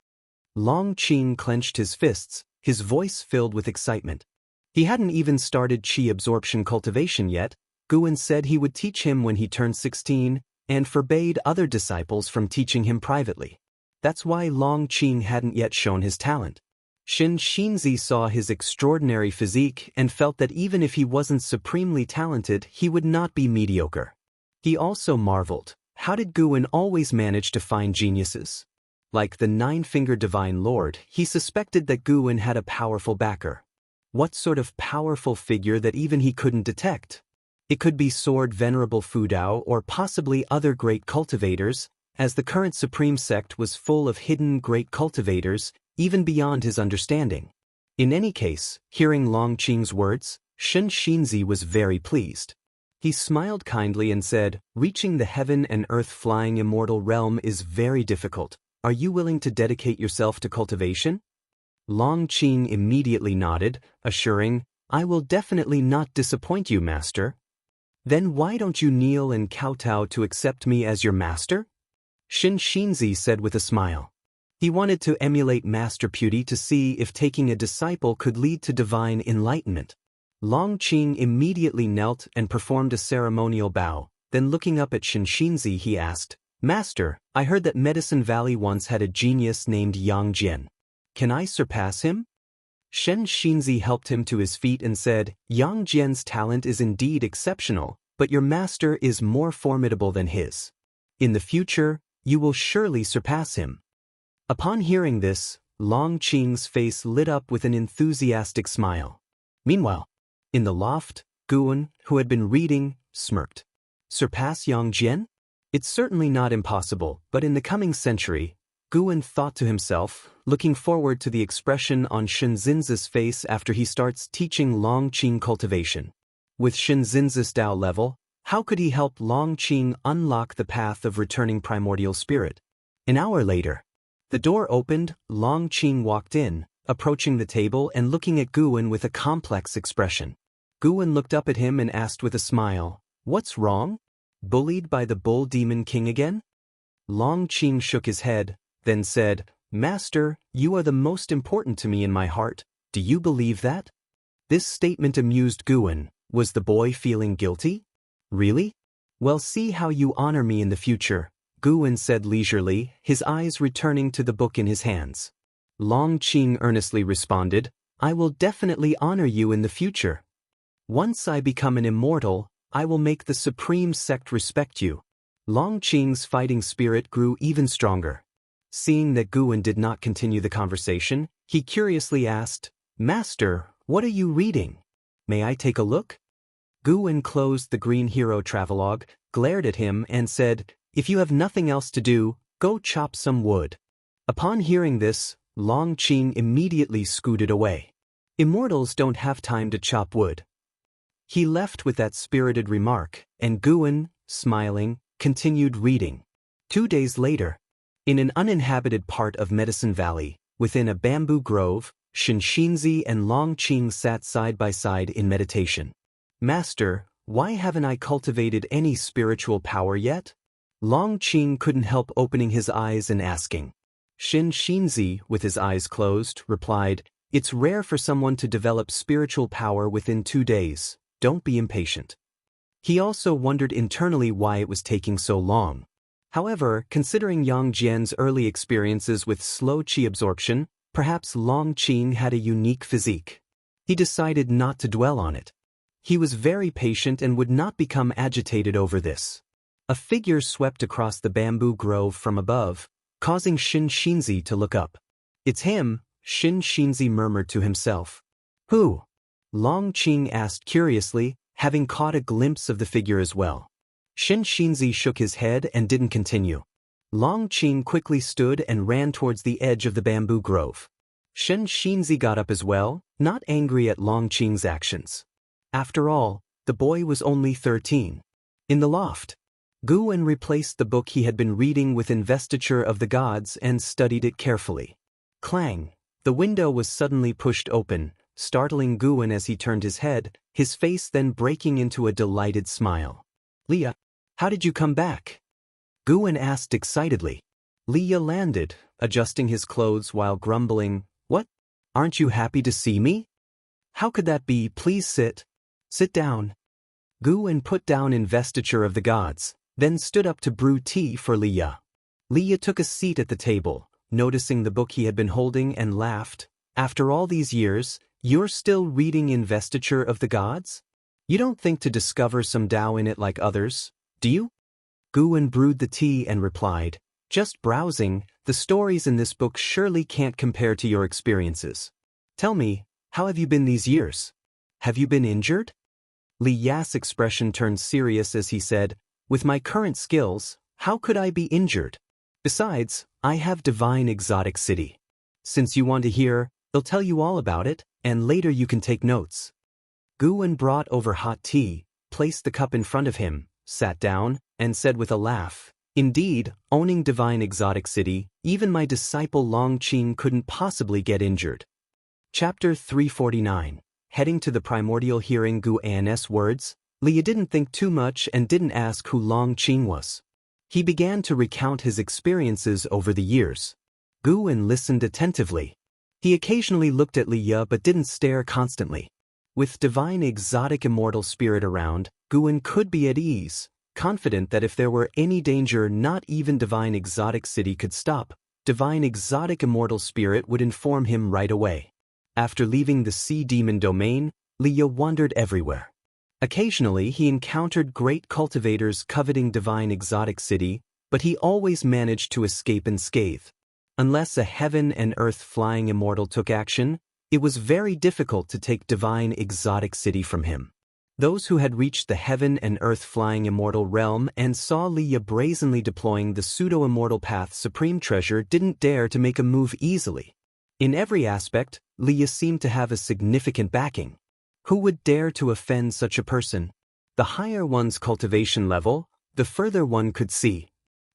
Long Qing clenched his fists, his voice filled with excitement. He hadn't even started qi absorption cultivation yet. Guan said he would teach him when he turned 16, and forbade other disciples from teaching him privately. That's why Long Qing hadn't yet shown his talent. Xianxia saw his extraordinary physique and felt that even if he wasn't supremely talented, he would not be mediocre. He also marveled, how did Guan always manage to find geniuses? Like the nine-fingered divine lord, he suspected that Guan had a powerful backer. What sort of powerful figure that even he couldn't detect? It could be Sword Venerable Fudao or possibly other great cultivators, as the current supreme sect was full of hidden great cultivators, even beyond his understanding. In any case, hearing Long Qing's words, Xianxia was very pleased. He smiled kindly and said, "Reaching the heaven and earth flying immortal realm is very difficult. Are you willing to dedicate yourself to cultivation?" Long Qing immediately nodded, assuring, "I will definitely not disappoint you, master." "Then why don't you kneel and kowtow to accept me as your master?" Xianxia said with a smile. He wanted to emulate Master Puti to see if taking a disciple could lead to divine enlightenment. Long Qing immediately knelt and performed a ceremonial bow, then looking up at Xianxia he asked, "Master, I heard that Medicine Valley once had a genius named Yang Jian. Can I surpass him?" Xianxia helped him to his feet and said, "Yang Jian's talent is indeed exceptional, but your master is more formidable than his. In the future, you will surely surpass him." Upon hearing this, Long Qing's face lit up with an enthusiastic smile. Meanwhile, in the loft, Guan, who had been reading, smirked. "Surpass Yang Jian? It's certainly not impossible, but in the coming century, Guwen thought to himself, looking forward to the expression on Shinzinza's face after he starts teaching Longqing cultivation. With Shinzinza's Tao level, how could he help Longqing unlock the path of returning primordial spirit? An hour later, the door opened, Longqing walked in, approaching the table and looking at Guwen with a complex expression. Guwen looked up at him and asked with a smile, "What's wrong? Bullied by the Bull Demon King again?" Longqing shook his head, then said, "Master, you are the most important to me in my heart. Do you believe that?" This statement amused Guwen. Was the boy feeling guilty? Really? Well, see how you honor me in the future, Guwen said leisurely, his eyes returning to the book in his hands. Longqing earnestly responded, "I will definitely honor you in the future. Once I become an immortal, I will make the supreme sect respect you." Longqing's fighting spirit grew even stronger. Seeing that Guwen did not continue the conversation, he curiously asked, "Master, what are you reading? May I take a look?" Guwen closed the Green Hero travelogue, glared at him and said, "If you have nothing else to do, go chop some wood." Upon hearing this, Longqing immediately scooted away. Immortals don't have time to chop wood. He left with that spirited remark, and Guwen, smiling, continued reading. 2 days later, in an uninhabited part of Medicine Valley, within a bamboo grove, Xianxia and Longqing sat side by side in meditation. "Master, why haven't I cultivated any spiritual power yet?" Longqing couldn't help opening his eyes and asking. Xianxia, with his eyes closed, replied, "It's rare for someone to develop spiritual power within 2 days. Don't be impatient." He also wondered internally why it was taking so long. However, considering Yang Jian's early experiences with slow qi absorption, perhaps Longqing had a unique physique. He decided not to dwell on it. He was very patient and would not become agitated over this. A figure swept across the bamboo grove from above, causing Xianxia to look up. "It's him," Xianxia murmured to himself. "Who?" Longqing asked curiously, having caught a glimpse of the figure as well. Xianxia shook his head and didn't continue. Longqing quickly stood and ran towards the edge of the bamboo grove. Xianxia got up as well, not angry at Longqing's actions. After all, the boy was only 13. In the loft, Guwen replaced the book he had been reading with Investiture of the Gods and studied it carefully. Clang! The window was suddenly pushed open, startling Guwen as he turned his head, his face then breaking into a delighted smile. "Leah, how did you come back?" Guwen asked excitedly. Leah landed, adjusting his clothes while grumbling, "What? Aren't you happy to see me?" "How could that be? Please sit. Sit down." Guwen put down Investiture of the Gods, then stood up to brew tea for Leah. Leah took a seat at the table, noticing the book he had been holding, and laughed. "After all these years, you're still reading Investiture of the Gods? You don't think to discover some Tao in it like others, do you?" Guwen brewed the tea and replied, "Just browsing, the stories in this book surely can't compare to your experiences. Tell me, how have you been these years? Have you been injured?" Li Ya's expression turned serious as he said, "With my current skills, how could I be injured? Besides, I have Divine Exotic City. Since you want to hear, they'll tell you all about it, and later you can take notes." Guwen brought over hot tea, placed the cup in front of him, sat down, and said with a laugh, "Indeed, owning Divine Exotic City, even my disciple Longqing couldn't possibly get injured." Chapter 349. Heading to the primordial hearing Guan's words, Leah didn't think too much and didn't ask who Longqing was. He began to recount his experiences over the years. Guwen listened attentively. He occasionally looked at Leah but didn't stare constantly. With Divine Exotic Immortal Spirit around, Guwen could be at ease, confident that if there were any danger not even Divine Exotic City could stop, Divine Exotic Immortal Spirit would inform him right away. After leaving the Sea Demon domain, Leah wandered everywhere. Occasionally he encountered great cultivators coveting Divine Exotic City, but he always managed to escape unscathed. Unless a heaven and earth flying immortal took action, it was very difficult to take Divine Exotic City from him. Those who had reached the heaven and earth-flying immortal realm and saw Liya brazenly deploying the pseudo-immortal path's supreme treasure didn't dare to make a move easily. In every aspect, Liya seemed to have a significant backing. Who would dare to offend such a person? The higher one's cultivation level, the further one could see.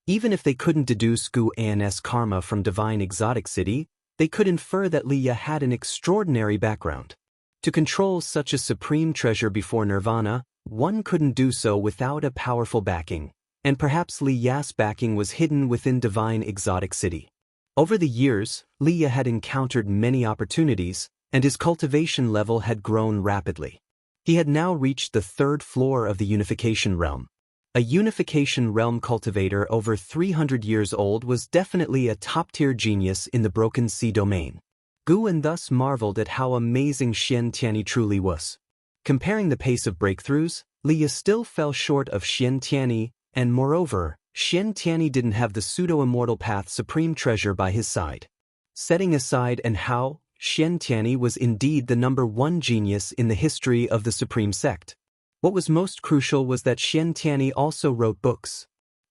Even if they couldn't deduce Gu An's karma from divine exotic city, they could infer that Liya had an extraordinary background. To control such a supreme treasure before nirvana, one couldn't do so without a powerful backing, and perhaps Liya's backing was hidden within divine exotic city. Over the years, Liya had encountered many opportunities, and his cultivation level had grown rapidly. He had now reached the 3rd floor of the Unification Realm. A Unification Realm cultivator over 300 years old was definitely a top-tier genius in the Broken Sea domain. Guan thus marveled at how amazing Xianxia truly was. Comparing the pace of breakthroughs, Liya still fell short of Xianxia, and moreover, Xianxia didn't have the pseudo-immortal path's supreme treasure by his side. Setting aside and how, Xianxia was indeed the #1 genius in the history of the supreme sect. What was most crucial was that Xianxia also wrote books.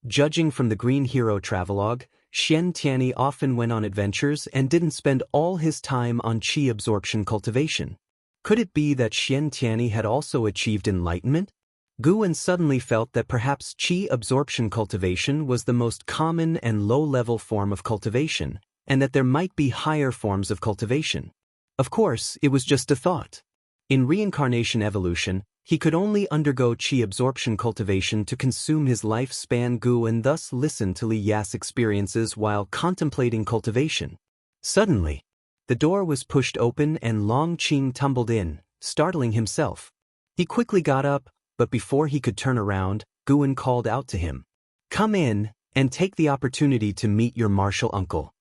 Judging from the Green Hero travelogue, Xianxia often went on adventures and didn't spend all his time on qi absorption cultivation. Could it be that Xianxia had also achieved enlightenment? Guan suddenly felt that perhaps qi absorption cultivation was the most common and low-level form of cultivation, and that there might be higher forms of cultivation. Of course, it was just a thought. In reincarnation evolution, he could only undergo qi absorption cultivation to consume his lifespan. Guan thus listened to Liya's experiences while contemplating cultivation. Suddenly, the door was pushed open and Long Qing tumbled in, startling himself. He quickly got up, but before he could turn around, Guan called out to him. "Come in, and take the opportunity to meet your martial uncle."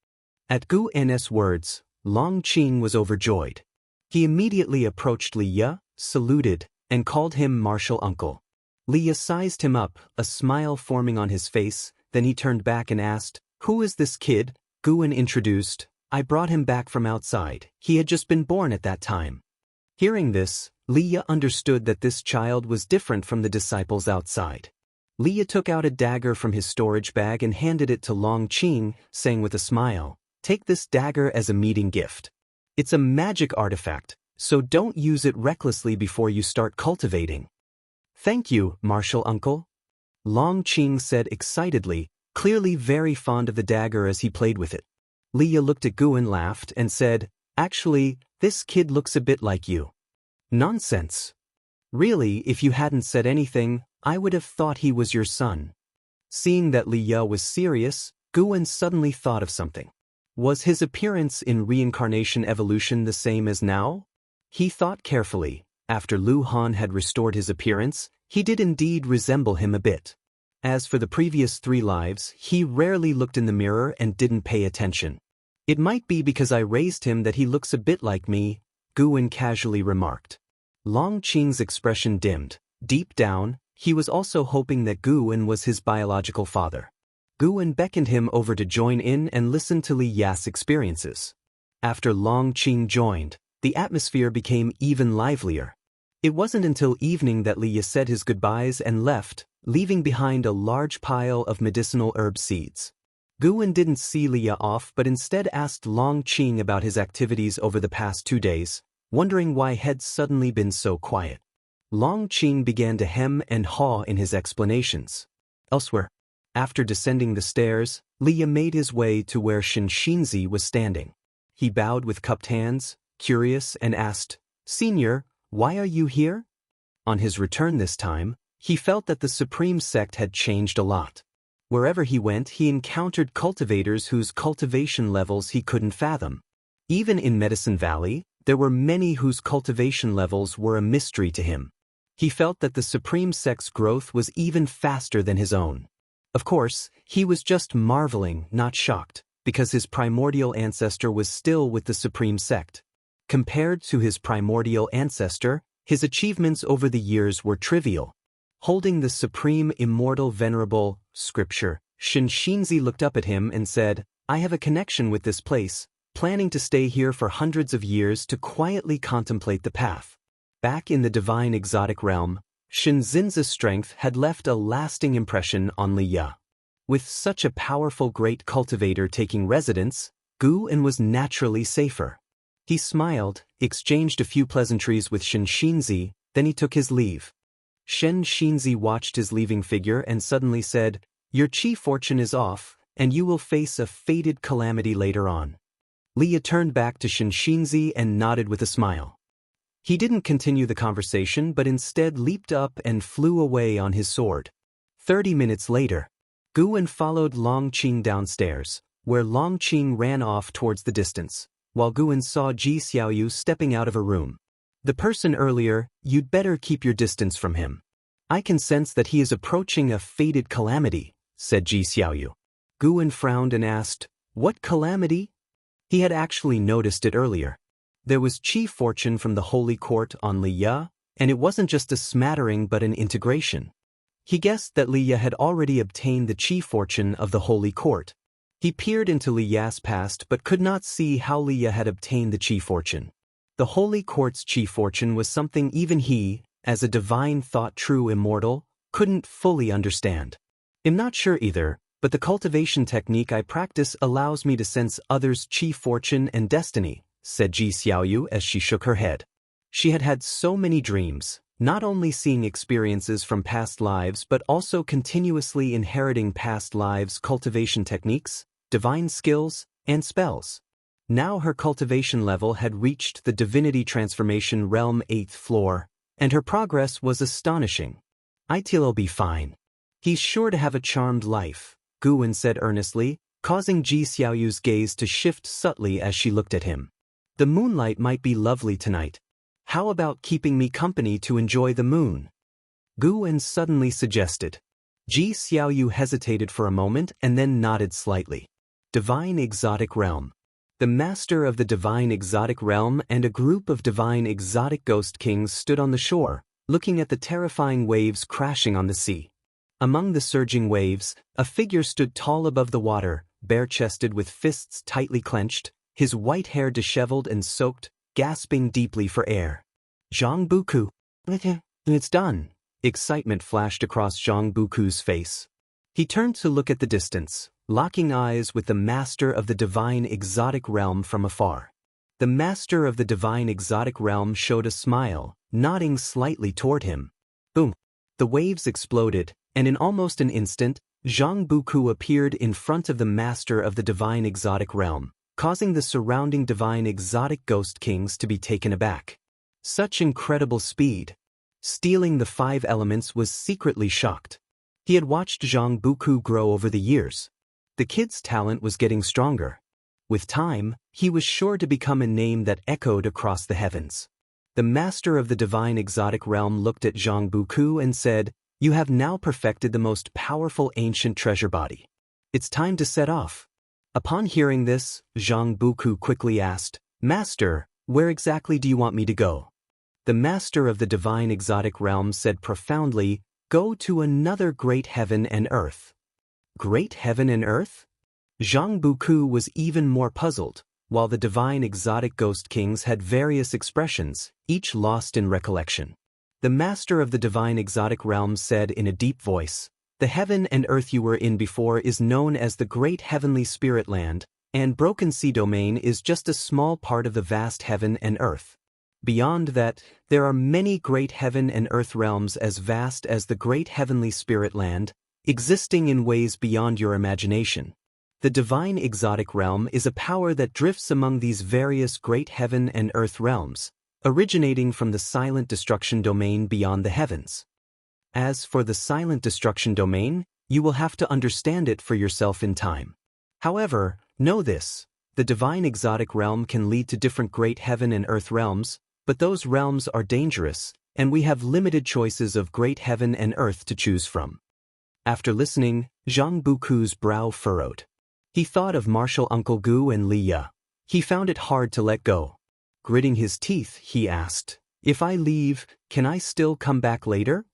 At Guan's words, Long Qing was overjoyed. He immediately approached Liya, saluted, and called him martial uncle. Liya sized him up, a smile forming on his face, then he turned back and asked, "Who is this kid?" Guan introduced, "I brought him back from outside. He had just been born at that time." Hearing this, Liya understood that this child was different from the disciples outside. Liya took out a dagger from his storage bag and handed it to Long Qing, saying with a smile, "Take this dagger as a meeting gift. It's a magic artifact, so don't use it recklessly before you start cultivating." "Thank you, martial uncle," Long Qing said excitedly, clearly very fond of the dagger as he played with it. Liya looked at Guan, laughed, and said, "Actually, this kid looks a bit like you." "Nonsense. Really, if you hadn't said anything, I would have thought he was your son." Seeing that Liya was serious, Guan suddenly thought of something. Was his appearance in reincarnation evolution the same as now? He thought carefully. After Lu Han had restored his appearance, he did indeed resemble him a bit. As for the previous 3 lives, he rarely looked in the mirror and didn't pay attention. "It might be because I raised him that he looks a bit like me," Guan casually remarked. Long Qing's expression dimmed. Deep down, he was also hoping that Guan was his biological father. Guan beckoned him over to join in and listen to Liya's experiences. After Long Qing joined, the atmosphere became even livelier. It wasn't until evening that Liya said his goodbyes and left, leaving behind a large pile of medicinal herb seeds. Guan didn't see Liya off but instead asked Long Qing about his activities over the past 2 days, wondering why had suddenly been so quiet. Long Qing began to hem and haw in his explanations. Elsewhere, after descending the stairs, Liya made his way to where Xianxia was standing. He bowed with cupped hands, curious, and asked, "Senior, why are you here?" On his return this time, he felt that the supreme sect had changed a lot. Wherever he went, he encountered cultivators whose cultivation levels he couldn't fathom. Even in Medicine Valley, there were many whose cultivation levels were a mystery to him. He felt that the supreme sect's growth was even faster than his own. Of course, he was just marveling, not shocked, because his primordial ancestor was still with the supreme sect. Compared to his primordial ancestor, his achievements over the years were trivial. Holding the supreme immortal venerable scripture, Xianxia looked up at him and said, "I have a connection with this place, planning to stay here for hundreds of years to quietly contemplate the path." Back in the divine exotic realm, Shinzin's strength had left a lasting impression on Li Ya. With such a powerful great cultivator taking residence, Gu En was naturally safer. He smiled, exchanged a few pleasantries with Shinzi, then he took his leave. Shinzi watched his leaving figure and suddenly said, "Your chi fortune is off, and you will face a fated calamity later on." Li Ya turned back to Shinzi and nodded with a smile. He didn't continue the conversation but instead leaped up and flew away on his sword. 30 minutes later, Gu En followed Long Qing downstairs, where Long Qing ran off towards the distance, while Gu En saw Ji Xiaoyu stepping out of a room. "The person earlier, you'd better keep your distance from him. I can sense that he is approaching a fated calamity," said Ji Xiaoyu. Gu En frowned and asked, "What calamity?" He had actually noticed it earlier. There was chi fortune from the Holy Court on Li Ya, and it wasn't just a smattering but an integration. He guessed that Li Ya had already obtained the chi fortune of the Holy Court. He peered into Li Ya's past but could not see how Li Ya had obtained the chi fortune. The Holy Court's chi fortune was something even he, as a divine thought true immortal, couldn't fully understand. "I'm not sure either, but the cultivation technique I practice allows me to sense others' chi fortune and destiny," said Ji Xiaoyu as she shook her head. She had had so many dreams, not only seeing experiences from past lives but also continuously inheriting past lives' cultivation techniques, divine skills, and spells. Now her cultivation level had reached the Divinity Transformation Realm 8th floor, and her progress was astonishing. "I'll be fine. He's sure to have a charmed life," Gu En said earnestly, causing Ji Xiaoyu's gaze to shift subtly as she looked at him. "The moonlight might be lovely tonight. How about keeping me company to enjoy the moon?" Gu En suddenly suggested. Ji Xiaoyu hesitated for a moment and then nodded slightly. Divine Exotic Realm. The master of the Divine Exotic Realm and a group of Divine Exotic Ghost Kings stood on the shore, looking at the terrifying waves crashing on the sea. Among the surging waves, a figure stood tall above the water, bare-chested with fists tightly clenched, his white hair disheveled and soaked, gasping deeply for air. "Zhang Buku. It's done." Excitement flashed across Zhang Buku's face. He turned to look at the distance, locking eyes with the master of the Divine Exotic Realm from afar. The master of the Divine Exotic Realm showed a smile, nodding slightly toward him. Boom! The waves exploded, and in almost an instant, Zhang Buku appeared in front of the master of the Divine Exotic Realm, causing the surrounding Divine Exotic Ghost Kings to be taken aback. Such incredible speed. Stealing the 5 elements was secretly shocked. He had watched Zhang Buku grow over the years. The kid's talent was getting stronger. With time, he was sure to become a name that echoed across the heavens. The master of the Divine Exotic Realm looked at Zhang Buku and said, "You have now perfected the most powerful ancient treasure body. It's time to set off." Upon hearing this, Zhang Buku quickly asked, "Master, where exactly do you want me to go?" The master of the Divine Exotic Realm said profoundly, "Go to another great heaven and earth." Great heaven and earth? Zhang Buku was even more puzzled, while the Divine Exotic Ghost Kings had various expressions, each lost in recollection. The master of the Divine Exotic Realm said in a deep voice, "The heaven and earth you were in before is known as the Great Heavenly Spirit Land, and Broken Sea Domain is just a small part of the vast heaven and earth. Beyond that, there are many great heaven and earth realms as vast as the Great Heavenly Spirit Land, existing in ways beyond your imagination. The Divine Exotic Realm is a power that drifts among these various great heaven and earth realms, originating from the Silent Destruction Domain beyond the heavens. As for the Silent Destruction Domain, you will have to understand it for yourself in time. However, know this, the Divine Exotic Realm can lead to different great heaven and earth realms, but those realms are dangerous, and we have limited choices of great heaven and earth to choose from." After listening, Zhang Buku's brow furrowed. He thought of martial Uncle Gu and Li Ya. He found it hard to let go. Gritting his teeth, he asked, "If I leave, can I still come back later?"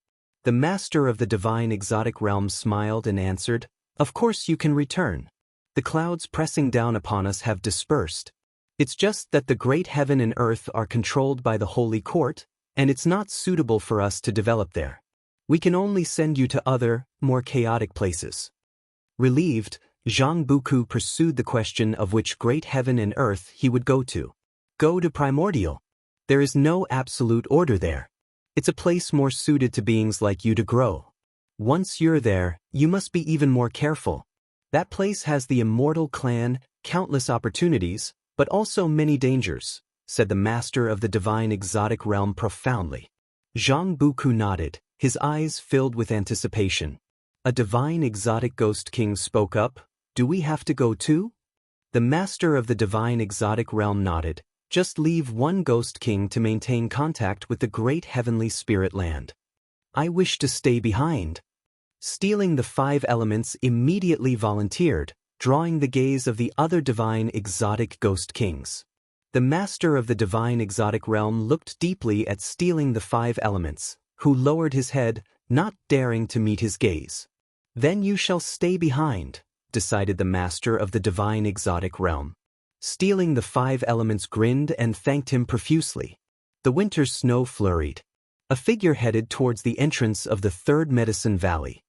The master of the Divine Exotic Realm smiled and answered, "Of course you can return. The clouds pressing down upon us have dispersed. It's just that the great heaven and earth are controlled by the Holy Court, and it's not suitable for us to develop there. We can only send you to other, more chaotic places." Relieved, Zhang Buku pursued the question of which great heaven and earth he would go to. Go to Primordial. There is no absolute order there. It's a place more suited to beings like you to grow. Once you're there, you must be even more careful. That place has the Immortal clan, countless opportunities, but also many dangers, said the master of the divine exotic realm profoundly. Zhang Buku nodded, his eyes filled with anticipation. A divine exotic ghost king spoke up. Do we have to go too? The master of the divine exotic realm nodded. Just leave one ghost king to maintain contact with the great heavenly spirit land. I wish to stay behind. Stealing the 5 elements immediately volunteered, drawing the gaze of the other divine exotic ghost kings. The master of the divine exotic realm looked deeply at Stealing the 5 elements, who lowered his head, not daring to meet his gaze. Then you shall stay behind, decided the master of the divine exotic realm. Stealing the 5 elements grinned and thanked him profusely. The winter snow flurried. A figure headed towards the entrance of the 3rd Medicine Valley.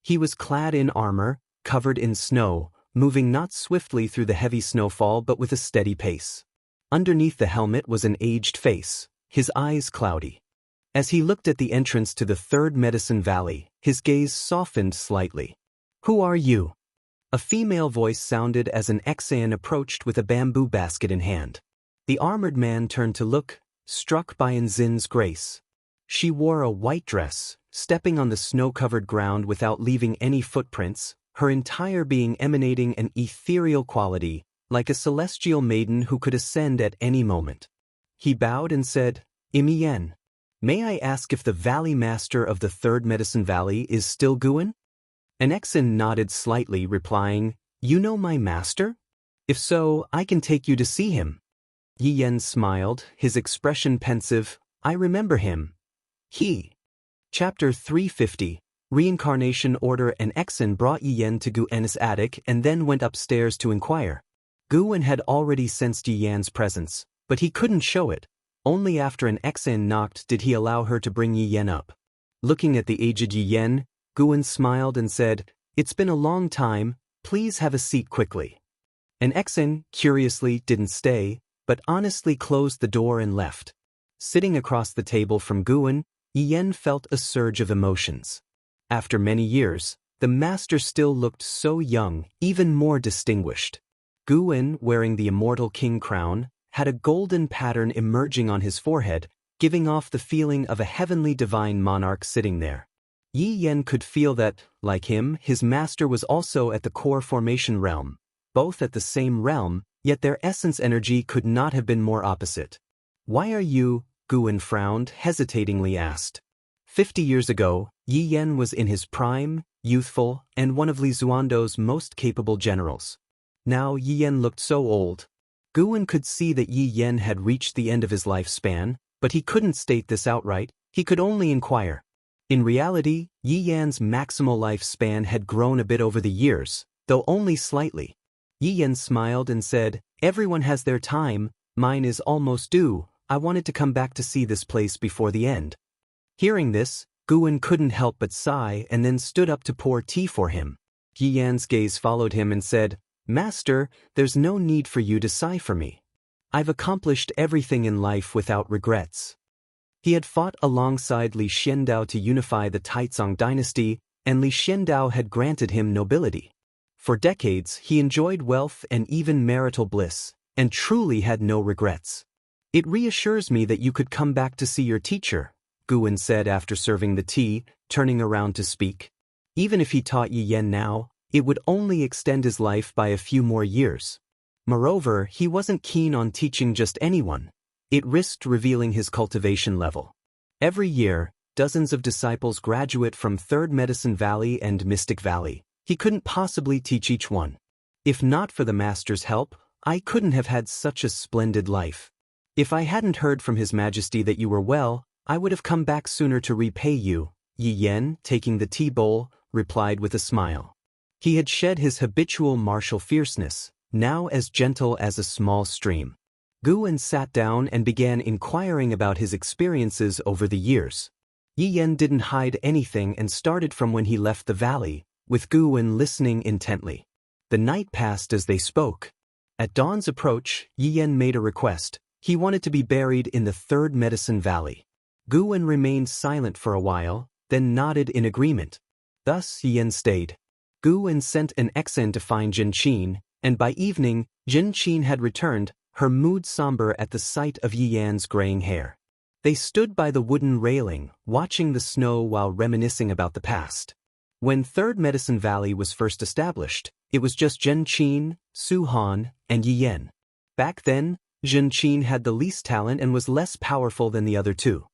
He was clad in armor, covered in snow, moving not swiftly through the heavy snowfall but with a steady pace. Underneath the helmet was an aged face, his eyes cloudy. As he looked at the entrance to the 3rd Medicine Valley, his gaze softened slightly. Who are you? A female voice sounded as an Xian approached with a bamboo basket in hand. The armored man turned to look, struck by Nzin's grace. She wore a white dress, stepping on the snow-covered ground without leaving any footprints, her entire being emanating an ethereal quality, like a celestial maiden who could ascend at any moment. He bowed and said, Yen, may I ask if the Valley Master of the 3rd Medicine Valley is still Guan? An Xian nodded slightly, replying, You know my master? If so, I can take you to see him. Yen smiled, his expression pensive. I remember him. He. Chapter 350, Reincarnation Order. An Xian brought Yen to Guan's attic and then went upstairs to inquire. Guan had already sensed Yen's presence, but he couldn't show it. Only after an Xian knocked did he allow her to bring Yen up. Looking at the aged Yen, Guan smiled and said, It's been a long time, please have a seat quickly. An Xian, curiously, didn't stay, but honestly closed the door and left. Sitting across the table from Guan, Yen felt a surge of emotions. After many years, the master still looked so young, even more distinguished. Guan, wearing the Immortal King crown, had a golden pattern emerging on his forehead, giving off the feeling of a heavenly divine monarch sitting there. Yen could feel that, like him, his master was also at the core formation realm, both at the same realm, yet their essence energy could not have been more opposite. Why are you? Guan frowned, hesitatingly asked. 50 years ago, Yen was in his prime, youthful, and one of Li Xuando's most capable generals. Now Yen looked so old. Guan could see that Yen had reached the end of his lifespan, but he couldn't state this outright, he could only inquire. In reality, Yen's maximal lifespan had grown a bit over the years, though only slightly. Yen smiled and said, Everyone has their time, mine is almost due, I wanted to come back to see this place before the end. Hearing this, Guan couldn't help but sigh and then stood up to pour tea for him. Yen's gaze followed him and said, Master, there's no need for you to sigh for me. I've accomplished everything in life without regrets. He had fought alongside Li Xiandao to unify the Taizong dynasty, and Li Xiandao had granted him nobility. For decades, he enjoyed wealth and even marital bliss, and truly had no regrets. It reassures me that you could come back to see your teacher, Guan said after serving the tea, turning around to speak. Even if he taught Yen now, it would only extend his life by a few more years. Moreover, he wasn't keen on teaching just anyone. It risked revealing his cultivation level. Every year, dozens of disciples graduate from 3rd Medicine Valley and Mystic Valley. He couldn't possibly teach each one. If not for the master's help, I couldn't have had such a splendid life. If I hadn't heard from His Majesty that you were well, I would have come back sooner to repay you, Yen, taking the tea bowl, replied with a smile. He had shed his habitual martial fierceness, now as gentle as a small stream. Guwen sat down and began inquiring about his experiences over the years. Yi Yan didn't hide anything and started from when he left the valley, with Guwen listening intently. The night passed as they spoke. At dawn's approach, Yi Yan made a request. He wanted to be buried in the third Medicine Valley. Guwen remained silent for a while, then nodded in agreement. Thus Yi Yan stayed. Guwen sent an exen to find Jinqin, and by evening, Jinqin had returned, her mood somber at the sight of Yi Yan's graying hair. They stood by the wooden railing, watching the snow while reminiscing about the past. When Third Medicine Valley was first established, it was just Jinqin, Su Han, and Yi Yan. Back then, Jinqin had the least talent and was less powerful than the other two.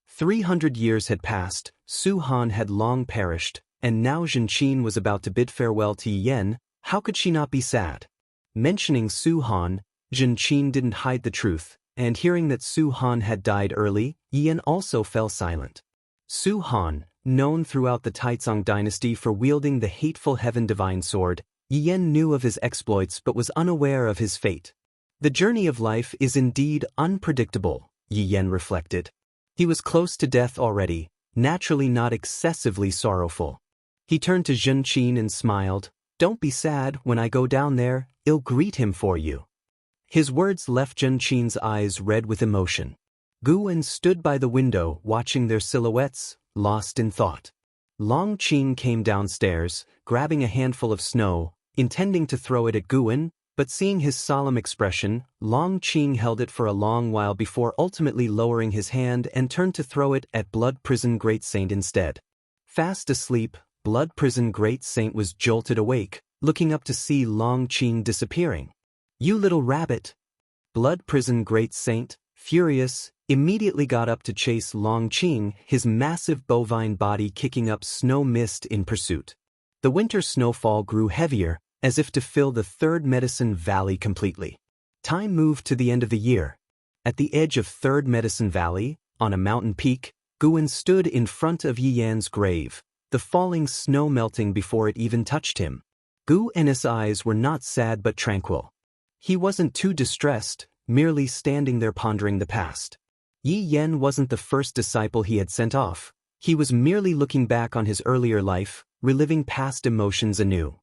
300 years had passed, Su Han had long perished, and now Jinqin was about to bid farewell to Yi Yan. How could she not be sad? Mentioning Su Han, Jinqin didn't hide the truth, and hearing that Su Han had died early, Yi Yan also fell silent. Su Han, known throughout the Taizong dynasty for wielding the hateful Heaven Divine Sword, Yi Yan knew of his exploits but was unaware of his fate. The journey of life is indeed unpredictable, Yi Yan reflected. He was close to death already, naturally not excessively sorrowful. He turned to Jinqin and smiled. "Don't be sad, when I go down there, I'll greet him for you." His words left Jinqin's eyes red with emotion. Guwen stood by the window watching their silhouettes, lost in thought. Long Qing came downstairs, grabbing a handful of snow, intending to throw it at Guwen, but seeing his solemn expression, Long Qing held it for a long while before ultimately lowering his hand and turned to throw it at Blood Prison Great Saint instead. Fast asleep, Blood Prison Great Saint was jolted awake, looking up to see Long Qing disappearing. "You little rabbit!" Blood Prison Great Saint, furious, immediately got up to chase Long Qing, his massive bovine body kicking up snow mist in pursuit. The winter snowfall grew heavier, as if to fill the Third Medicine Valley completely. Time moved to the end of the year. At the edge of Third Medicine Valley, on a mountain peak, Guwen stood in front of Yi Yan's grave, the falling snow melting before it even touched him. Guwen's eyes were not sad but tranquil. He wasn't too distressed, merely standing there pondering the past. Yi Yan wasn't the first disciple he had sent off. He was merely looking back on his earlier life, reliving past emotions anew.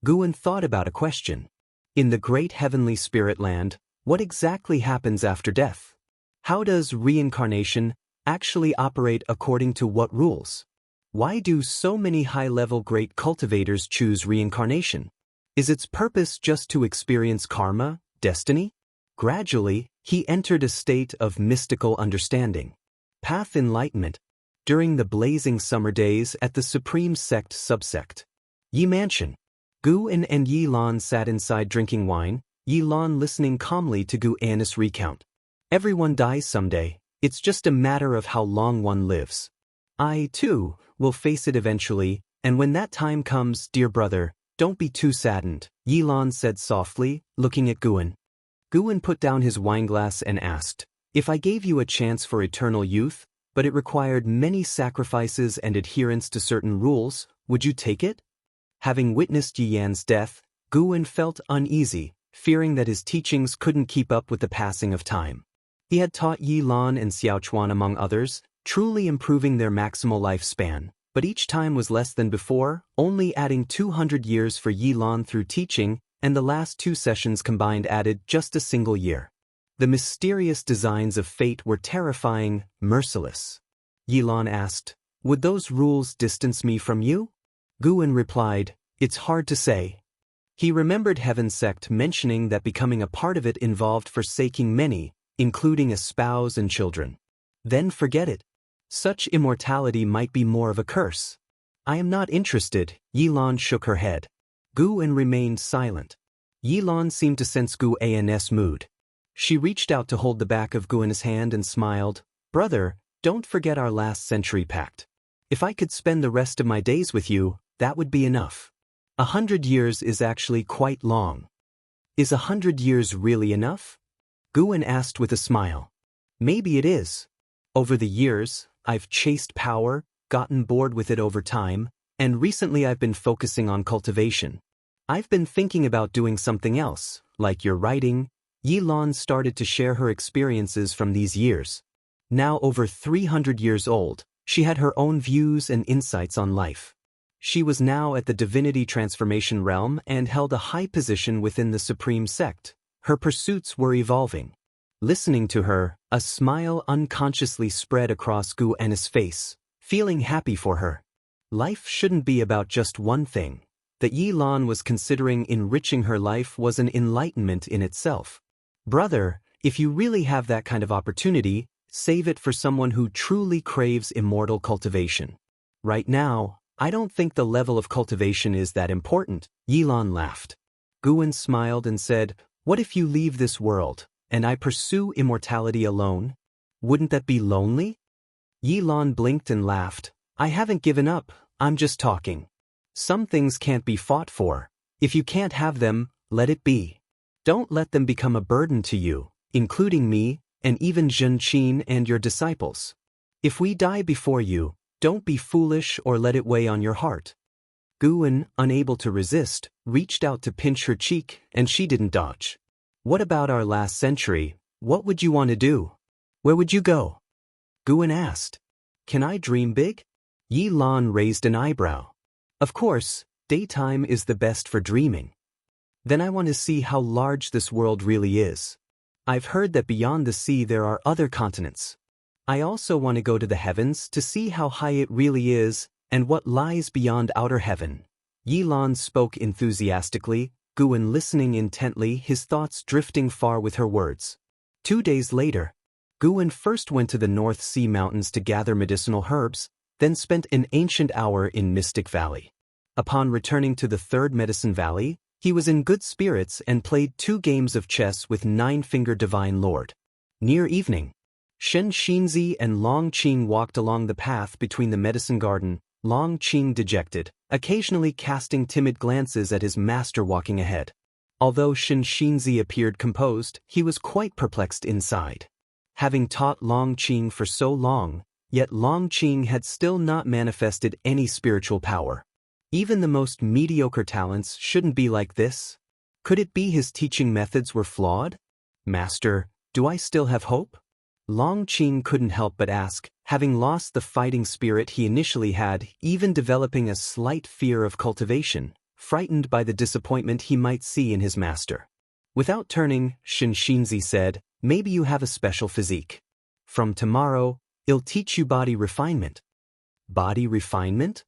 Guwen thought about a question. In the great heavenly spirit land, what exactly happens after death? How does reincarnation actually operate according to what rules? Why do so many high-level great cultivators choose reincarnation? Is its purpose just to experience karma, destiny? Gradually, he entered a state of mystical understanding. Path enlightenment. During the blazing summer days at the Supreme Sect subsect Yi Mansion, Guwen and Yi Lan sat inside drinking wine, Yi Lan listening calmly to Guwen's recount. "Everyone dies someday, it's just a matter of how long one lives. I, too, will face it eventually, and when that time comes, dear brother, don't be too saddened," Yi Lan said softly, looking at Guwen. Guwen put down his wineglass and asked, "If I gave you a chance for eternal youth, but it required many sacrifices and adherence to certain rules, would you take it?" Having witnessed Yi Yan's death, Guwen felt uneasy, fearing that his teachings couldn't keep up with the passing of time. He had taught Yi Lan and Xiaochuan among others, truly improving their maximal lifespan, but each time was less than before, only adding 200 years for Yi Lan through teaching, and the last 2 sessions combined added just a single year. The mysterious designs of fate were terrifying, merciless. Yi Lan asked, "Would those rules distance me from you?" Guwen replied, "It's hard to say." He remembered Heaven's sect mentioning that becoming a part of it involved forsaking many, including a spouse and children. Then forget it. Such immortality might be more of a curse. "I am not interested," Yi Lan shook her head. Guwen remained silent. Yi Lan seemed to sense Guwen's mood. She reached out to hold the back of Guwen's hand and smiled. "Brother, don't forget our last century pact. If I could spend the rest of my days with you, that would be enough. 100 years is actually quite long." "Is 100 years really enough?" Guwen asked with a smile. "Maybe it is. Over the years, I've chased power, gotten bored with it over time, and recently I've been focusing on cultivation. I've been thinking about doing something else, like your writing, Yilan started to share her experiences from these years. Now over 300 years old, she had her own views and insights on life. She was now at the divinity transformation realm and held a high position within the supreme sect. Her pursuits were evolving. Listening to her, a smile unconsciously spread across Gu En's face, feeling happy for her. Life shouldn't be about just one thing. That Yilan was considering enriching her life was an enlightenment in itself. Brother, if you really have that kind of opportunity, save it for someone who truly craves immortal cultivation. Right now, I don't think the level of cultivation is that important. Yilan laughed. Guan smiled and said, what if you leave this world, and I pursue immortality alone? Wouldn't that be lonely? Yilan blinked and laughed. I haven't given up, I'm just talking. Some things can't be fought for. If you can't have them, let it be. Don't let them become a burden to you, including me, and even Zhenqin and your disciples. If we die before you, don't be foolish or let it weigh on your heart. Guan, unable to resist, reached out to pinch her cheek, and she didn't dodge. What about our last century? What would you want to do? Where would you go? Guan asked. Can I dream big? Yilan raised an eyebrow. Of course, daytime is the best for dreaming. Then I want to see how large this world really is. I've heard that beyond the sea there are other continents. I also want to go to the heavens to see how high it really is and what lies beyond outer heaven. Yilan spoke enthusiastically, Guan listening intently, his thoughts drifting far with her words. 2 days later, Guan first went to the North Sea Mountains to gather medicinal herbs, then spent an ancient hour in Mystic Valley. Upon returning to the Third Medicine Valley, he was in good spirits and played 2 games of chess with Nine-Finger Divine Lord. Near evening, Xianxia and Long Qing walked along the path between the medicine garden, Long Qing dejected, occasionally casting timid glances at his master walking ahead. Although Xianxia appeared composed, he was quite perplexed inside. Having taught Long Qing for so long, yet Long Qing had still not manifested any spiritual power. Even the most mediocre talents shouldn't be like this. Could it be his teaching methods were flawed? Master, do I still have hope? Long Qing couldn't help but ask, having lost the fighting spirit he initially had, even developing a slight fear of cultivation, frightened by the disappointment he might see in his master. Without turning, Xianxia said, maybe you have a special physique. From tomorrow, I'll teach you body refinement. Body refinement?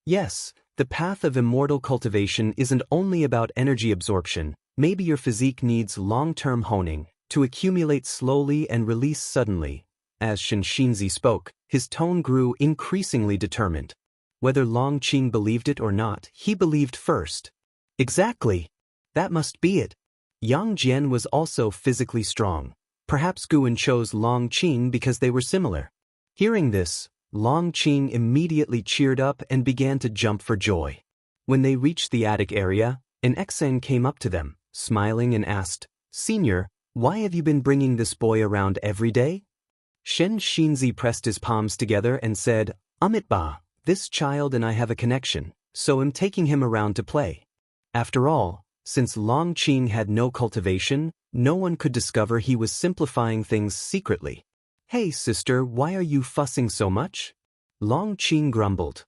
Yes. The path of immortal cultivation isn't only about energy absorption. Maybe your physique needs long-term honing, to accumulate slowly and release suddenly. As Xianxia spoke, his tone grew increasingly determined. Whether Long Qing believed it or not, he believed first. Exactly. That must be it. Yang Jian was also physically strong. Perhaps Guan chose Long Qing because they were similar. Hearing this, Long Qing immediately cheered up and began to jump for joy. When they reached the attic area, an Xen came up to them, smiling and asked, Senior, why have you been bringing this boy around every day? Xianxia pressed his palms together and said, Amitba, this child and I have a connection, so I'm taking him around to play. After all, since Long Qing had no cultivation, no one could discover he was simplifying things secretly. Hey sister, why are you fussing so much? Long Qing grumbled.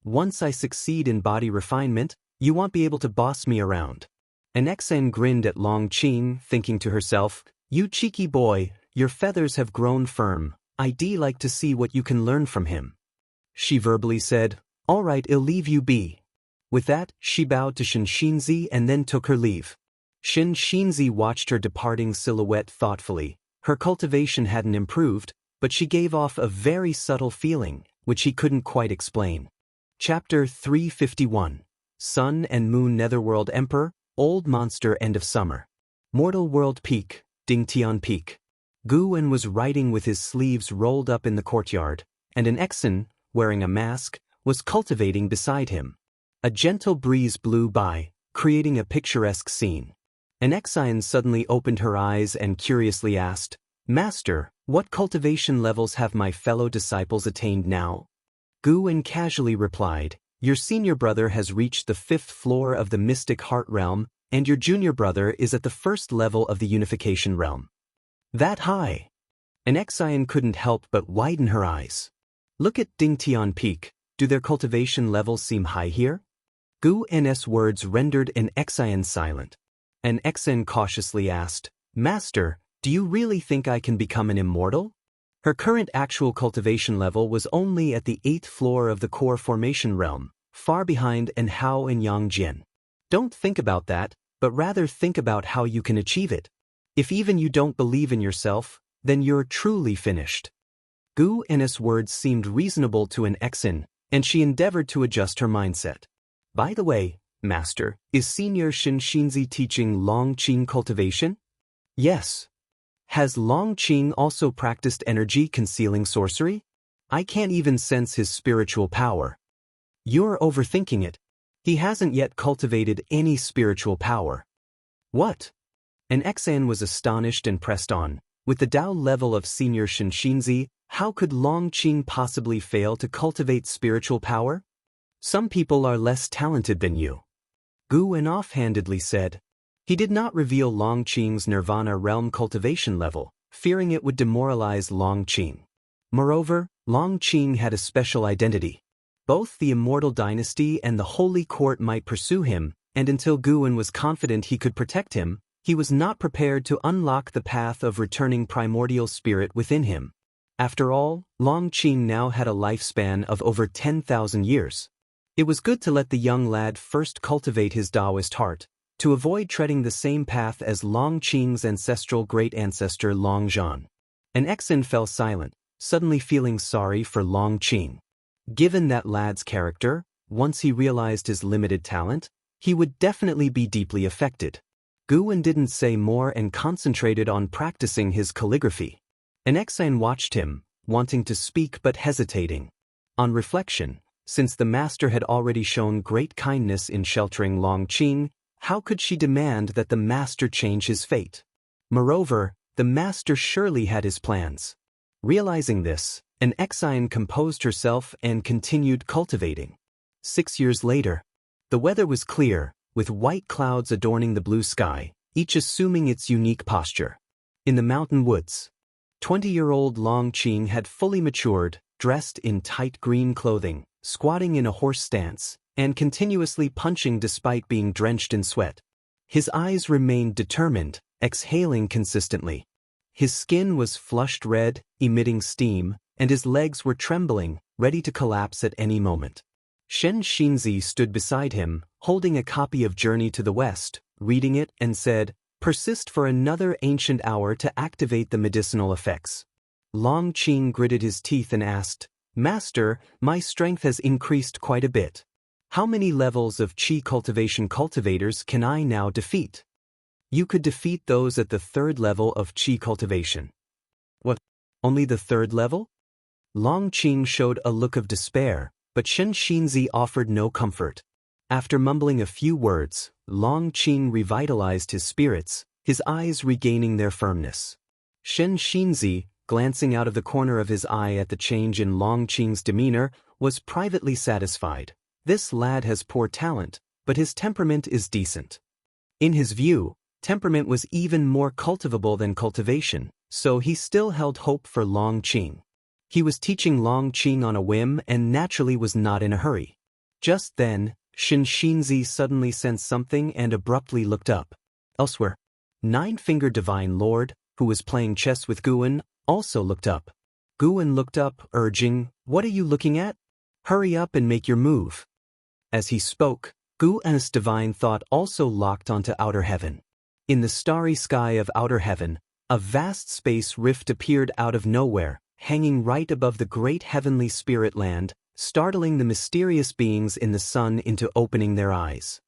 Once I succeed in body refinement, you won't be able to boss me around. An Xen grinned at Long Qing, thinking to herself, you cheeky boy, your feathers have grown firm. I'd like to see what you can learn from him. She verbally said, all right, I'll leave you be. With that, she bowed to Xianxia and then took her leave. Xianxia watched her departing silhouette thoughtfully. Her cultivation hadn't improved, but she gave off a very subtle feeling, which he couldn't quite explain. Chapter 351. Sun and Moon Netherworld Emperor, Old Monster End of Summer. Mortal World Peak, Dingtian Peak. Guan was riding with his sleeves rolled up in the courtyard, and an Xen, wearing a mask, was cultivating beside him. A gentle breeze blew by, creating a picturesque scene. An Xen suddenly opened her eyes and curiously asked, Master, what cultivation levels have my fellow disciples attained now? Guan casually replied, your senior brother has reached the 5th floor of the Mystic Heart Realm, and your junior brother is at the first level of the unification realm. That high? An Xian couldn't help but widen her eyes. Look at Dingtian Peak. Do their cultivation levels seem high here? Gu N's words rendered an Xian silent. An Xian cautiously asked, Master, do you really think I can become an immortal? Her current actual cultivation level was only at the 8th floor of the core formation realm, far behind An Hao and Yang Jian. Don't think about that, but rather think about how you can achieve it. If even you don't believe in yourself, then you're truly finished. Gu N's words seemed reasonable to an Xian, and she endeavored to adjust her mindset. By the way, Master, is Senior Xianxia teaching Long Qing cultivation? Yes. Has Long Qing also practiced energy-concealing sorcery? I can't even sense his spiritual power. You're overthinking it. He hasn't yet cultivated any spiritual power. What? An Xian was astonished and pressed on. With the Dao level of Senior Xianxia, how could Long Qing possibly fail to cultivate spiritual power? Some people are less talented than you. Gu Wen offhandedly said. He did not reveal Long Qing's Nirvana realm cultivation level, fearing it would demoralize Long Qing. Moreover, Long Qing had a special identity. Both the Immortal Dynasty and the Holy Court might pursue him, and until Gu Wen was confident he could protect him, he was not prepared to unlock the path of returning primordial spirit within him. After all, Long Qing now had a lifespan of over 10,000 years. It was good to let the young lad first cultivate his Taoist heart, to avoid treading the same path as Long Qing's ancestral great-ancestor Long Zhan. An Xian fell silent, suddenly feeling sorry for Long Qing. Given that lad's character, once he realized his limited talent, he would definitely be deeply affected. Gu Wen didn't say more and concentrated on practicing his calligraphy. An Xian watched him, wanting to speak but hesitating. On reflection, since the master had already shown great kindness in sheltering Long Qing, how could she demand that the master change his fate? Moreover, the master surely had his plans. Realizing this, an Xian composed herself and continued cultivating. 6 years later, the weather was clear, with white clouds adorning the blue sky, each assuming its unique posture. In the mountain woods, 20-year-old Long Qing had fully matured, dressed in tight green clothing, squatting in a horse stance, and continuously punching despite being drenched in sweat. His eyes remained determined, exhaling consistently. His skin was flushed red, emitting steam, and his legs were trembling, ready to collapse at any moment. Xianxia stood beside him, holding a copy of Journey to the West, reading it, and said, Persist for another ancient hour to activate the medicinal effects. Long Qing gritted his teeth and asked, Master, my strength has increased quite a bit. How many levels of Qi cultivation cultivators can I now defeat? You could defeat those at the 3rd level of Qi cultivation. What? Only the 3rd level? Long Qing showed a look of despair, but Xianxia offered no comfort. After mumbling a few words, Long Qing revitalized his spirits, his eyes regaining their firmness. Xianxia, glancing out of the corner of his eye at the change in Long Qing's demeanor, was privately satisfied. This lad has poor talent, but his temperament is decent. In his view, temperament was even more cultivable than cultivation, so he still held hope for Long Qing. He was teaching Long Qing on a whim and naturally was not in a hurry. Just then, Xianxia suddenly sensed something and abruptly looked up. Elsewhere, Nine-Fingered Divine Lord, who was playing chess with Gu Wen, also looked up. Gu Wen looked up, urging, What are you looking at? Hurry up and make your move. As he spoke, Gu Wen's divine thought also locked onto outer heaven. In the starry sky of outer heaven, a vast space rift appeared out of nowhere, hanging right above the great heavenly spirit land, startling the mysterious beings in the sun into opening their eyes.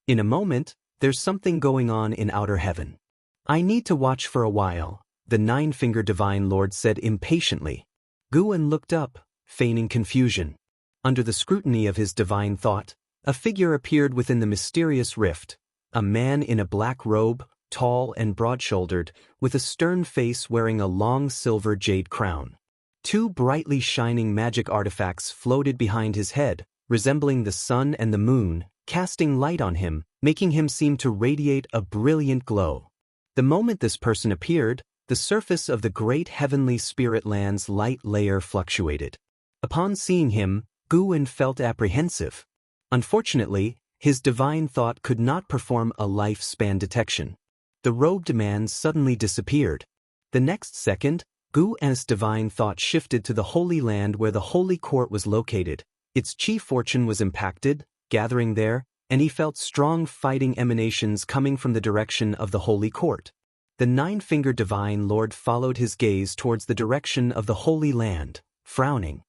In a moment, there's something going on in outer heaven. I need to watch for a while, the Nine-Fingered Divine Lord said impatiently. Gu Wen looked up, feigning confusion. Under the scrutiny of his divine thought, a figure appeared within the mysterious rift, a man in a black robe, tall and broad-shouldered, with a stern face wearing a long silver jade crown. 2 brightly shining magic artifacts floated behind his head, resembling the sun and the moon, casting light on him, making him seem to radiate a brilliant glow. The moment this person appeared, the surface of the great heavenly spirit land's light layer fluctuated. Upon seeing him, Guwen felt apprehensive. Unfortunately, his divine thought could not perform a lifespan detection. The robed man suddenly disappeared. The next second, Guwen's divine thought shifted to the Holy Land where the Holy Court was located. Its chief fortune was impacted, gathering there, and he felt strong fighting emanations coming from the direction of the Holy Court. The nine-fingered divine lord followed his gaze towards the direction of the Holy Land, frowning.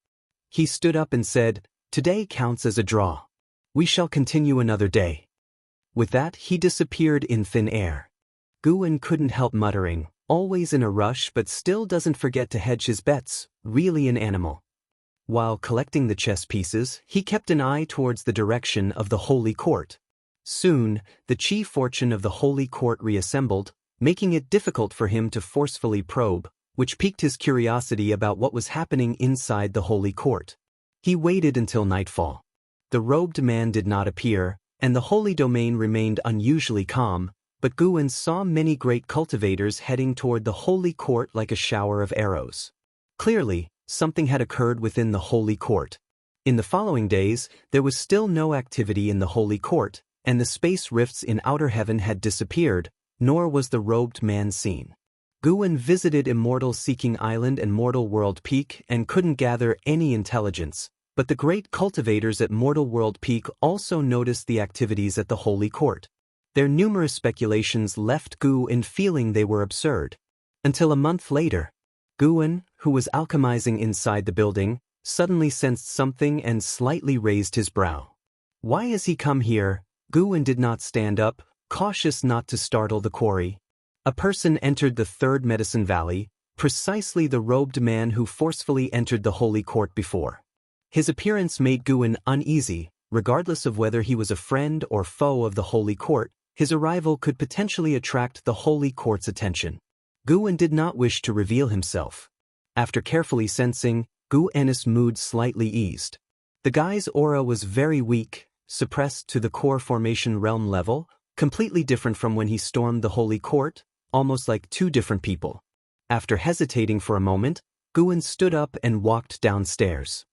He stood up and said, "Today counts as a draw. We shall continue another day." With that, he disappeared in thin air. Guwen couldn't help muttering, "Always in a rush but still doesn't forget to hedge his bets, really an animal." While collecting the chess pieces, he kept an eye towards the direction of the Holy Court. Soon, the chief fortune of the Holy Court reassembled, making it difficult for him to forcefully probe, which piqued his curiosity about what was happening inside the Holy Court. He waited until nightfall. The robed man did not appear, and the holy domain remained unusually calm, but Guwen saw many great cultivators heading toward the Holy Court like a shower of arrows. Clearly, something had occurred within the Holy Court. In the following days, there was still no activity in the Holy Court, and the space rifts in outer heaven had disappeared, nor was the robed man seen. Guwen visited Immortal Seeking Island and Mortal World Peak and couldn't gather any intelligence, but the great cultivators at Mortal World Peak also noticed the activities at the Holy Court. Their numerous speculations left Guwen feeling they were absurd. Until a month later, Guwen, who was alchemizing inside the building, suddenly sensed something and slightly raised his brow. "Why has he come here?" Guwen did not stand up, cautious not to startle the quarry. A person entered the third Medicine Valley, precisely the robed man who forcefully entered the Holy Court before. His appearance made Guwen uneasy, regardless of whether he was a friend or foe of the Holy Court. His arrival could potentially attract the Holy Court's attention. Guwen did not wish to reveal himself. After carefully sensing, Guwen's mood slightly eased. The guy's aura was very weak, suppressed to the core formation realm level, completely different from when he stormed the Holy Court, almost like two different people. After hesitating for a moment, Guwen stood up and walked downstairs.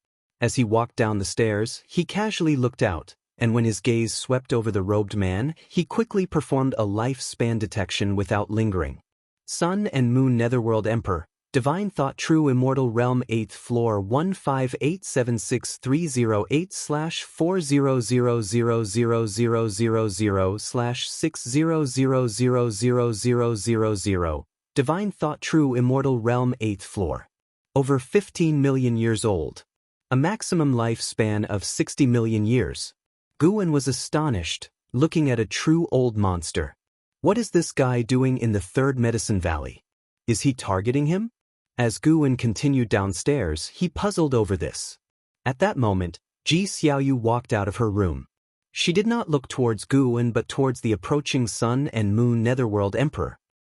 As he walked down the stairs, he casually looked out, and when his gaze swept over the robed man, he quickly performed a lifespan detection without lingering. Sun and Moon Netherworld Emperor, Divine Thought True Immortal Realm 8th Floor 158763008/400000/60000000. Divine Thought True Immortal Realm 8th Floor. Over 15 million years old. A maximum lifespan of 60 million years. Guwen was astonished, looking at a true old monster. What is this guy doing in the third Medicine Valley? Is he targeting him? As Guwen continued downstairs, he puzzled over this. At that moment, Ji Xiaoyu walked out of her room. She did not look towards Guwen but towards the approaching Sun and Moon Netherworld Emperor.